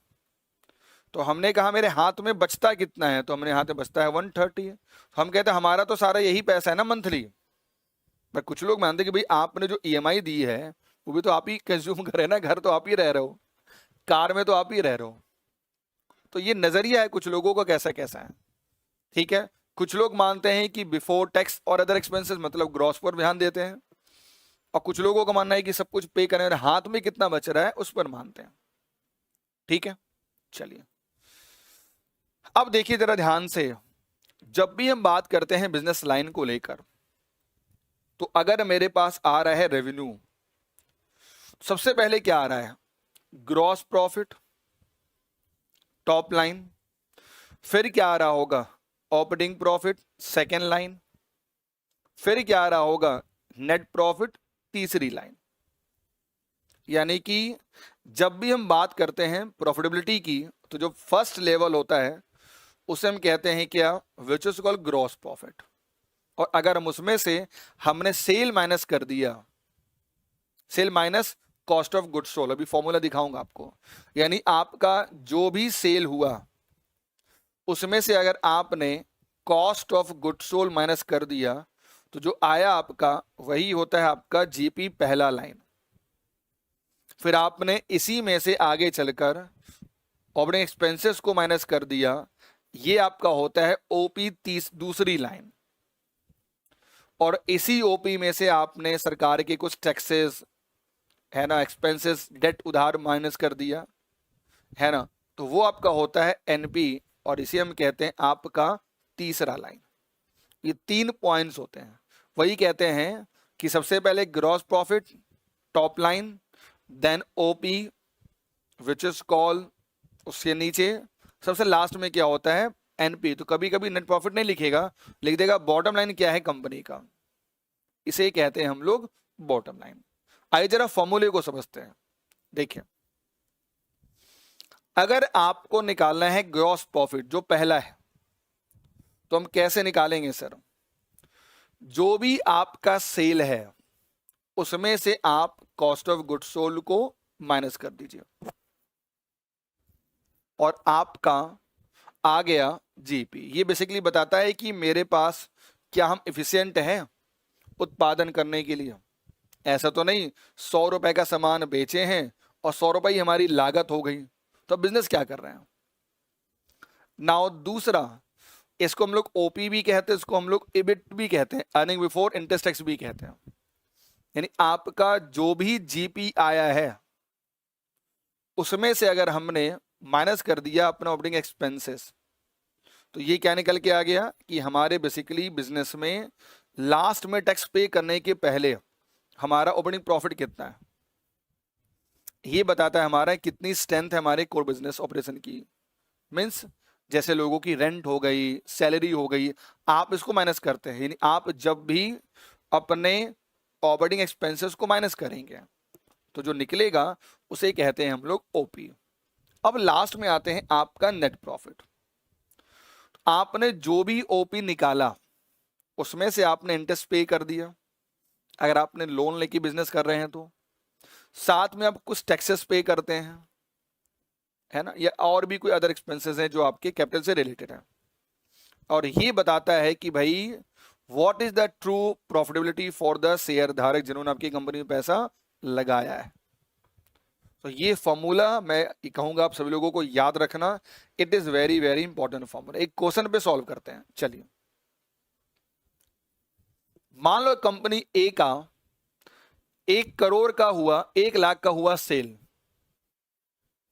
तो हमने कहा मेरे हाथ में बचता कितना है, तो हमने हाथ में बचता है 130 है। तो हम कहते हैं हमारा तो सारा यही पैसा है ना मंथली। पर कुछ लोग मानते हैं कि भाई आपने जो ईएमआई दी है वो भी तो आप ही कंज्यूम कर रहे हैं ना, घर तो आप ही रह रहे हो, कार में तो आप ही रह रहे हो। तो ये नजरिया है कुछ लोगों का, कैसा कैसा है, ठीक है। कुछ लोग मानते हैं कि बिफोर टैक्स और अदर एक्सपेंसेस मतलब ग्रॉस पर ध्यान देते हैं, और कुछ लोगों का मानना है कि सब कुछ पे करें और हाथ में कितना बच रहा है उस पर मानते हैं, ठीक है। चलिए अब देखिए जरा ध्यान से, जब भी हम बात करते हैं बिजनेस लाइन को लेकर, तो अगर मेरे पास आ रहा है रेवेन्यू, सबसे पहले क्या आ रहा है, ग्रॉस प्रॉफिट, टॉप लाइन। फिर क्या आ रहा होगा, ऑपरेटिंग प्रॉफिट, सेकेंड लाइन। फिर क्या आ रहा होगा, नेट प्रॉफिट, तीसरी लाइन। यानी कि जब भी हम बात करते हैं प्रॉफिटेबिलिटी की, तो जो फर्स्ट लेवल होता है उसे हम कहते हैं क्या, विच इज कॉल्ड ग्रॉस प्रॉफिट। और अगर हम उसमें से हमने सेल माइनस कर दिया, sale minus cost of goods sold, अभी फॉर्मूला दिखाऊंगा आपको, यानी आपका जो भी सेल हुआ उसमें से अगर आपने cost of goods sold minus कर दिया, तो जो आया आपका वही होता है आपका जीपी पहला लाइन। फिर आपने इसी में से आगे चलकर ऑपरेटिंग एक्सपेंसेस को माइनस कर दिया, ये आपका होता है ओपी दूसरी लाइन। और इसी ओपी में से आपने सरकार के कुछ टैक्सेस है ना, एक्सपेंसेस, डेट उधार माइनस कर दिया है ना, तो वो आपका होता है एनपी, और इसे हम कहते हैं आपका तीसरा लाइन। ये 3 पॉइंट्स होते हैं, वही कहते हैं कि सबसे पहले gross profit, top line, then OP which is called, उसके नीचे सबसे लास्ट में क्या होता है, एनपी। तो कभी कभी नेट प्रॉफिट नहीं लिखेगा, लिख देगा बॉटम लाइन क्या है कंपनी का, इसे कहते हैं हम लोग बॉटम लाइन। आइए जरा फॉर्मूले को समझते हैं। देखिए अगर आपको निकालना है ग्रॉस प्रॉफिट जो पहला है, तो हम कैसे निकालेंगे सर, जो भी आपका सेल है उसमें से आप कॉस्ट ऑफ गुड्स सोल्ड को माइनस कर दीजिए, और आपका आ गया जीपी। ये बेसिकली बताता है कि मेरे पास क्या हम इफिशिएंट हैं उत्पादन करने के लिए। ऐसा तो नहीं 100 रुपए का सामान बेचे हैं और 100 रुपए ही हमारी लागत हो गई, तो बिजनेस क्या कर रहे हैं। नाउ दूसरा, इसको हम लोग ओपी भी कहते हैं, इसको हम लोग इबिट भी कहते हैं, अर्निंग बिफोर इंटरेस्ट टैक्स भी कहते हैं। यानी आपका जो भी जीपी आया है उसमें से अगर हमने माइनस कर दिया अपना ऑपरेटिंग एक्सपेंसेस, तो ये क्या निकल के आ गया कि हमारे बेसिकली बिजनेस में लास्ट में टैक्स पे करने के पहले हमारा ऑपरेटिंग प्रॉफिट कितना है। ये बताता है हमारा कितनी स्ट्रेंथ है हमारे कोर बिजनेस ऑपरेशन की। मीन्स जैसे लोगों की रेंट हो गई, सैलरी हो गई, आप इसको माइनस करते हैं। यानी आप जब भी अपने ऑपरेटिंग एक्सपेंसेस को माइनस करेंगे तो जो निकलेगा उसे कहते हैं हम लोग ओपी। अब लास्ट में आते हैं आपका नेट प्रॉफिट। आपने जो भी ओपी निकाला उसमें से आपने इंटरेस्ट पे कर दिया, अगर आपने लोन लेके बिजनेस कर रहे हैं तो, साथ में आप कुछ टैक्सेस पे करते हैं है ना, या और भी कोई अदर एक्सपेंसेस हैं जो आपके कैपिटल से रिलेटेड है। और ये बताता है कि भाई what is the true profitability for the share धारक जिन्होंने आपकी कंपनी में पैसा लगाया है। तो ये फॉर्मूला मैं कहूंगा आप सभी लोगों को याद रखना, it is very very important formula. एक क्वेश्चन पे सॉल्व करते हैं। चलिए मान लो कंपनी ए का 1 करोड़ का हुआ, 1 लाख का हुआ सेल,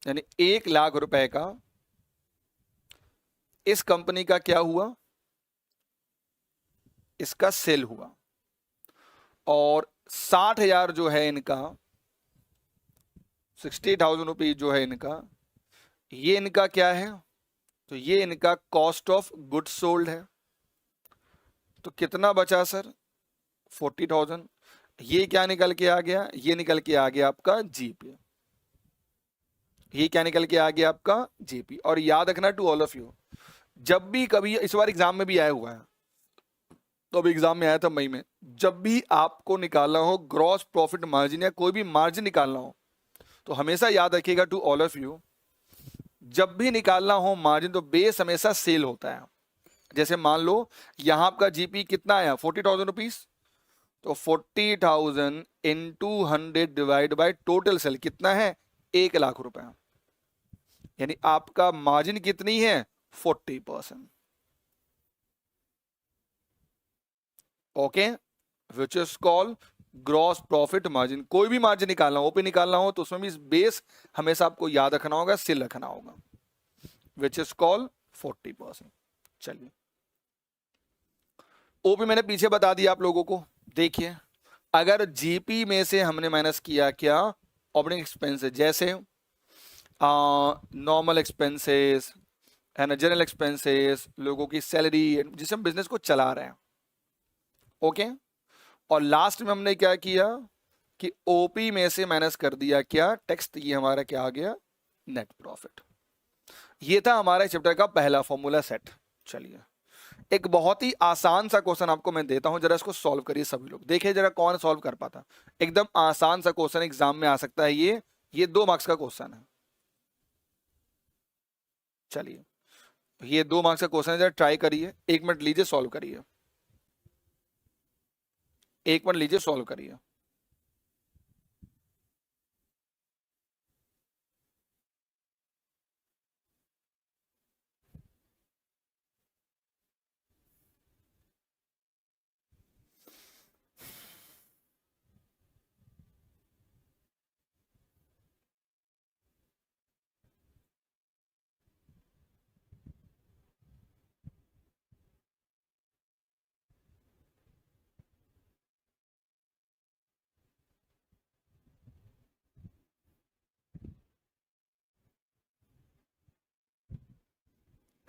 यानी 1 लाख रुपए का इस कंपनी का क्या हुआ, इसका सेल हुआ, और 60,000 जो है इनका, 60,000 रुपीज जो है इनका, ये इनका क्या है, तो ये इनका कॉस्ट ऑफ गुड्स सोल्ड है। तो कितना बचा सर, 40,000। ये क्या निकल के आ गया, ये निकल के आ गया आपका जीपी। ये क्या निकल के आ गया आपका जीपी। और याद रखना टू ऑल ऑफ यू, जब भी कभी, इस बार एग्जाम में भी आया हुआ है, तो अभी एग्जाम में आया था मई में, जब भी आपको निकालना हो ग्रॉस प्रॉफिट मार्जिन या कोई भी मार्जिन निकालना हो, तो हमेशा याद रखिएगा टू ऑल ऑफ यू, जब भी निकालना हो मार्जिन तो बेस हमेशा सेल होता है। जैसे मान लो यहां आपका जीपी कितना आया 40,000 रुपीज, तो 40,000 into 100 divide by total sale कितना है 1,00,000 रुपए, यानी आपका मार्जिन कितनी है 40%। Okay, which is called gross profit margin. कोई भी मार्जिन निकालना हो, ओपी निकालना हो, तो उसमें भी बेस हमेशा आपको याद रखना होगा, सेल रखना होगा, विच इज कॉल्ड 40%। चलिए, ओपी मैंने पीछे बता दिया आप लोगों को। देखिए, अगर जीपी में से हमने माइनस किया क्या ऑपरेटिंग एक्सपेंसेस, जैसे नॉर्मल एक्सपेंसेस है ना, जनरल एक्सपेंसेस, लोगों की सैलरी, जिससे हम बिजनेस को चला रहे हैं। ओके, और लास्ट में हमने क्या किया कि ओपी में से माइनस कर दिया क्या टैक्स, ये हमारा क्या आ गया नेट प्रॉफिट। ये था हमारा चैप्टर का पहला फॉर्मूला सेट। चलिए, एक बहुत ही आसान सा क्वेश्चन आपको मैं देता हूं, जरा इसको सॉल्व करिए सभी लोग, देखिए जरा कौन सॉल्व कर पाता। एकदम आसान सा क्वेश्चन एग्जाम में आ सकता है, ये 2 मार्क्स का क्वेश्चन है। चलिए, ये 2 मार्क्स का क्वेश्चन है, जरा ट्राई करिए, 1 मिनट लीजिए सॉल्व करिए, 1 मिनट लीजिए सॉल्व करिए।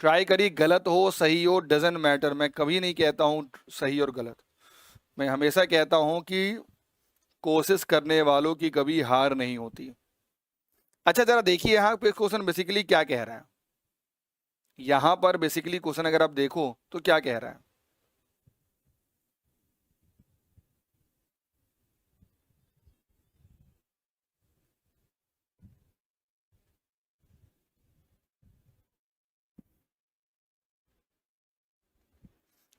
ट्राई करिए, गलत हो सही हो डजेंट मैटर, मैं कभी नहीं कहता हूं सही और गलत, मैं हमेशा कहता हूं कि कोशिश करने वालों की कभी हार नहीं होती। अच्छा, जरा देखिए यहाँ पे क्वेश्चन बेसिकली क्या कह रहा है। यहां पर बेसिकली क्वेश्चन अगर आप देखो तो क्या कह रहा है,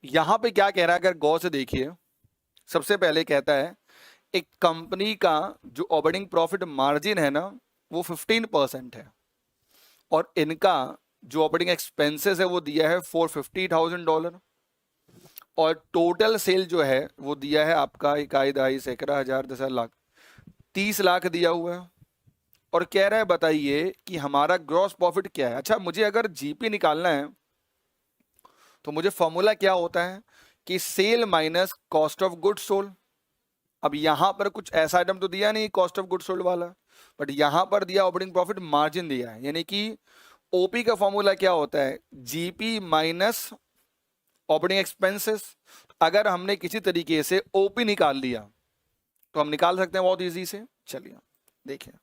यहां पे क्या कह रहा है अगर गौर से देखिए, सबसे पहले कहता है एक कंपनी का जो ऑपरेटिंग प्रॉफिट मार्जिन है ना वो 15% है, और इनका जो ऑपरेटिंग एक्सपेंसेस है वो दिया है $450,000, और टोटल सेल जो है वो दिया है आपका इकाई दहाई सैकड़ा हजार 10 लाख 30 लाख दिया हुआ है, और कह रहा है बताइए कि हमारा ग्रॉस प्रॉफिट क्या है। अच्छा, मुझे अगर जीपी निकालना है तो मुझे फॉर्मूला क्या होता है कि sale minus cost of good sold. अब यहां पर कुछ ऐसा आइटम तो दिया नहीं कॉस्ट ऑफ गुड सोल्ड वाला, बट यहां पर दिया ऑपरेटिंग प्रॉफिट मार्जिन दिया है, यानी कि ओपी का फॉर्मूला क्या होता है जीपी माइनस ऑपरेटिंग एक्सपेंसेस। अगर हमने किसी तरीके से ओपी निकाल लिया तो हम निकाल सकते हैं बहुत इजी से। चलिए देखिए,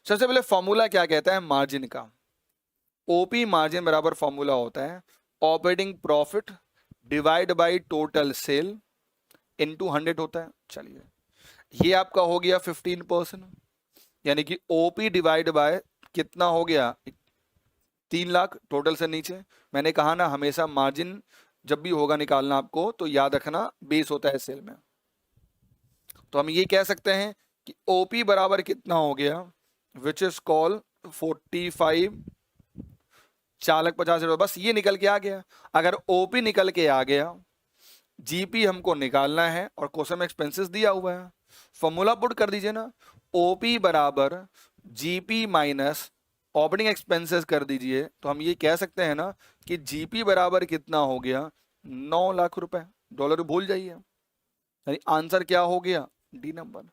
सबसे पहले फॉर्मूला क्या कहता है मार्जिन का, ओपी मार्जिन बराबर फॉर्मूला होता है operating profit divide by total sale into 100 होता है। चलिए, ये आपका हो गया 15%, यानी कि ओपी डिवाइड बाय कितना हो गया 3 लाख टोटल से नीचे। मैंने कहा ना हमेशा मार्जिन जब भी होगा निकालना आपको तो याद रखना बेस होता है सेल में। तो हम ये कह सकते हैं कि ओपी बराबर कितना हो गया विच इज कॉल 45 4,50,000, बस ये निकल के आ गया। अगर ओपी निकल के आ गया, जीपी हमको निकालना है और क्वेश्चन में एक्सपेंसेस दिया हुआ है, फॉर्मूला पुट कर दीजिए ना, ओपी बराबर जीपी माइनस ऑपरेटिंग एक्सपेंसेस कर दीजिए, तो हम ये कह सकते हैं ना कि जीपी बराबर कितना हो गया 9 लाख रुपए। डॉलर भूल जाइए, यानी आंसर क्या हो गया डी नंबर।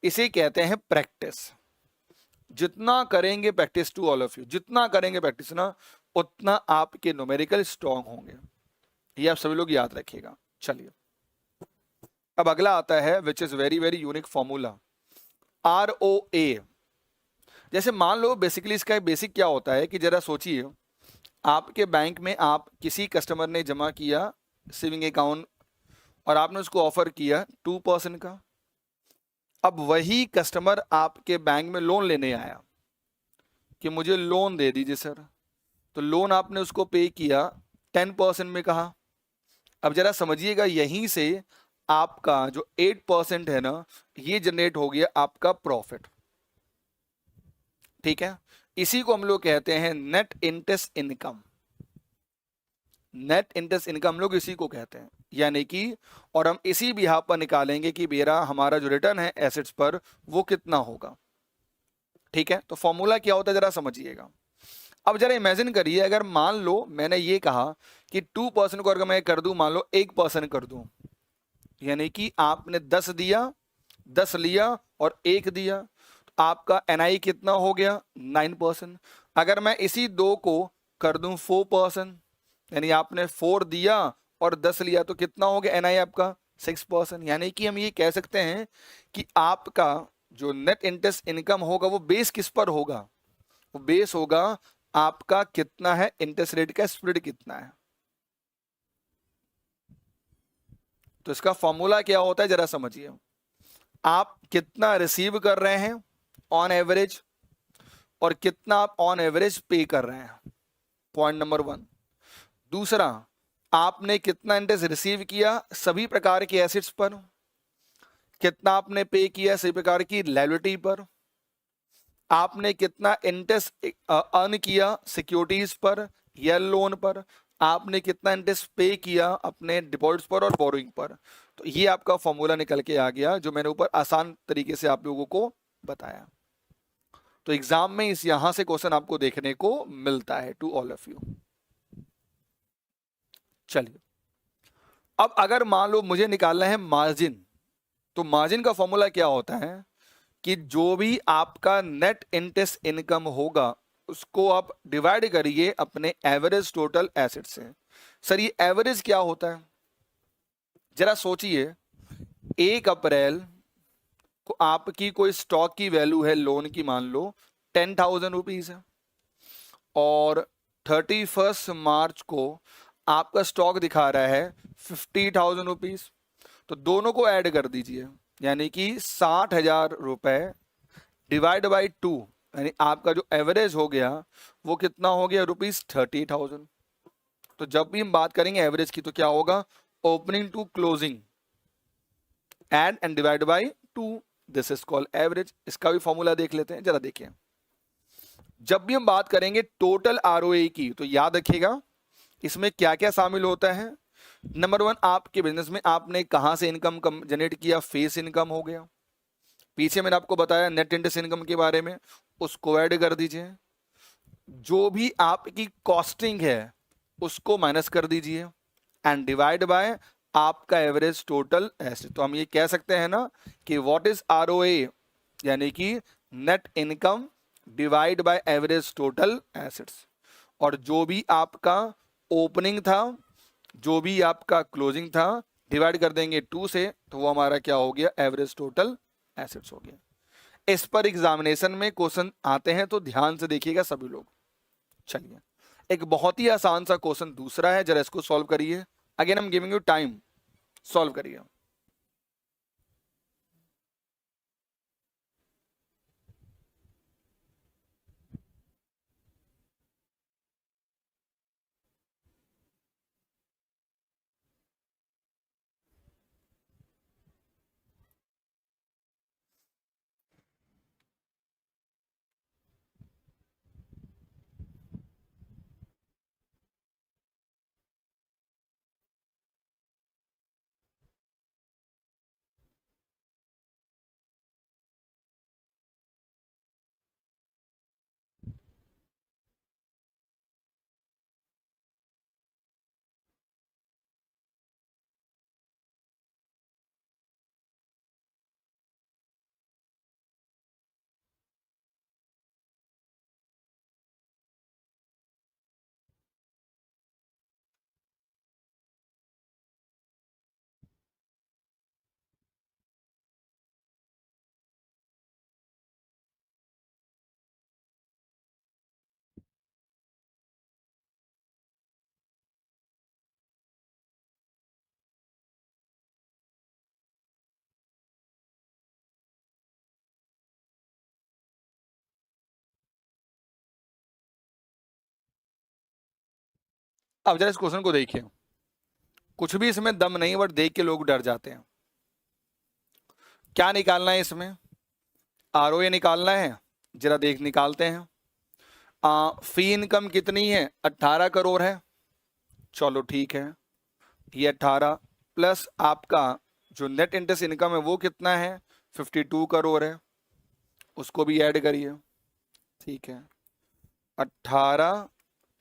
इसे कहते हैं प्रैक्टिस। जितना करेंगे practice to all of you, जितना करेंगे प्रैक्टिस ना उतना आपके न्यूमेरिकल स्ट्रांग होंगे, ये आप सभी लोग याद रखिएगा। चलिए, अब अगला आता है which is very very unique formula ROA। जैसे मान लो बेसिकली इसका बेसिक क्या होता है कि जरा सोचिए, आपके बैंक में आप किसी कस्टमर ने जमा किया सेविंग अकाउंट और आपने उसको ऑफर किया 2% का। अब वही कस्टमर आपके बैंक में लोन लेने आया कि मुझे लोन दे दीजिए सर, तो लोन आपने उसको पे किया 10% में कहा। अब जरा समझिएगा, यहीं से आपका जो 8% है ना, ये जनरेट हो गया आपका प्रॉफिट। ठीक है, इसी को हम लोग कहते हैं net interest income. Net interest income लोग इसी को कहते हैं, यानी कि, और हम इसी बिहार पर निकालेंगे कि मेरा हमारा जो रिटर्न है एसेट्स पर वो कितना होगा। ठीक है, तो फॉर्मूला क्या होता है जरा समझिएगा। अब जरा इमेजिन करिए, अगर मान लो मैंने ये कहा कि 2% को अगर मैं कर दूं, मान लो 1% कर दूं, यानी कि आपने 10 दिया, 10 लिया और 1 दिया, तो आपका एनआई कितना हो गया 9%। अगर मैं इसी दो को कर दूं 4%, यानी आपने 4 दिया और 10 लिया, तो कितना हो गया एनआई आपका 6%। यानी कि हम ये कह सकते हैं कि आपका जो नेट इंटरेस्ट इनकम होगा वो बेस किस पर होगा, वो बेस होगा आपका कितना है इंटरेस्ट रेट का स्प्रेड कितना है। तो इसका फॉर्मूला क्या होता है जरा समझिए। आप कितना रिसीव कर रहे हैं ऑन एवरेज, और कितना आप ऑन एवरेज पे कर रहे हैं, पॉइंट नंबर 1। दूसरा, आपने कितना इंटरेस्ट रिसीव किया सभी प्रकार के एसेट्स पर, कितना आपने पे किया सभी प्रकार की लायबिलिटी पर, आपने कितना इंटरेस्ट अर्न किया सिक्योरिटीज पर या लोन पर, आपने कितना इंटरेस्ट पे किया अपने डिपॉजिट्स पर और बोरोइंग पर। तो ये आपका फॉर्मूला निकल के आ गया, जो मैंने ऊपर आसान तरीके से आप लोगों को बताया। तो एग्जाम में इस यहां से क्वेश्चन आपको देखने को मिलता है टू ऑल ऑफ यू। चलिए, अब अगर मान लो मुझे निकालना है मार्जिन, तो मार्जिन का फॉर्मूला क्या होता है कि जो भी आपका नेट इंटरेस्ट इनकम होगा उसको आप डिवाइड करिए अपने एवरेज टोटल एसेट से। सर ये एवरेज क्या होता है, जरा सोचिए। 1 अप्रैल को आपकी कोई स्टॉक की वैल्यू है लोन की, मान लो 10,000 रुपीज है, और 31 मार्च को आपका स्टॉक दिखा रहा है 50,000 रुपीज। तो दोनों को ऐड कर दीजिए, यानी कि 60,000 रुपए डिवाइड बाई 2, यानी आपका जो एवरेज हो गया वो कितना हो गया ₹30,000। तो जब भी हम बात करेंगे एवरेज की तो क्या होगा, opening to closing add and divide by 2, this is called average. इसका भी फॉर्मूला देख लेते हैं, जरा देखिए। जब भी हम बात करेंगे टोटल आरओए की, तो याद रखिएगा इसमें क्या क्या शामिल होता है। नंबर 1, आपके बिजनेस में आपने कहां से इनकम जनरेट किया, फेस इनकम हो गया। पीछे मैंने आपको बताया नेट इंटरेस्ट इनकम के बारे में, उसको ऐड कर दीजिए। जो भी आपकी कॉस्टिंग है उसको माइनस कर दीजिए एंड डिवाइड बाय आपका एवरेज टोटल एसेट। तो हम ये कह सकते हैं ना कि व्हाट इज आरओए, यानी कि net income divide by average total assets. और जो भी आपका ओपनिंग था, जो भी आपका क्लोजिंग था, डिवाइड कर देंगे 2 से, तो वो हमारा क्या हो गया, एवरेज टोटल एसेट्स हो गया। इस पर एग्जामिनेशन में क्वेश्चन आते हैं तो ध्यान से देखिएगा सभी लोग। चलिए, एक बहुत ही आसान सा क्वेश्चन दूसरा है, जरा इसको सॉल्व करिए। Again I am giving you time, solve करिए। अब जरा इस क्वेश्चन को देखिए, कुछ भी इसमें दम नहीं, बट देख के लोग डर जाते हैं। क्या निकालना है इसमें? आरओए निकालना है, जरा देख निकालते हैं। फी इनकम कितनी है? 18 करोड़ है। चलो ठीक है, ये 18 प्लस आपका जो नेट इंटरेस्ट इनकम है वो कितना है? 52 करोड़ है, उसको भी ऐड करिए। ठीक है, 18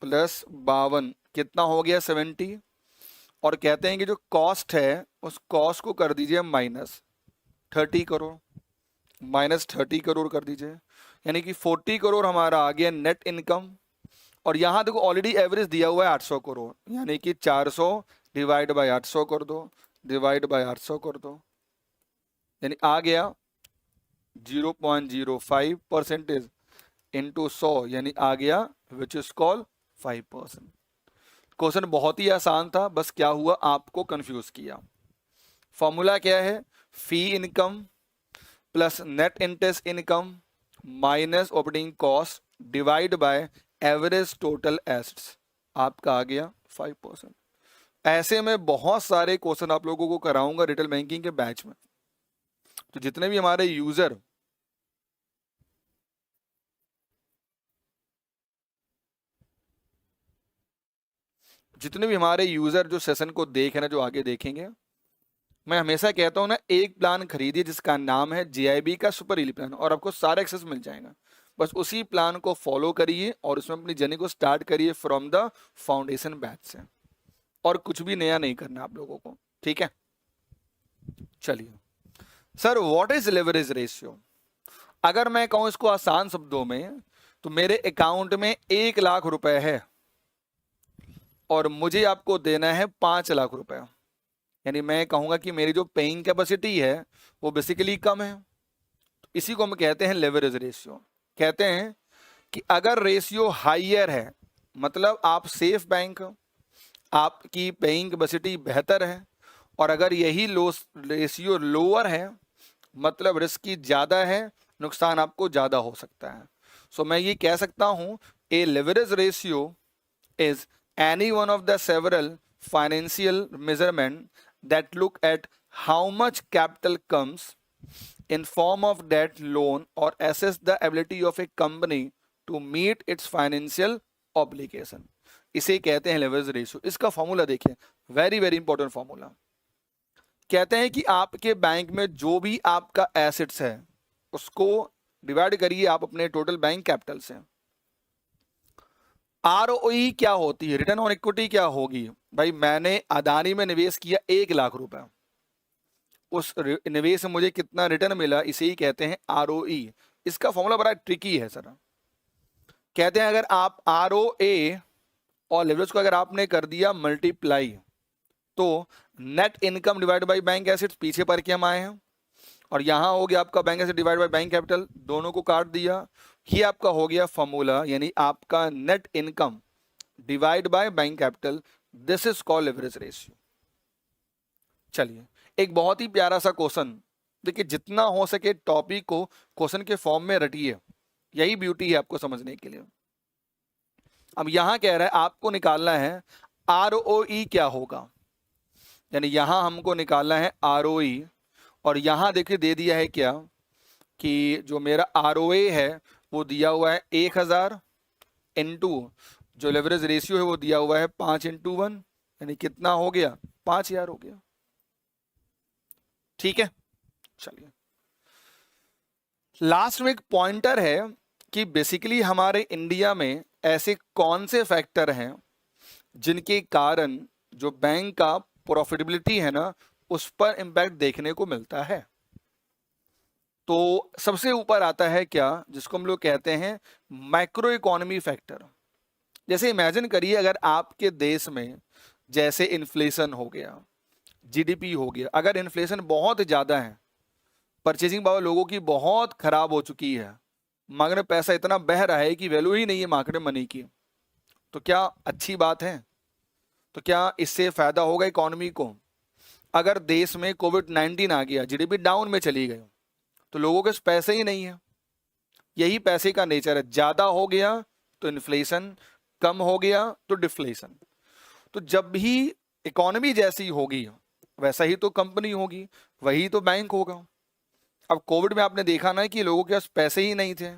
प्लस 52 कितना हो गया? 70। और कहते हैं कि जो कॉस्ट है उस कॉस्ट को कर दीजिए -30 करोड़, -30 करोड़ कर दीजिए, यानी कि 40 करोड़ हमारा आ गया नेट इनकम। और यहाँ देखो ऑलरेडी एवरेज दिया हुआ है 800 करोड़, यानी कि 400 डिवाइड बाय 800 कर दो, डिवाइड बाय 800 कर दो, यानी आ गया 0.05% इंटू 100, यानी आ गया विच इज कॉल्ड 5%। क्वेश्चन बहुत ही आसान था, बस क्या हुआ आपको कंफ्यूज किया। फॉर्मूला क्या है? Fee income plus net interest income minus operating cost divide by average total assets, आपका आ गया 5%। ऐसे में बहुत सारे क्वेश्चन आप लोगों को कराऊंगा रिटेल बैंकिंग के बैच में। तो जितने भी हमारे यूजर जो सेशन को देख रहे हैं, जो आगे देखेंगे, मैं हमेशा कहता हूं ना, एक प्लान खरीदिए जिसका नाम है JIB का सुपर इली प्लान, और आपको सारा एक्सेस मिल जाएगा। बस उसी प्लान को फॉलो करिए और उसमें अपनी जर्नी को स्टार्ट करिए फ्रॉम द फाउंडेशन बैच से, और कुछ भी नया नहीं करना आप लोगों को। ठीक है, चलिए sir, what is leverage ratio? अगर मैं कहूं इसको आसान शब्दों में, तो मेरे अकाउंट में 1 लाख रुपए है और मुझे आपको देना है 5 लाख रुपए, यानी मैं कहूंगा कि मेरी जो पेइंग कैपेसिटी है वो बेसिकली कम है। तो इसी को हम कहते हैं लेवरेज रेशियो। कहते हैं कि अगर रेशियो हाइयर है, मतलब आप सेफ बैंक, आपकी पेइंग कैपेसिटी बेहतर है, और अगर यही रेशियो लोअर है, मतलब रिस्क की ज़्यादा है, नुकसान आपको ज़्यादा हो सकता है। सो मैं ये कह सकता हूं, a leverage ratio is any one of the several financial measurement that look at how much capital comes in form of debt, loan, or assess the ability of a company to meet its financial obligation. इसे कहते हैं लेवरेज रेशियो। इसका फॉर्मूला देखिए, वेरी वेरी इंपॉर्टेंट फॉर्मूला। कहते हैं कि आपके बैंक में जो भी आपका एसेट्स है उसको डिवाइड करिए आप अपने टोटल बैंक कैपिटल से। ROE क्या होती है? रिटर्न ऑन इक्विटी क्या होगी? भाई मैंने अदानी में निवेश किया 1 लाख रुपए, उस निवेश में मुझे कितना रिटर्न मिला, इसे ही कहते हैं ROE। इसका फॉर्मूला बड़ा ट्रिकी है सर। कहते हैं अगर आप ROA और लेवरेज को अगर आपने कर दिया मल्टीप्लाई, तो net income divide by bank assets, पीछे पर के हम आए हैं, और यहां हो गया आपका bank asset divide by bank capital, दोनों को काट दिया, ये आपका हो गया फॉर्मूला, यानी आपका net income divide by bank capital. This is called leverage ratio. चलिए एक बहुत ही प्यारा सा क्वेश्चन देखिए, जितना हो सके टॉपिक को क्वेश्चन के फॉर्म में रटिए, यही ब्यूटी है आपको समझने के लिए। अब यहां कह रहा है आपको निकालना है ROE क्या होगा, यानी यहां हमको निकालना है ROE, और यहां देखिए दे दिया है क्या कि जो मेरा ROA है वो दिया हुआ है 1000 इंटू जो लेवरेज रेशियो है वो दिया हुआ है 5/1, यानी कितना हो गया? 5000 हो गया। ठीक है, चलिए लास्ट में एक पॉइंटर है कि बेसिकली हमारे इंडिया में ऐसे कौन से फैक्टर हैं जिनके कारण जो बैंक का प्रॉफिटेबिलिटी है ना उस पर इंपैक्ट देखने को मिलता है। तो सबसे ऊपर आता है क्या, जिसको हम लोग कहते हैं मैक्रो इकोनॉमी फैक्टर। जैसे इमेजिन करिए अगर आपके देश में जैसे इन्फ्लेशन हो गया, GDP हो गया, अगर इन्फ्लेशन बहुत ज़्यादा है, परचेजिंग पावर लोगों की बहुत खराब हो चुकी है, मार्केट में पैसा इतना बह रहा है कि वैल्यू ही नहीं है मार्केट में मनी की, तो क्या अच्छी बात है? तो क्या इससे फायदा होगा इकोनॉमी को? अगर देश में कोविड-19 आ गया, GDP डाउन में चली गई, तो लोगों के पास पैसे ही नहीं है। यही पैसे का नेचर है, ज्यादा हो गया तो इन्फ्लेशन, कम हो गया तो डिफ्लेशन। तो जब भी इकोनॉमी जैसी होगी वैसा ही तो कंपनी होगी, वही तो बैंक होगा। अब कोविड में आपने देखा ना कि लोगों के पास पैसे ही नहीं थे,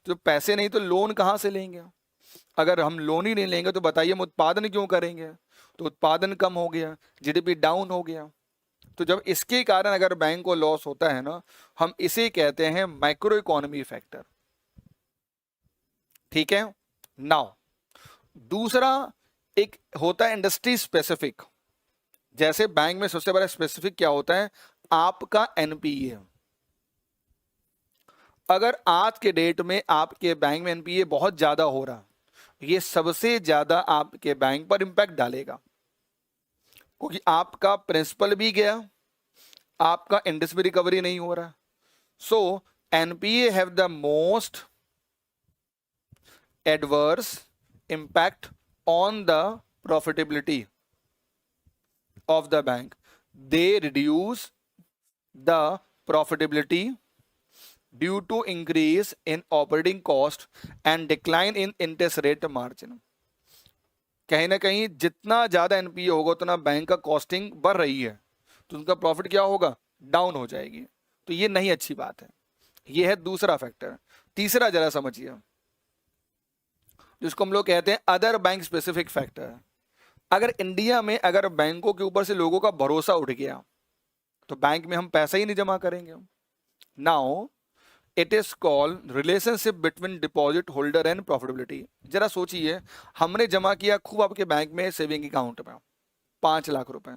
तो पैसे नहीं तो लोन कहाँ से लेंगे? अगर हम लोन ही नहीं लेंगे तो बताइए हम उत्पादन क्यों करेंगे? तो उत्पादन कम हो गया, जीडीपी डाउन हो गया। तो जब इसके कारण अगर बैंक को लॉस होता है ना, हम इसे कहते हैं माइक्रो इकोनॉमी फैक्टर। ठीक है। नाउ दूसरा एक होता है इंडस्ट्री स्पेसिफिक। जैसे बैंक में सबसे बड़ा स्पेसिफिक क्या होता है? आपका एनपीए। अगर आज के डेट में आपके बैंक में एनपीए बहुत ज्यादा हो रहा, ये सबसे ज्यादा आपके बैंक पर इंपैक्ट डालेगा, क्योंकि आपका प्रिंसिपल भी गया, आपका इंटरेस्ट भी रिकवरी नहीं हो रहा। So NPA have the most adverse impact on the profitability of the bank. They reduce the profitability due to increase in operating cost and decline in interest rate margin. कहीं ना कहीं जितना ज्यादा एनपीए होगा उतना बैंक का कॉस्टिंग बढ़ रही है, तो उनका प्रॉफिट क्या होगा? डाउन हो जाएगी। तो ये नहीं अच्छी बात है। ये है दूसरा फैक्टर। तीसरा जरा समझिए, जिसको हम लोग कहते हैं अदर बैंक स्पेसिफिक फैक्टर। अगर इंडिया में अगर बैंकों के ऊपर से लोगों का भरोसा उठ गया तो बैंक में हम पैसा ही नहीं जमा करेंगे। Now it is called relationship between deposit holder and profitability. जरा सोचिए, हमने जमा किया खूब आपके बैंक में सेविंग अकाउंट में 5 लाख रुपए,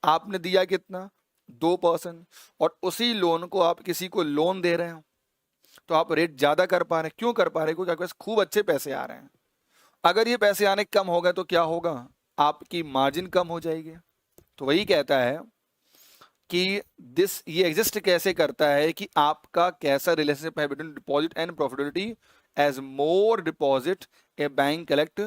आपने दिया कितना? 2%, और उसी लोन को आप किसी को लोन दे रहे हैं तो आप रेट ज्यादा कर पा रहे हैं। क्यों कर पा रहे हैं? क्योंकि आपके पास खूब अच्छे पैसे आ रहे हैं। अगर ये पैसे आने कम हो गए तो क्या होगा? आपकी मार्जिन कम हो जाएगी। तो वही कहता है कि ये एग्जिस्ट कैसे करता है कि आपका कैसा रिलेशनशिप है between deposit and profitability. As more deposit a bank collect,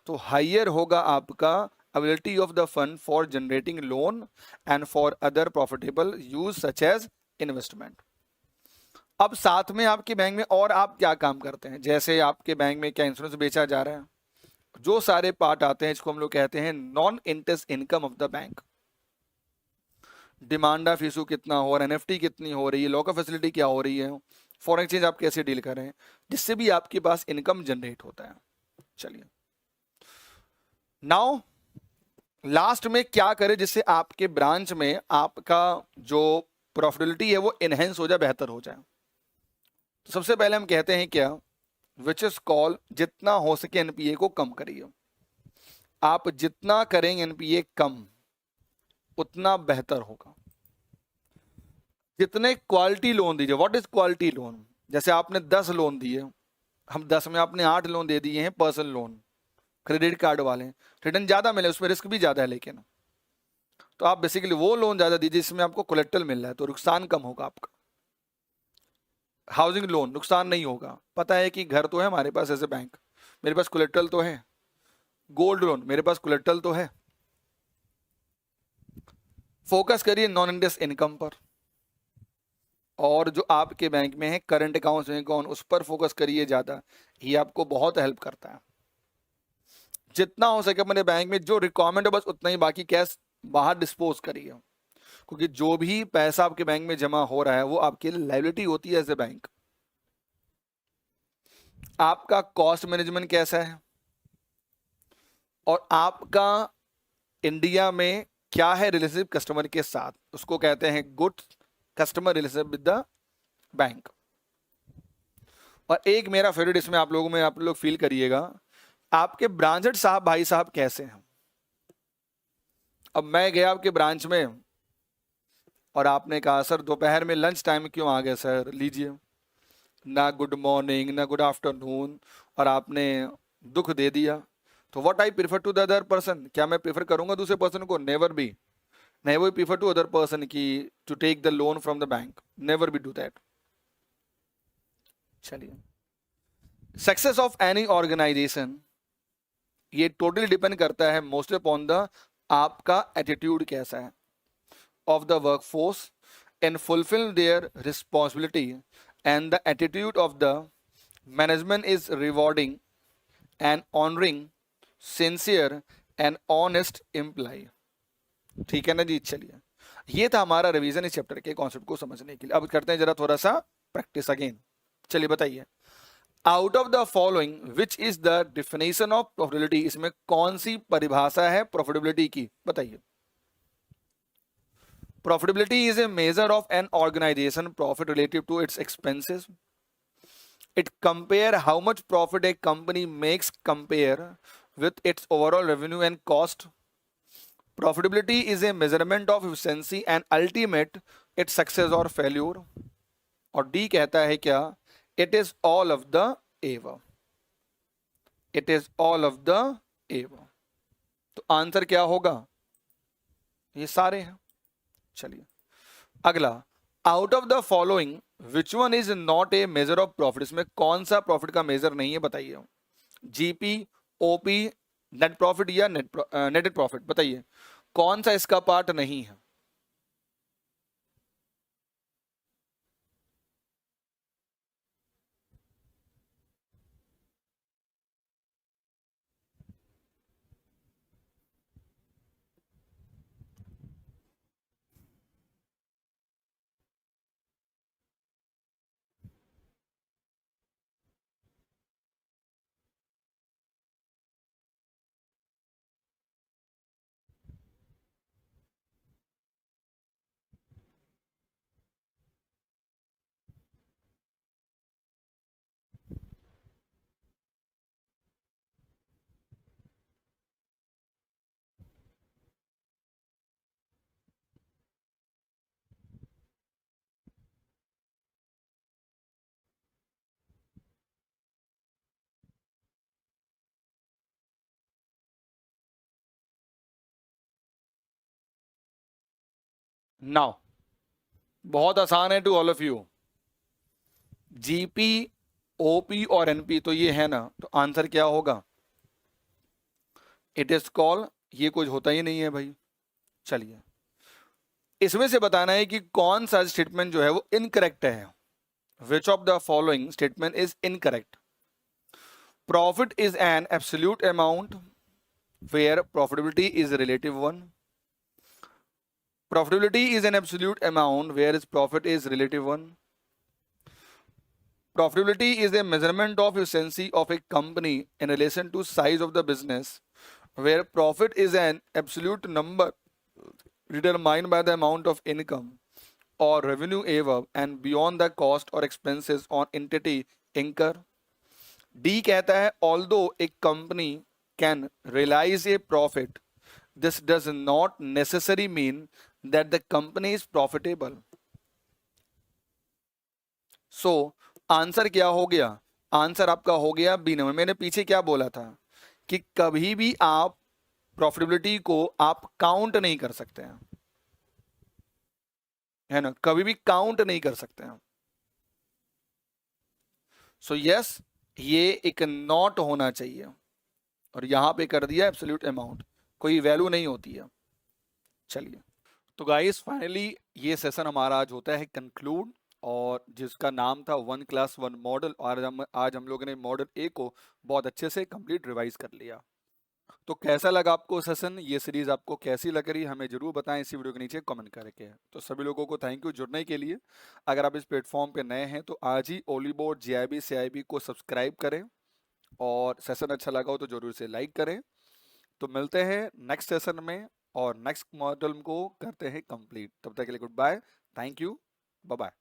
तो हाइयर होगा आपका ability of the fund for generating loan and for other profitable use such as investment. अब साथ में आपके बैंक में और आप क्या काम करते हैं? जैसे आपके बैंक में क्या इंश्योरेंस बेचा जा रहा है, जो सारे पार्ट आते हैं इसको हम लोग कहते हैं non interest income of the bank. Demand of issue कितना हो रहा है, एनएफटी कितनी हो रही है, लॉकअप फैसिलिटी क्या हो रही है, फॉरेन एक्सचेंज आप कैसे डील कर रहे हैं, जिससे भी आपके पास इनकम जनरेट होता है। चलिए नाउ लास्ट में क्या करें जिससे आपके ब्रांच में आपका जो प्रॉफिटेबिलिटी है वो एनहेंस हो जाए, बेहतर हो जाए। तो सबसे पहले हम कहते हैं क्या, विच इज कॉल जितना हो सके एनपीए को कम करिए। आप जितना करेंगे एनपीए कम उतना बेहतर होगा। जितने क्वालिटी लोन दीजिए। What is quality loan? जैसे आपने 10 लोन दिए, हम 10 में आपने 8 लोन दे दिए हैं पर्सनल लोन, क्रेडिट कार्ड वाले, रिटर्न ज्यादा मिले, उसमें रिस्क भी ज्यादा है, लेकिन तो आप बेसिकली वो लोन ज्यादा दीजिए जिसमें आपको कोलेक्टरल मिल रहा है, तो नुकसान कम होगा आपका। हाउसिंग लोन नुकसान नहीं होगा, पता है कि घर तो है हमारे पास एज ए बैंक, मेरे पास कोलेक्टरल तो है। गोल्ड लोन मेरे पास कोलेक्टरल तो है। फोकस करिए नॉन इंटरेस्ट इनकम पर, और जो आपके बैंक में है करंट अकाउंट्स में कौन, उस पर फोकस करिए ज्यादा, ये आपको बहुत हेल्प करता है। जितना हो सके अपने बैंक में जो रिक्वायरमेंट है बस उतना ही, बाकी कैश बाहर डिस्पोज करिए, क्योंकि जो भी पैसा आपके बैंक में जमा हो रहा है वो आपके लिए लायबिलिटी होती है एज ए बैंक। आपका कॉस्ट मैनेजमेंट कैसा है, और आपका इंडिया में क्या है रिलेशनशिप कस्टमर के साथ, उसको कहते हैं good customer relationship with the bank. और एक मेरा फेवरेट इसमें आप लोगों में आप लोग फील करिएगा, आपके ब्रांचेड साहब भाई साहब कैसे हैं। अब मैं गया आपके ब्रांच में और आपने कहा सर दोपहर में लंच टाइम क्यों आ गए सर, लीजिए, ना गुड मॉर्निंग ना गुड आफ्टरनून, और आपने दुख दे दिया। तो what I prefer to the other person, क्या मैं प्रीफर करूंगा दूसरे पर्सन को? Never be. Never prefer to other person की to take the loan from the bank, never be do that. चलिए, सक्सेस ऑफ एनी ऑर्गेनाइजेशन ये टोटली डिपेंड करता है मोस्टली अपॉन द आपका एटीट्यूड कैसा है of the workforce in fulfil there responsibility, and the attitude of the management is rewarding and honoring sincere an honest employ. ठीक है ना जी, चलिए ये था हमारा रिवीजन इस चैप्टर के कॉन्सेप्ट को समझने के लिए। अब करते हैं जरा थोड़ा सा प्रैक्टिस अगेन। चलिए बताइए, out of the following which is the definition of profitability, इसमें कौन सी परिभाषा है प्रॉफिटेबिलिटी की, बताइए। Profitability is a measure of an organization profit relative to its expenses. It compare how much profit a company makes compare with its overall revenue and cost. Profitability is a measurement of efficiency and ultimate its success or failure. और D कहता है क्या, it is all of the above. It is all of the above. तो आंसर क्या होगा, ये सारे हैं। चलिए अगला, out of the following which one is not a measure of profit, इसमें कौन सा प्रॉफिट का मेजर नहीं है, बताइए। जीपी, ओपी, नेट प्रॉफिट या नेट प्रॉफिट, बताइए कौन सा इसका पार्ट नहीं है। नाउ बहुत आसान है to all of you, GP, OP और एनपी तो ये है ना, तो आंसर क्या होगा, इट इज कॉल, ये कुछ होता ही नहीं है भाई। चलिए इसमें से बताना है कि कौन सा स्टेटमेंट जो है वो इनकरेक्ट है। विच of the following statement is incorrect. Profit is an absolute amount where profitability is a relative one. Profitability is an absolute amount whereas profit is relative one. Profitability is a measurement of efficiency of a company in relation to size of the business, where profit is an absolute number determined by the amount of income or revenue above and beyond the cost or expenses on entity incur. D कहता है although a company can realize a profit, this does not necessarily mean that the company is profitable. So answer क्या हो गया, आंसर आपका हो गया बी नंबर। मैंने पीछे क्या बोला था कि कभी भी आप प्रॉफिटेबिलिटी को आप काउंट नहीं कर सकते हैं, है ना, कभी भी काउंट नहीं कर सकते हैं। सो यस, ये एक नॉट होना चाहिए और यहां पे कर दिया एब्सोल्यूट अमाउंट, कोई वैल्यू नहीं होती है। चलिए तो गाइस फाइनली ये सेशन हमारा आज होता है कंक्लूड, और जिसका नाम था 1 क्लास 1 मॉडल, और आज हम लोगों ने मॉडल ए को बहुत अच्छे से कंप्लीट रिवाइज कर लिया। तो कैसा लगा आपको सेशन, ये सीरीज आपको कैसी लग रही, हमें जरूर बताएं इसी वीडियो के नीचे कमेंट करके। तो सभी लोगों को थैंक यू जुड़ने के लिए। अगर आप इस प्लेटफॉर्म पे नए हैं तो आज ही ओलीबोर्ड जीआईबी सीआईबी को सब्सक्राइब करें, और सेशन अच्छा लगा हो तो जरूर से लाइक करें। तो मिलते हैं नेक्स्ट सेशन में और नेक्स्ट मॉडल को करते हैं कंप्लीट। तब तक के लिए goodbye, thank you, bye bye.